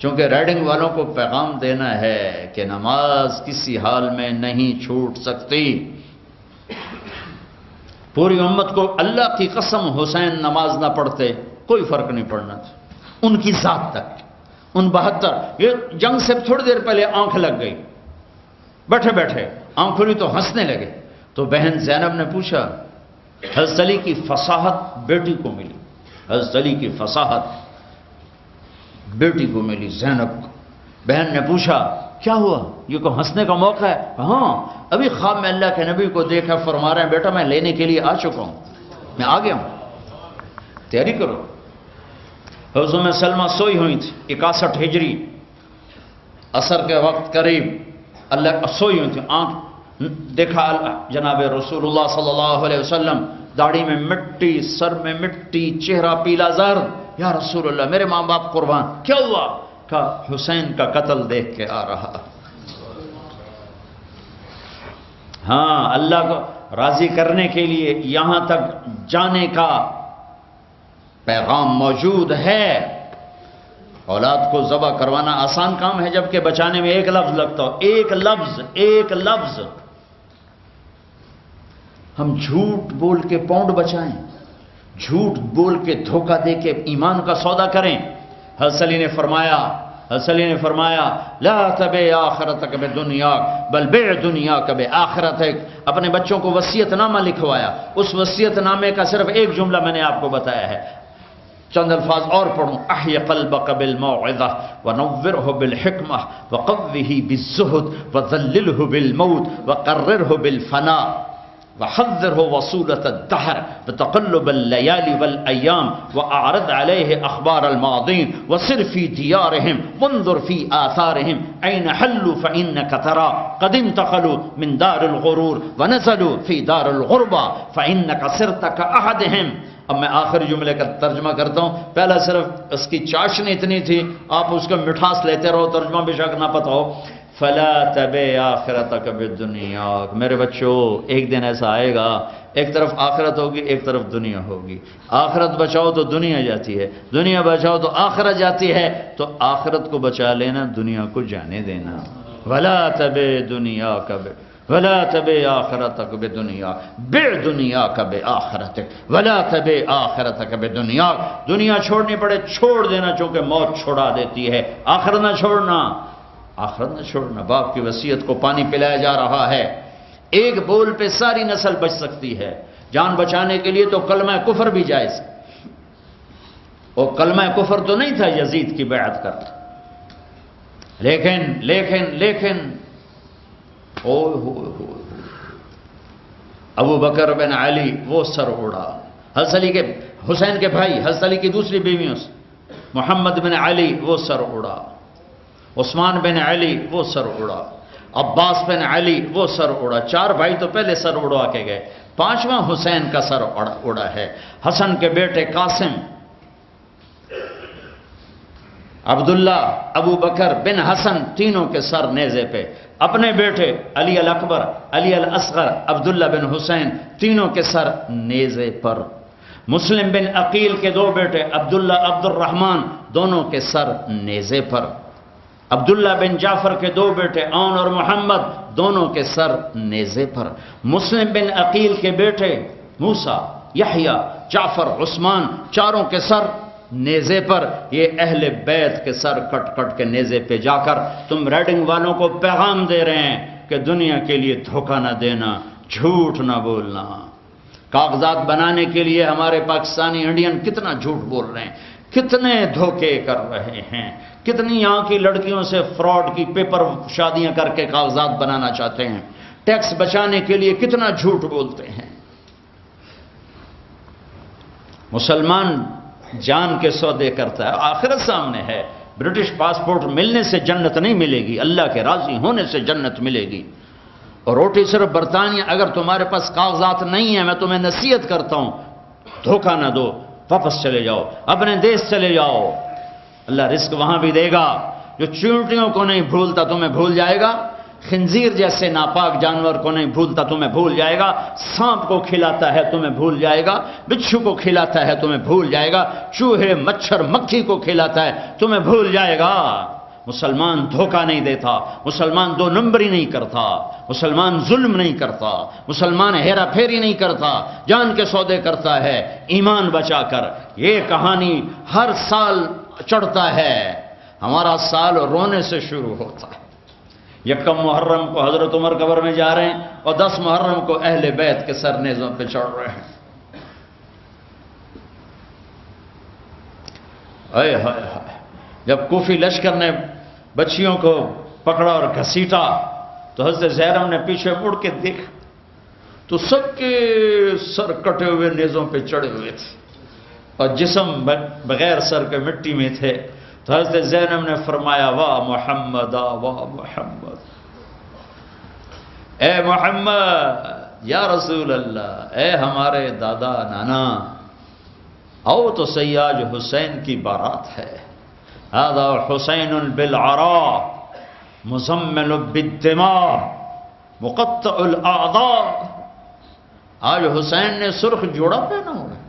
S1: چونکہ ریڈنگ والوں کو پیغام دینا ہے کہ نماز کسی حال میں نہیں چھوٹ سکتی۔ پوری امت کو اللہ کی قسم حسین نماز نہ پڑھتے کوئی فرق نہیں پڑنا تھا، ان کی ذات تک۔ ان 72 یہ جنگ سے تھوڑی دیر پہلے آنکھ لگ گئی، بیٹھے بیٹھے آنکھ کھلی تو ہنسنے لگے، تو بہن زینب نے پوچھا، حضرت علی کی فصاحت بیٹی کو ملی، حضرت علی کی فصاحت بیٹی کو ملی زینب کو۔ بہن نے پوچھا کیا ہوا، یہ کو ہنسنے کا موقع ہے؟ ہاں ابھی خواب میں اللہ کے نبی کو دیکھا، فرما رہے ہیں بیٹا میں لینے کے لیے آ چکا ہوں، میں آ گیا ہوں، تیاری کرو۔ حضرت ام سلمہ سوئی ہوئی تھی، 61 ہجری، عصر کے وقت قریب اللہ سوئی ہوئی تھی، آنکھ دیکھا جناب رسول اللہ صلی اللہ علیہ وسلم، داڑھی میں مٹی، سر میں مٹی، چہرہ پیلا زرد۔ یا رسول اللہ میرے ماں باپ قربان، کیا ہوا؟ کہا حسین کا قتل دیکھ کے آ رہا۔ ہاں اللہ کو راضی کرنے کے لیے یہاں تک جانے کا پیغام موجود ہے۔ اولاد کو ذبح کروانا آسان کام ہے، جبکہ بچانے میں ایک لفظ لگتا ہو، ایک لفظ۔ ہم جھوٹ بول کے پاؤنڈ بچائیں، جھوٹ بول کے دھوکہ دے کے ایمان کا سودا کریں۔ حضرت علی نے فرمایا لا تبع آخرتک بدنیاک بل بع دنیاک بآخرتک۔ اپنے بچوں کو وصیت نامہ لکھوایا، اس وصیت نامے کا صرف ایک جملہ میں نے آپ کو بتایا ہے، چند الفاظ اور پڑھوں، احی قلبک بالموعظہ ونورہ بالحکمہ وقوہ بالزہد وذللہ بالموت وقررہ بالفناء وحذره وصولة الدهر بتقلب الليالي والأيام وأعرض عليه أخبار الماضين وسر في ديارهم وانظر في آثارهم أين حلوا فإنك ترى قد انتقلوا من دار الغرور ونزلوا في دار الغربة فإنك صرت كأحدهم۔ اب میں آخری جملے کا ترجمہ کرتا ہوں، پہلا صرف اس کی چاشنی اتنی تھی، آپ اس کا مٹھاس لیتے رہو، ترجمہ بے شک نہ پتہ ہو۔ فلا تبع آخرتک بالدنیا، میرے بچوں ایک دن ایسا آئے گا، ایک طرف آخرت ہوگی ایک طرف دنیا ہوگی، آخرت بچاؤ تو دنیا جاتی ہے، دنیا بچاؤ تو آخرت جاتی ہے، تو آخرت کو بچا لینا، دنیا کو جانے دینا۔ ولا تبع دنیاک ولا تبع آخرتک بدنیا بع دنیاک بآخرتک ولا تبع آخرتک بدنیا۔ دنیا چھوڑنی پڑے چھوڑ دینا، چونکہ موت چھوڑا دیتی ہے، آخرت نہ چھوڑنا، آخرت نہ چھوڑنا۔ باپ کی وصیت کو پانی پلایا جا رہا ہے، ایک بول پہ ساری نسل بچ سکتی ہے۔ جان بچانے کے لیے تو کلمہ کفر بھی جائز، اور کلمہ کفر تو نہیں تھا یزید کی بیعت کرتا، لیکن ابو بکر بن علی وہ سر اڑا، حضرت علی کے حسین کے بھائی حضرت علی کی دوسری بیویوں سے محمد بن علی وہ سر اڑا، عثمان بن علی وہ سر اڑا، عباس بن علی وہ سر اڑا۔ 4 بھائی تو پہلے سر اڑوا کے گئے، 5واں حسین کا سر اڑا ہے۔ حسن کے بیٹے قاسم، عبداللہ، ابو بکر بن حسن، تینوں کے سر نیزے پہ۔ اپنے بیٹے علی الاکبر، علی الاصغر، عبداللہ بن حسین، تینوں کے سر نیزے پر۔ مسلم بن عقیل کے 2 بیٹے عبداللہ، عبد الرحمن، دونوں کے سر نیزے پر۔ عبداللہ بن جعفر کے 2 بیٹے عون اور محمد، دونوں کے سر نیزے پر۔ مسلم بن عقیل کے بیٹے موسیٰ، یحییٰ، جعفر، عثمان، چاروں کے سر نیزے پر۔ یہ اہل بیت کے سر کٹ کٹ کے نیزے پہ جا کر تم ریڈنگ والوں کو پیغام دے رہے ہیں کہ دنیا کے لیے دھوکہ نہ دینا، جھوٹ نہ بولنا۔ کاغذات بنانے کے لیے ہمارے پاکستانی انڈین کتنا جھوٹ بول رہے ہیں، کتنے دھوکے کر رہے ہیں، کتنی یہاں کی لڑکیوں سے فراڈ کی پیپر شادیاں کر کے کاغذات بنانا چاہتے ہیں، ٹیکس بچانے کے لیے کتنا جھوٹ بولتے ہیں۔ مسلمان جان کے سودے کرتا ہے، آخرت سامنے ہے۔ برٹش پاسپورٹ ملنے سے جنت نہیں ملے گی، اللہ کے راضی ہونے سے جنت ملے گی۔ اور روٹی صرف برطانیہ، اگر تمہارے پاس کاغذات نہیں ہیں، میں تمہیں نصیحت کرتا ہوں دھوکہ نہ دو، واپس چلے جاؤ، اپنے دیش چلے جاؤ، اللہ رزق وہاں بھی دے گا۔ جو چیونٹیوں کو نہیں بھولتا تمہیں بھول جائے گا، خنزیر جیسے ناپاک جانور کو نہیں بھولتا تمہیں بھول جائے گا، سانپ کو کھلاتا ہے تمہیں بھول جائے گا، بچھو کو کھلاتا ہے تمہیں بھول جائے گا، چوہے، مچھر، مکھی کو کھلاتا ہے تمہیں بھول جائے گا۔ مسلمان دھوکہ نہیں دیتا، مسلمان 2 نمبری نہیں کرتا، مسلمان ظلم نہیں کرتا، مسلمان ہیرا پھیری نہیں کرتا، جان کے سودے کرتا ہے ایمان بچا کر۔ یہ کہانی ہر سال چڑھتا ہے، ہمارا سال رونے سے شروع ہوتا ہے۔ 1 محرم کو حضرت عمر قبر میں جا رہے ہیں اور 10 محرم کو اہل بیت کے سر نیزوں پہ چڑھ رہے ہیں۔ اے ہائے ہائے، جب کوفی لشکر نے بچیوں کو پکڑا اور گھسیٹا تو حضرت زینب نے پیچھے مڑ کے دیکھا تو سب کے سر کٹے ہوئے نیزوں پہ چڑھے ہوئے تھے اور جسم بغیر سر کے مٹی میں تھے۔ تو حضرت زینب نے فرمایا واہ محمد، واہ محمد، اے محمد یا رسول اللہ، اے ہمارے دادا نانا، آؤ تو سیاج حسین کی بارات ہے۔ هذا حسین بالعراء مزمل بالدماء مقطع الاعضاء۔ آج حسین نے سرخ جوڑا پہنا ہوا ہے،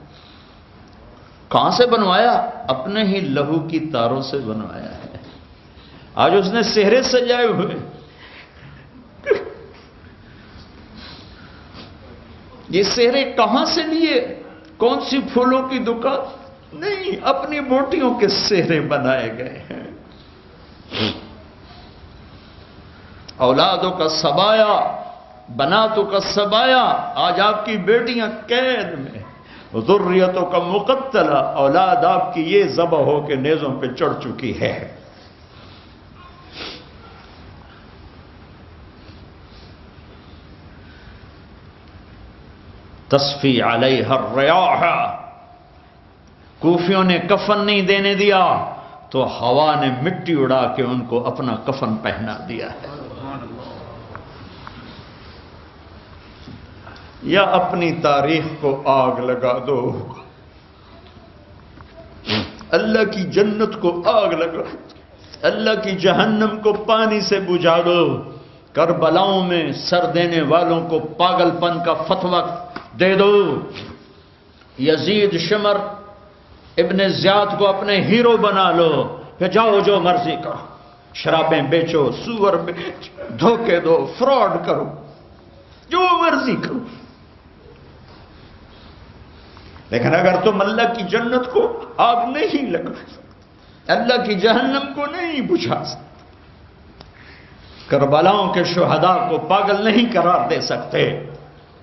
S1: کہاں سے بنوایا؟ اپنے ہی لہو کی تاروں سے بنوایا ہے۔ آج اس نے سہرے سجائے ہوئے، یہ سہرے کہاں سے لیے؟ کون سی پھولوں کی دکان؟ نہیں، اپنی بوٹیوں کے سہرے بنائے گئے ہیں۔ اولادوں کا سبایا، بناتوں کا سبایا، آج آپ کی بیٹیاں قید میں، ذریتوں کا مقتلہ، اولاد آپ کی یہ ذبح ہو کے نیزوں پہ چڑھ چکی ہے۔ تصفی علیہ الریاح، کوفیوں نے کفن نہیں دینے دیا تو ہوا نے مٹی اڑا کے ان کو اپنا کفن پہنا دیا ہے۔ یا اپنی تاریخ کو آگ لگا دو، اللہ کی جنت کو آگ لگا، اللہ کی جہنم کو پانی سے بجھا دو، کربلاؤں میں سر دینے والوں کو پاگل پن کا فتویٰ دے دو، یزید شمر ابن زیاد کو اپنے ہیرو بنا لو، کہ جاؤ جو مرضی کرو، شرابیں بیچو، سور بیچو، دھوکے دو، فراڈ کرو، جو مرضی کرو، لیکن اگر تم اللہ کی جنت کو آگ نہیں لگا سکتے، اللہ کی جہنم کو نہیں بجھا سکتے، کربلاؤں کے شہداء کو پاگل نہیں قرار دے سکتے،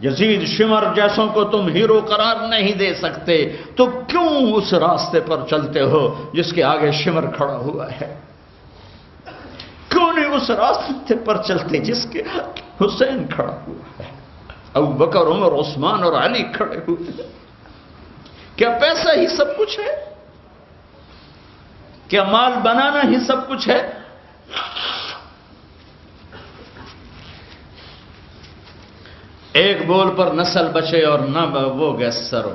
S1: یزید شمر جیسوں کو تم ہیرو قرار نہیں دے سکتے، تو کیوں اس راستے پر چلتے ہو جس کے آگے شمر کھڑا ہوا ہے؟ کیوں نہیں اس راستے پر چلتے جس کے آگے حسین کھڑا ہوا ہے، ابو بکر، عمر، عثمان اور علی کھڑے ہوئے ہیں؟ کیا پیسہ ہی سب کچھ ہے؟ کیا مال بنانا ہی سب کچھ ہے؟ ایک بول پر نسل بچے اور نہ وہ گیس سر.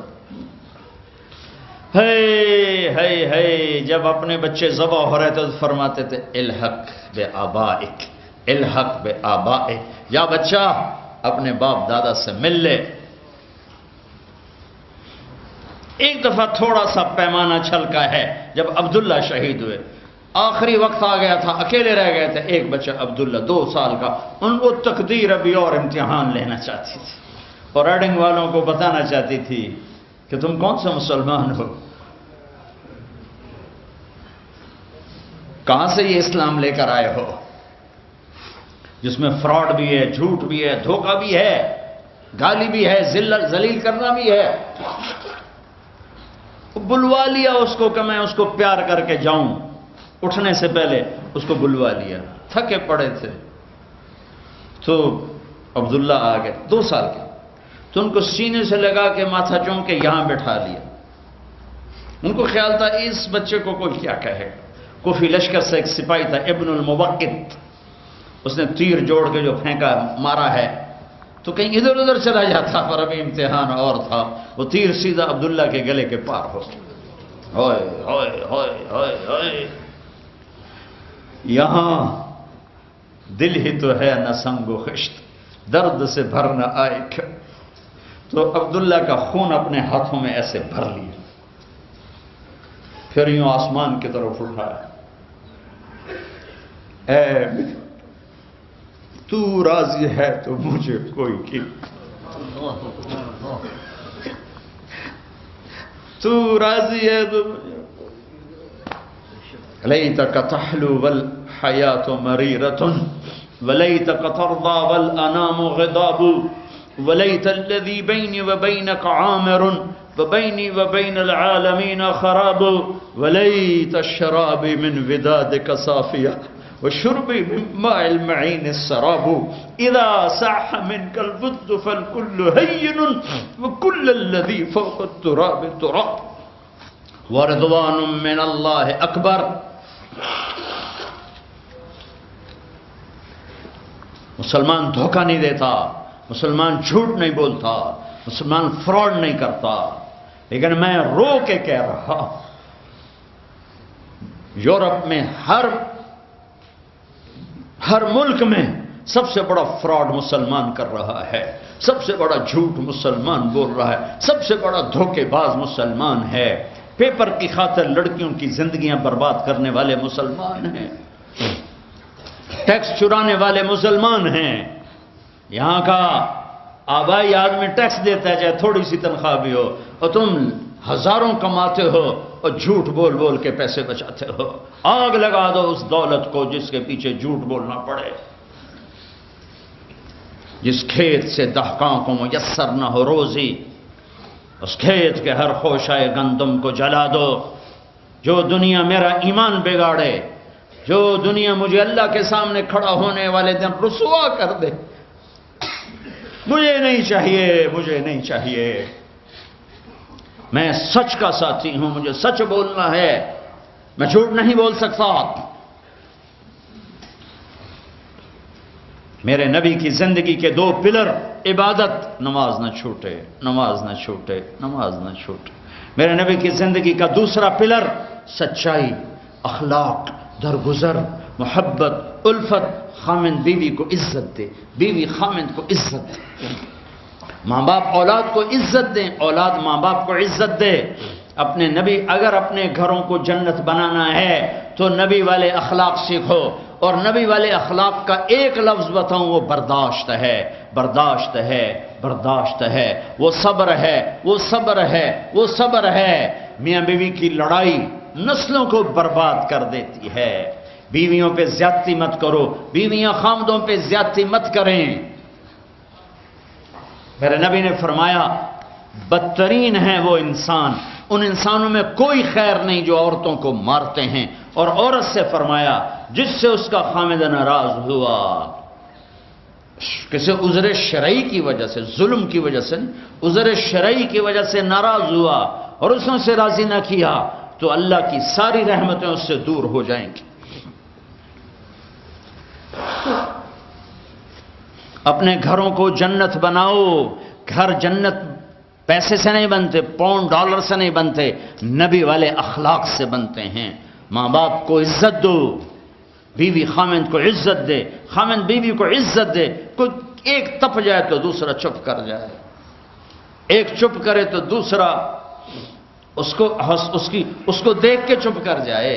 S1: ہے جب اپنے بچے ذبح ہو رہے تھے تو فرماتے تھے الحق بے آبائک، الحق بے آبائک، یا بچہ اپنے باپ دادا سے مل لے. ایک دفعہ تھوڑا سا پیمانہ چھلکا ہے جب عبداللہ شہید ہوئے. آخری وقت آ گیا تھا، اکیلے رہ گئے تھے. ایک بچہ عبداللہ 2 سال کا، ان کو تقدیر ابھی اور امتحان لینا چاہتی تھی اور ریڈنگ والوں کو بتانا چاہتی تھی کہ تم کون سے مسلمان ہو، کہاں سے یہ اسلام لے کر آئے ہو جس میں فراڈ بھی ہے، جھوٹ بھی ہے، دھوکہ بھی ہے، گالی بھی ہے، ذلیل کرنا بھی ہے. بلوا لیا اس کو کہ میں اس کو پیار کر کے جاؤں. اٹھنے سے پہلے اس کو بلوا لیا، تھکے پڑے تھے. تو عبداللہ آ گئے 2 سال کے، تو ان کو سینے سے لگا کے ماتھا چوم کے یہاں بٹھا لیا. ان کو خیال تھا اس بچے کو کوئی کیا کہے. کوفی لشکر سے ایک سپاہی تھا ابن الموقت، اس نے تیر جوڑ کے جو پھینکا مارا ہے تو کہیں ادھر ادھر چلا جاتا، پر ابھی امتحان اور تھا. وہ تیر سیدھا عبداللہ کے گلے کے پار ہو گیا. ہوئے ہوئے ہوئے ہوئے ہوئے. یہاں دل ہی تو ہے نہ سنگ و خشت، درد سے بھر نہ آئے. تو عبداللہ کا خون اپنے ہاتھوں میں ایسے بھر لیا، پھر یوں آسمان کی طرف اٹھایا. اے تو راضی ہے تو مجھے کوئی کی، تو راضی ہے تو لیتک تحلو والحیات مریرۃ ولیتک ترضى والانام غضاب ولیت الذی بینی وبینک عامر وبینی وبین العالمین خراب ولیت الشراب من ودادک صافیہ وشربی من ماء المعین السراب اذا صاح منک البد فالکل هین وکل الذی فوق التراب تراب ورضوان من اللہ اکبر. مسلمان دھوکہ نہیں دیتا، مسلمان جھوٹ نہیں بولتا، مسلمان فراڈ نہیں کرتا. لیکن میں رو کے کہہ رہا، یورپ میں ہر ملک میں سب سے بڑا فراڈ مسلمان کر رہا ہے، سب سے بڑا جھوٹ مسلمان بول رہا ہے، سب سے بڑا دھوکے باز مسلمان ہے. پیپر کی خاطر لڑکیوں کی زندگیاں برباد کرنے والے مسلمان ہیں، ٹیکس چرانے والے مسلمان ہیں. یہاں کا آبائی آدمی ٹیکس دیتا ہے چاہے تھوڑی سی تنخواہ بھی ہو، اور تم ہزاروں کماتے ہو اور جھوٹ بول بول کے پیسے بچاتے ہو. آگ لگا دو اس دولت کو جس کے پیچھے جھوٹ بولنا پڑے. جس کھیت سے دہقاں کو میسر نہ ہو روزی، اس کھیت کے ہر خوشائے گندم کو جلا دو. جو دنیا میرا ایمان بگاڑے، جو دنیا مجھے اللہ کے سامنے کھڑا ہونے والے دن رسوا کر دے، مجھے نہیں چاہیے، مجھے نہیں چاہیے. میں سچ کا ساتھی ہوں، مجھے سچ بولنا ہے، میں جھوٹ نہیں بول سکتا. میرے نبی کی زندگی کے 2 پلر، عبادت، نماز نہ چھوٹے، نماز نہ چھوٹے، نماز نہ چھوٹے. میرے نبی کی زندگی کا دوسرا پلر سچائی، اخلاق، درگزر، محبت، الفت. خامند بیوی کو عزت دے، بیوی خامند کو عزت دے. ماں باپ اولاد کو عزت دیں، اولاد ماں باپ کو عزت دے. اپنے نبی اگر اپنے گھروں کو جنت بنانا ہے تو نبی والے اخلاق سیکھو. اور نبی والے اخلاق کا ایک لفظ بتاؤں، وہ برداشت ہے، برداشت ہے، برداشت ہے. وہ صبر ہے، وہ صبر ہے، وہ صبر ہے. میاں بیوی کی لڑائی نسلوں کو برباد کر دیتی ہے. بیویوں پہ زیادتی مت کرو، بیویاں خامدوں پہ زیادتی مت کریں. میرے نبی نے فرمایا بدترین ہیں وہ انسان، ان انسانوں میں کوئی خیر نہیں جو عورتوں کو مارتے ہیں. اور عورت سے فرمایا جس سے اس کا خامد ناراض ہوا، کسی عذر شرعی کی وجہ سے، ظلم کی وجہ سے، عذر شرعی کی وجہ سے ناراض ہوا، اور اس نے اسے راضی نہ کیا تو اللہ کی ساری رحمتیں اس سے دور ہو جائیں گی۔ اپنے گھروں کو جنت بناؤ۔ گھر جنت پیسے سے نہیں بنتے، پاؤنڈ ڈالر سے نہیں بنتے، نبی والے اخلاق سے بنتے ہیں۔ ماں باپ کو عزت دو، بیوی خامند کو عزت دے، خامند بیوی کو عزت دے۔ کوئی ایک تپ جائے تو دوسرا چپ کر جائے، ایک چپ کرے تو دوسرا اس کو دیکھ کے چپ کر جائے۔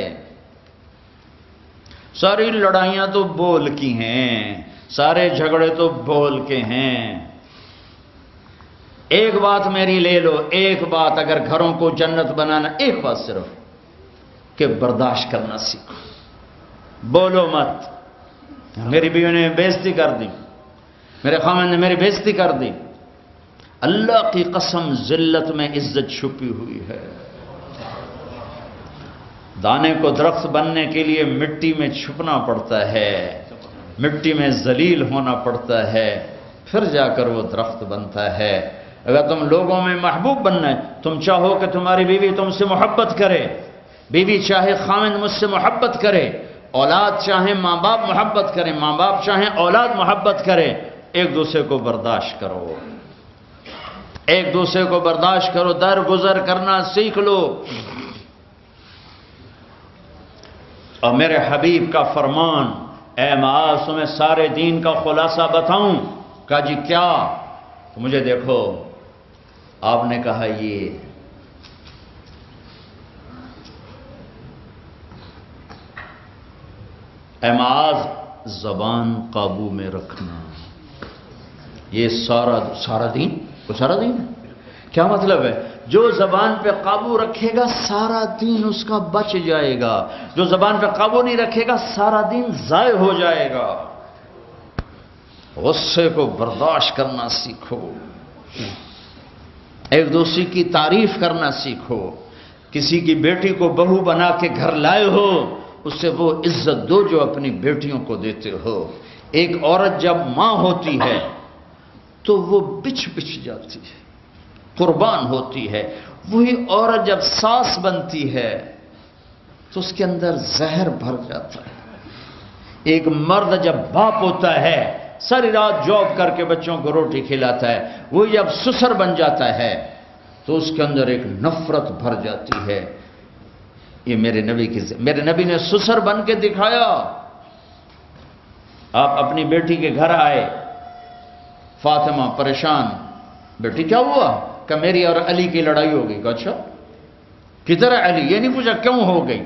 S1: ساری لڑائیاں تو بول کی ہیں، سارے جھگڑے تو بول کے ہیں۔ ایک بات میری لے لو، ایک بات اگر گھروں کو جنت بنانا، ایک بات صرف کہ برداشت کرنا سیکھو، بولو مت۔ میری بیوی نے بےعزتی کر دی، میرے خامن نے میری بےعزتی کر دی، اللہ کی قسم ذلت میں عزت چھپی ہوئی ہے۔ دانے کو درخت بننے کے لیے مٹی میں چھپنا پڑتا ہے، مٹی میں ذلیل ہونا پڑتا ہے، پھر جا کر وہ درخت بنتا ہے۔ اگر تم لوگوں میں محبوب بننا ہے، تم چاہو کہ تمہاری بیوی تم سے محبت کرے، بیوی چاہے خامند مجھ سے محبت کرے، اولاد چاہے ماں باپ محبت کرے، ماں باپ چاہے اولاد محبت کرے، ایک دوسرے کو برداشت کرو، ایک دوسرے کو برداشت کرو، درگزر کرنا سیکھ لو۔ اور میرے حبیب کا فرمان، اے معاذ تمہیں سارے دین کا خلاصہ بتاؤں؟ کہا جی کیا؟ تو مجھے دیکھو، آپ نے کہا یہ اے معاذ زبان قابو میں رکھنا، یہ سارا دین وہ سارا دین ہے۔ کیا مطلب ہے؟ جو زبان پہ قابو رکھے گا سارا دین اس کا بچ جائے گا، جو زبان پہ قابو نہیں رکھے گا سارا دین ضائع ہو جائے گا۔ غصے کو برداشت کرنا سیکھو، ایک دوسرے کی تعریف کرنا سیکھو۔ کسی کی بیٹی کو بہو بنا کے گھر لائے ہو، اسے وہ عزت دو جو اپنی بیٹیوں کو دیتے ہو۔ ایک عورت جب ماں ہوتی ہے تو وہ بچ جاتی ہے، قربان ہوتی ہے۔ وہی عورت جب ساس بنتی ہے تو اس کے اندر زہر بھر جاتا ہے۔ ایک مرد جب باپ ہوتا ہے، ساری رات جاب کر کے بچوں کو روٹی کھلاتا ہے، وہ جب سسر بن جاتا ہے تو اس کے اندر ایک نفرت بھر جاتی ہے۔ یہ میرے نبی نے سسر بن کے دکھایا۔ آپ اپنی بیٹی کے گھر آئے، فاطمہ پریشان، بیٹی کیا ہوا؟ کہ میری اور علی کی لڑائی ہو گئی۔ اچھا کدھر ہے علی؟ یہ نہیں پوچھا کیوں ہو گئی،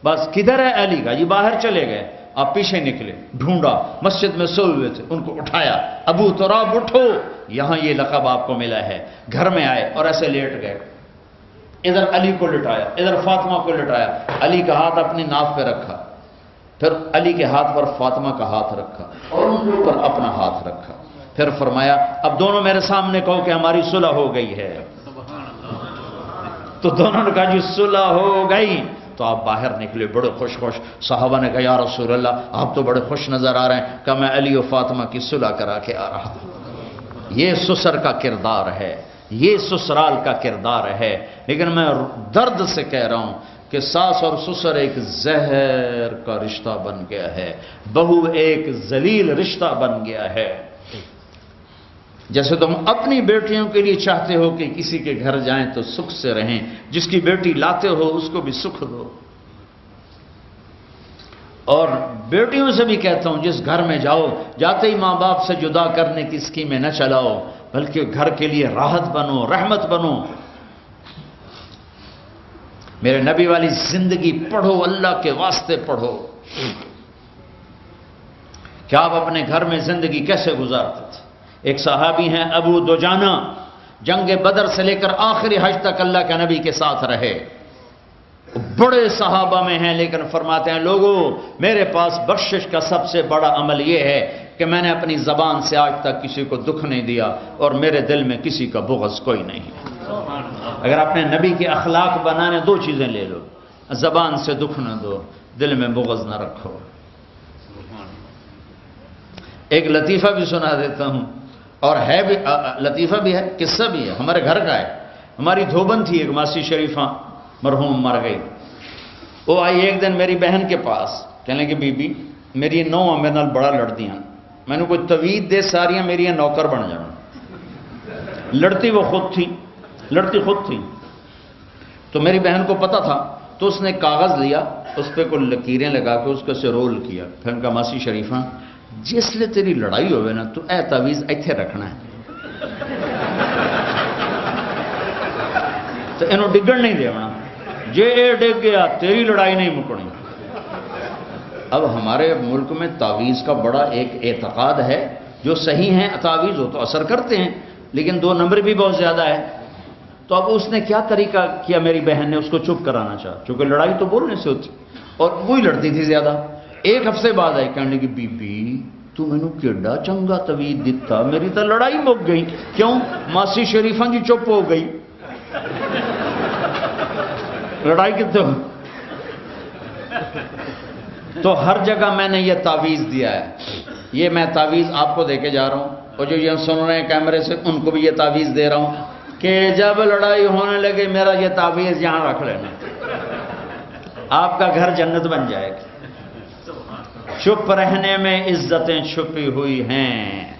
S1: بس کدھر ہے علی؟ کا جی باہر چلے گئے۔ آپ پیچھے نکلے، ڈھونڈا، مسجد میں سوئے ہوئے تھے، ان کو اٹھایا، ابو تراب اٹھو، یہاں یہ لقب آپ کو ملا ہے۔ گھر میں آئے اور ایسے لیٹ گئے، ادھر علی کو لٹایا، ادھر فاطمہ کو لٹایا، علی کا ہاتھ اپنی ناف پہ رکھا، پھر علی کے ہاتھ پر فاطمہ کا ہاتھ رکھا اور ان کے اوپر اپنا ہاتھ رکھا، پھر فرمایا اب دونوں میرے سامنے کہو کہ ہماری صلح ہو گئی ہے۔ تو دونوں نے کہا جی صلح ہو گئی۔ تو آپ باہر نکلے بڑے خوش صحابہ نے کہا یا رسول اللہ آپ تو بڑے خوش نظر آ رہے ہیں۔ کہ میں علی و فاطمہ کی صلح کرا کے آ رہا ہوں۔ یہ سسر کا کردار ہے، یہ سسرال کا کردار ہے۔ لیکن میں درد سے کہہ رہا ہوں کہ ساس اور سسر ایک زہر کا رشتہ بن گیا ہے، بہو ایک ذلیل رشتہ بن گیا ہے۔ جیسے تم اپنی بیٹیوں کے لیے چاہتے ہو کہ کسی کے گھر جائیں تو سکھ سے رہیں، جس کی بیٹی لاتے ہو اس کو بھی سکھ دو۔ اور بیٹیوں سے بھی کہتا ہوں جس گھر میں جاؤ، جاتے ہی ماں باپ سے جدا کرنے کی اسکیمیں نہ چلاؤ، بلکہ گھر کے لیے راحت بنو، رحمت بنو۔ میرے نبی والی زندگی پڑھو، اللہ کے واسطے پڑھو کہ آپ اپنے گھر میں زندگی کیسے گزارتے تھے۔ ایک صحابی ہیں ابو دجانہ، جنگ بدر سے لے کر آخری حج تک اللہ کے نبی کے ساتھ رہے، بڑے صحابہ میں ہیں، لیکن فرماتے ہیں لوگوں میرے پاس بخشش کا سب سے بڑا عمل یہ ہے کہ میں نے اپنی زبان سے آج تک کسی کو دکھ نہیں دیا اور میرے دل میں کسی کا بغض کوئی نہیں ہے۔ اگر اپنے نبی کے اخلاق بنانے دو چیزیں لے لو، زبان سے دکھ نہ دو، دل میں بغض نہ رکھو۔ ایک لطیفہ بھی سنا دیتا ہوں، اور ہے بھی لطیفہ بھی ہے، قصہ بھی ہے، ہمارے گھر کا ہے۔ ہماری دھوبن تھی ایک ماسی شریفہ مرحوم مر گئی، وہ آئی ایک دن میری بہن کے پاس، کہنے لگی بی بی میری نو میرے نال بڑا لڑدیاں، میں نے کوئی توید دے ساریاں میری نوکر بن جانا۔ لڑتی وہ خود تھی، لڑتی خود تھی، تو میری بہن کو پتا تھا، تو اس نے کاغذ لیا، اس پہ کوئی لکیریں لگا کے اس کو سے رول کیا، پھر ان کا ماسی شریفہ جس لئے تیری لڑائی ہوئے نا تو اے تعویذ ایتھے رکھنا ہے، تو انہوں ڈگن نہیں دیونا، جے اے ڈگ گیا تیری لڑائی نہیں مکنی۔ اب ہمارے ملک میں تعویذ کا بڑا ایک اعتقاد ہے، جو صحیح ہیں تعویذ ہو تو اثر کرتے ہیں، لیکن 2 نمبر بھی بہت زیادہ ہے۔ تو اب اس نے کیا طریقہ کیا، میری بہن نے اس کو چپ کرانا چاہا، چونکہ لڑائی تو بولنے سے ہوتی اور وہی لڑتی تھی زیادہ۔ 1 ہفتے بعد آئی، کہنے لگی بی بی تو مینوں کیڈا چنگا توید دتا، میری تو لڑائی مک گئی۔ کیوں؟ ماسی شریفہ جی چپ ہو گئی، لڑائی کتنے ہو۔ تو ہر جگہ میں نے یہ تعویذ دیا ہے، یہ میں تعویذ آپ کو دے کے جا رہا ہوں، اور جو یہ سن رہے ہیں کیمرے سے ان کو بھی یہ تعویذ دے رہا ہوں کہ جب لڑائی ہونے لگے میرا یہ تعویذ یہاں رکھ لینا، آپ کا گھر جنت بن جائے گا۔ چپ رہنے میں عزتیں چھپی ہوئی ہیں۔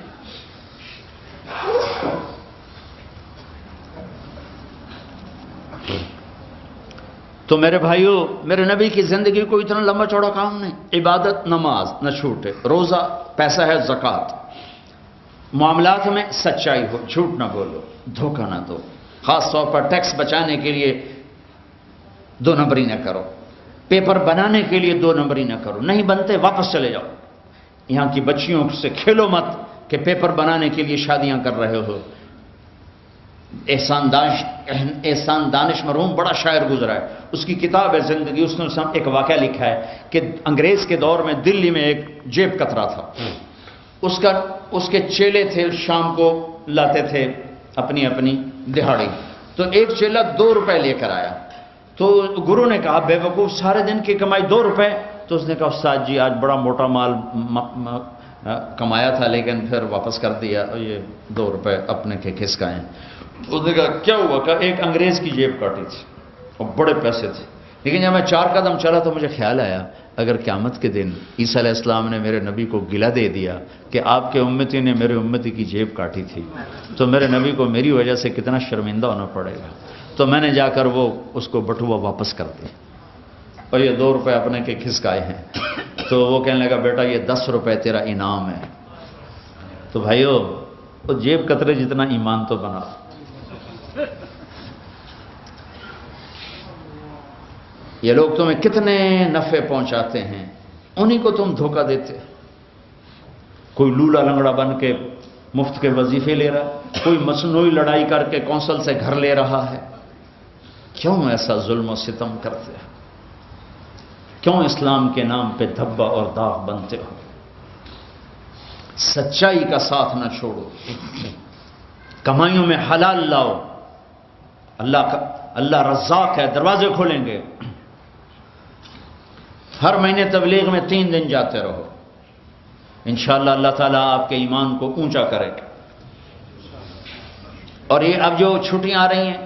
S1: تو میرے بھائیوں، میرے نبی کی زندگی کو اتنا لمبا چوڑا کام نہیں، عبادت نماز نہ چھوٹے، روزہ، پیسہ ہے زکوٰۃ، معاملات میں سچائی ہو، جھوٹ نہ بولو، دھوکہ نہ دو، خاص طور پر ٹیکس بچانے کے لیے 2 نمبری نہ کرو، پیپر بنانے کے لیے 2 نمبری نہ کرو، نہیں بنتے واپس چلے جاؤ، یہاں کی بچیوں سے کھیلو مت کہ پیپر بنانے کے لیے شادیاں کر رہے ہو۔ احسان دانش مرحوم بڑا شاعر گزرا ہے، اس کی کتاب ہے زندگی، اس نے ایک واقعہ لکھا ہے کہ انگریز کے دور میں دلی میں ایک جیب کترا تھا، اس کے چیلے تھے، شام کو لاتے تھے اپنی اپنی دہاڑی، تو ایک چیلا 2 روپے لے کر آیا، تو گرو نے کہا بے وقوف سارے دن کی کمائی 2 روپے، تو اس نے کہا استاد جی آج بڑا موٹا مال کمایا تھا لیکن پھر واپس کر دیا، یہ 2 روپے اپنے کے کھسکائیں۔ اس نے کہا کیا ہوا؟ کہا ایک انگریز کی جیب کاٹی تھی اور بڑے پیسے تھے، لیکن جب میں 4 قدم چلا تو مجھے خیال آیا اگر قیامت کے دن عیسیٰ علیہ السلام نے میرے نبی کو گلہ دے دیا کہ آپ کے امتی نے میرے امتی کی جیب کاٹی تھی، تو میرے نبی کو میری وجہ سے کتنا شرمندہ ہونا پڑے گا، تو میں نے جا کر وہ اس کو بٹوا واپس کر دیا اور یہ 2 روپے اپنے کے کھسکائے ہیں۔ تو وہ کہنے لگا بیٹا یہ 10 روپے تیرا انعام ہے۔ تو بھائیو وہ جیب کترے جتنا ایمان تو بنا۔ یہ لوگ تمہیں کتنے نفع پہنچاتے ہیں، انہی کو تم دھوکہ دیتے۔ کوئی لولا لنگڑا بن کے مفت کے وظیفے لے رہا، کوئی مصنوعی لڑائی کر کے کونسل سے گھر لے رہا ہے۔ کیوں ایسا ظلم و ستم کرتے ہو؟ کیوں اسلام کے نام پہ دھبا اور داغ بنتے ہو؟ سچائی کا ساتھ نہ چھوڑو، کمائیوں میں حلال لاؤ، اللہ رزاق ہے، دروازے کھولیں گے۔ ہر مہینے تبلیغ میں 3 دن جاتے رہو، انشاءاللہ اللہ تعالیٰ آپ کے ایمان کو اونچا کرے گا۔ اور یہ اب جو چھٹیاں آ رہی ہیں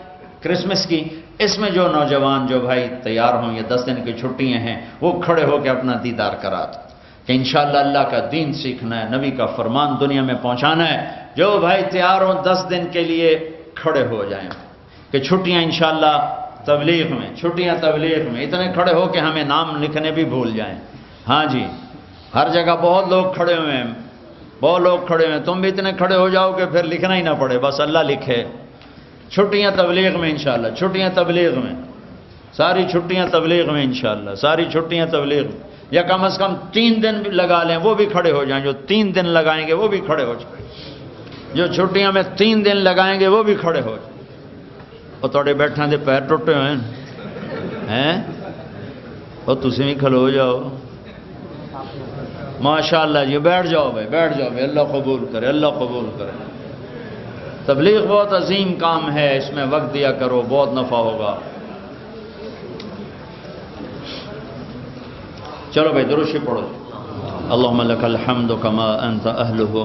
S1: کرسمس کی، اس میں جو نوجوان جو بھائی تیار ہوں، یہ 10 دن کی چھٹیاں ہیں، وہ کھڑے ہو کے اپنا دیدار کرا دو کہ انشاءاللہ اللہ کا دین سیکھنا ہے، نبی کا فرمان دنیا میں پہنچانا ہے۔ جو بھائی تیار ہوں 10 دن کے لیے کھڑے ہو جائیں کہ چھٹیاں انشاءاللہ تبلیغ میں، چھٹیاں تبلیغ میں، اتنے کھڑے ہو کہ ہمیں نام لکھنے بھی بھول جائیں۔ ہاں جی، ہر جگہ بہت لوگ کھڑے ہوئے ہیں، بہت لوگ کھڑے ہوئے ہیں، تم بھی اتنے کھڑے ہو جاؤ کہ پھر لکھنا ہی نہ پڑے، بس اللہ لکھے۔ چھٹیاں تبلیغ میں انشاءاللہ، چھٹیاں تبلیغ میں، ساری چھٹیاں تبلیغ میں انشاءاللہ، ساری چھٹیاں تبلیغ میں، یا کم از کم 3 دن بھی لگا لیں، وہ بھی کھڑے ہو جائیں۔ جو 3 دن لگائیں گے وہ بھی کھڑے ہو جائیں، جو چھٹیاں میں 3 دن لگائیں گے وہ بھی کھڑے ہو جائیں۔ اور تھوڑے بیٹھاں دے پیر ٹوٹے ہوئے ہیں، اور تسی بھی کھلو جاؤ، ماشاءاللہ جی، بیٹھ جاؤ بھائی، بیٹھ جاؤ بھائی، اللہ قبول کرے، اللہ قبول کرے۔ تبلیغ بہت عظیم کام ہے، اس میں وقت دیا کرو، بہت نفع ہوگا۔ چلو بھائی درود شریف پڑھو۔ اللہم لک الحمد کما انت اہلہ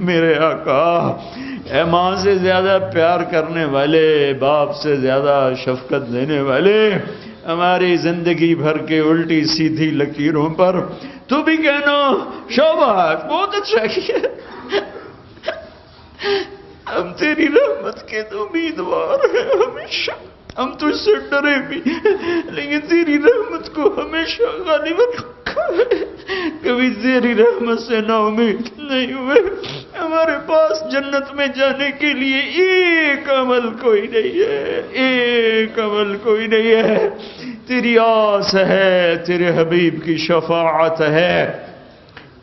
S1: میرے آقا، اے ماں سے زیادہ پیار کرنے والے، باپ سے زیادہ شفقت دینے والے، ہماری زندگی بھر کے الٹی سیدھی لکیروں پر تو بھی کہنا شاباش بہت اچھا کیا، ہم تیری رحمت کے امیدوار ہیں ہمیشہ، ہم تجھ سے ڈرے بھی لیکن تیری رحمت کو ہمیشہ غالب رکھا ہے، کبھی تیری رحمت سے نا امید نہیں ہوئے۔ ہمارے پاس جنت میں جانے کے لیے ایک عمل کوئی نہیں ہے، ایک عمل کوئی نہیں ہے، تیری آس ہے، تیرے حبیب کی شفاعت ہے،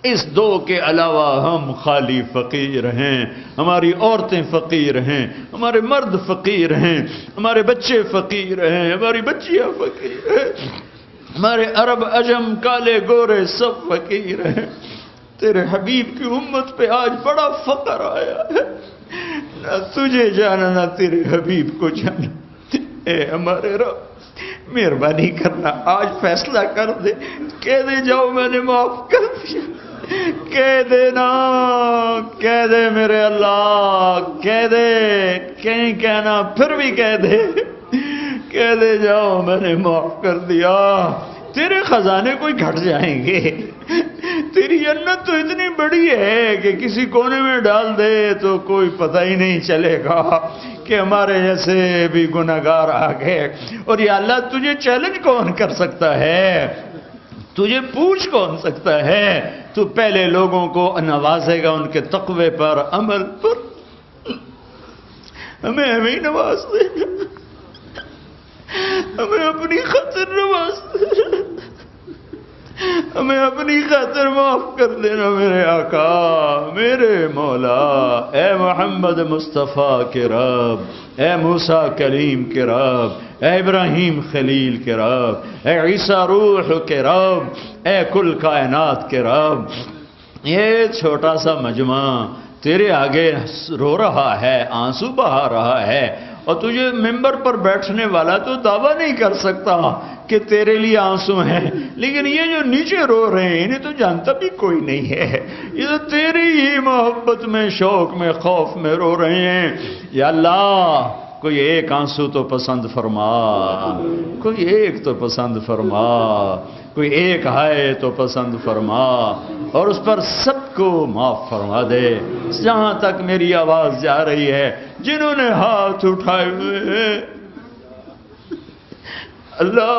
S1: اس دو کے علاوہ ہم خالی فقیر ہیں، ہماری عورتیں فقیر ہیں، ہمارے مرد فقیر ہیں، ہمارے بچے فقیر ہیں، ہماری بچیاں فقیر ہیں، ہمارے عرب عجم کالے گورے سب فقیر ہیں۔ تیرے حبیب کی امت پہ آج بڑا فقر آیا ہے، نہ تجھے جانا نہ تیرے حبیب کو جانا۔ اے ہمارے رب مہربانی کرنا، آج فیصلہ کر دے، کہہ دے جاؤ میں نے معاف کر دیا، کہہ دینا، کہہ دے میرے اللہ، کہہ دے، کہیں کہنا پھر بھی کہہ دے جاؤ میں نے معاف کر دیا۔ تیرے خزانے کوئی گھٹ جائیں گے، تیری جنت تو اتنی بڑی ہے کہ کسی کونے میں ڈال دے تو کوئی پتہ ہی نہیں چلے گا کہ ہمارے جیسے بھی گناہگار آ گئے۔ اور یا اللہ تجھے چیلنج کون کر سکتا ہے، تجھے پوچھ کون سکتا ہے؟ تو پہلے لوگوں کو نوازے گا ان کے تقوی پر، عمل پر، ہمیں ہی نواز دینا، ہمیں اپنی خاطر نواز دینا، ہمیں اپنی خاطر معاف کر دینا میرے آقا، میرے مولا، اے محمد مصطفیٰ کے رب، اے موسیٰ کلیم کے رب، اے ابراہیم خلیل کے رب، اے عیسیٰ روح کے رب، اے کل کائنات کے رب، یہ چھوٹا سا مجمع تیرے آگے رو رہا ہے، آنسو بہا رہا ہے، اور تجھے ممبر پر بیٹھنے والا تو دعویٰ نہیں کر سکتا کہ تیرے لیے آنسو ہیں، لیکن یہ جو نیچے رو رہے ہیں انہیں تو جانتا بھی کوئی نہیں ہے، یہ تو تیری ہی محبت میں، شوق میں، خوف میں رو رہے ہیں۔ یا اللہ کوئی ایک آنسو تو پسند فرما، کوئی ایک تو پسند فرما، کوئی ایک ہائے تو پسند فرما، اور اس پر سب کو معاف فرما دے۔ جہاں تک میری آواز جا رہی ہے، جنہوں نے ہاتھ اٹھائے ہوئے ہیں، اللہ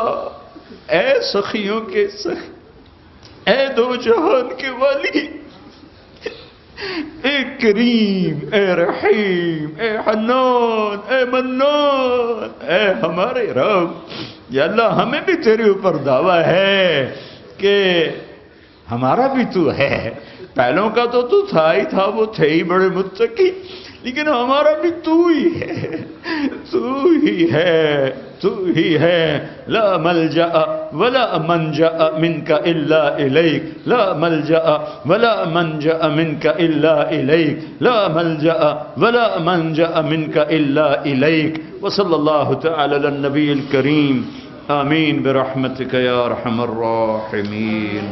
S1: اے سخیوں کے سخی، اے دو جہان کے والی، اے کریم، اے رحیم، اے حنان، اے منان، اے ہمارے رب، یا اللہ ہمیں بھی تیرے اوپر دعویٰ ہے کہ ہمارا بھی تو ہے، پہلوں کا تو تھا ہی تھا، وہ تھے ہی بڑے متقی، لیکن ہمارا بھی تو ہی ہے، تو ہی ہے، تو ہی ہے۔ لا ملجأ ولا منجأ منك الا الیک، لا ملجأ ولا منجأ منك الا الیک، لا ملجأ ولا منجأ منك الا الیک۔ وصلی اللہ تعالی علی النبی الکریم، آمین برحمتک یا ارحم الراحمین۔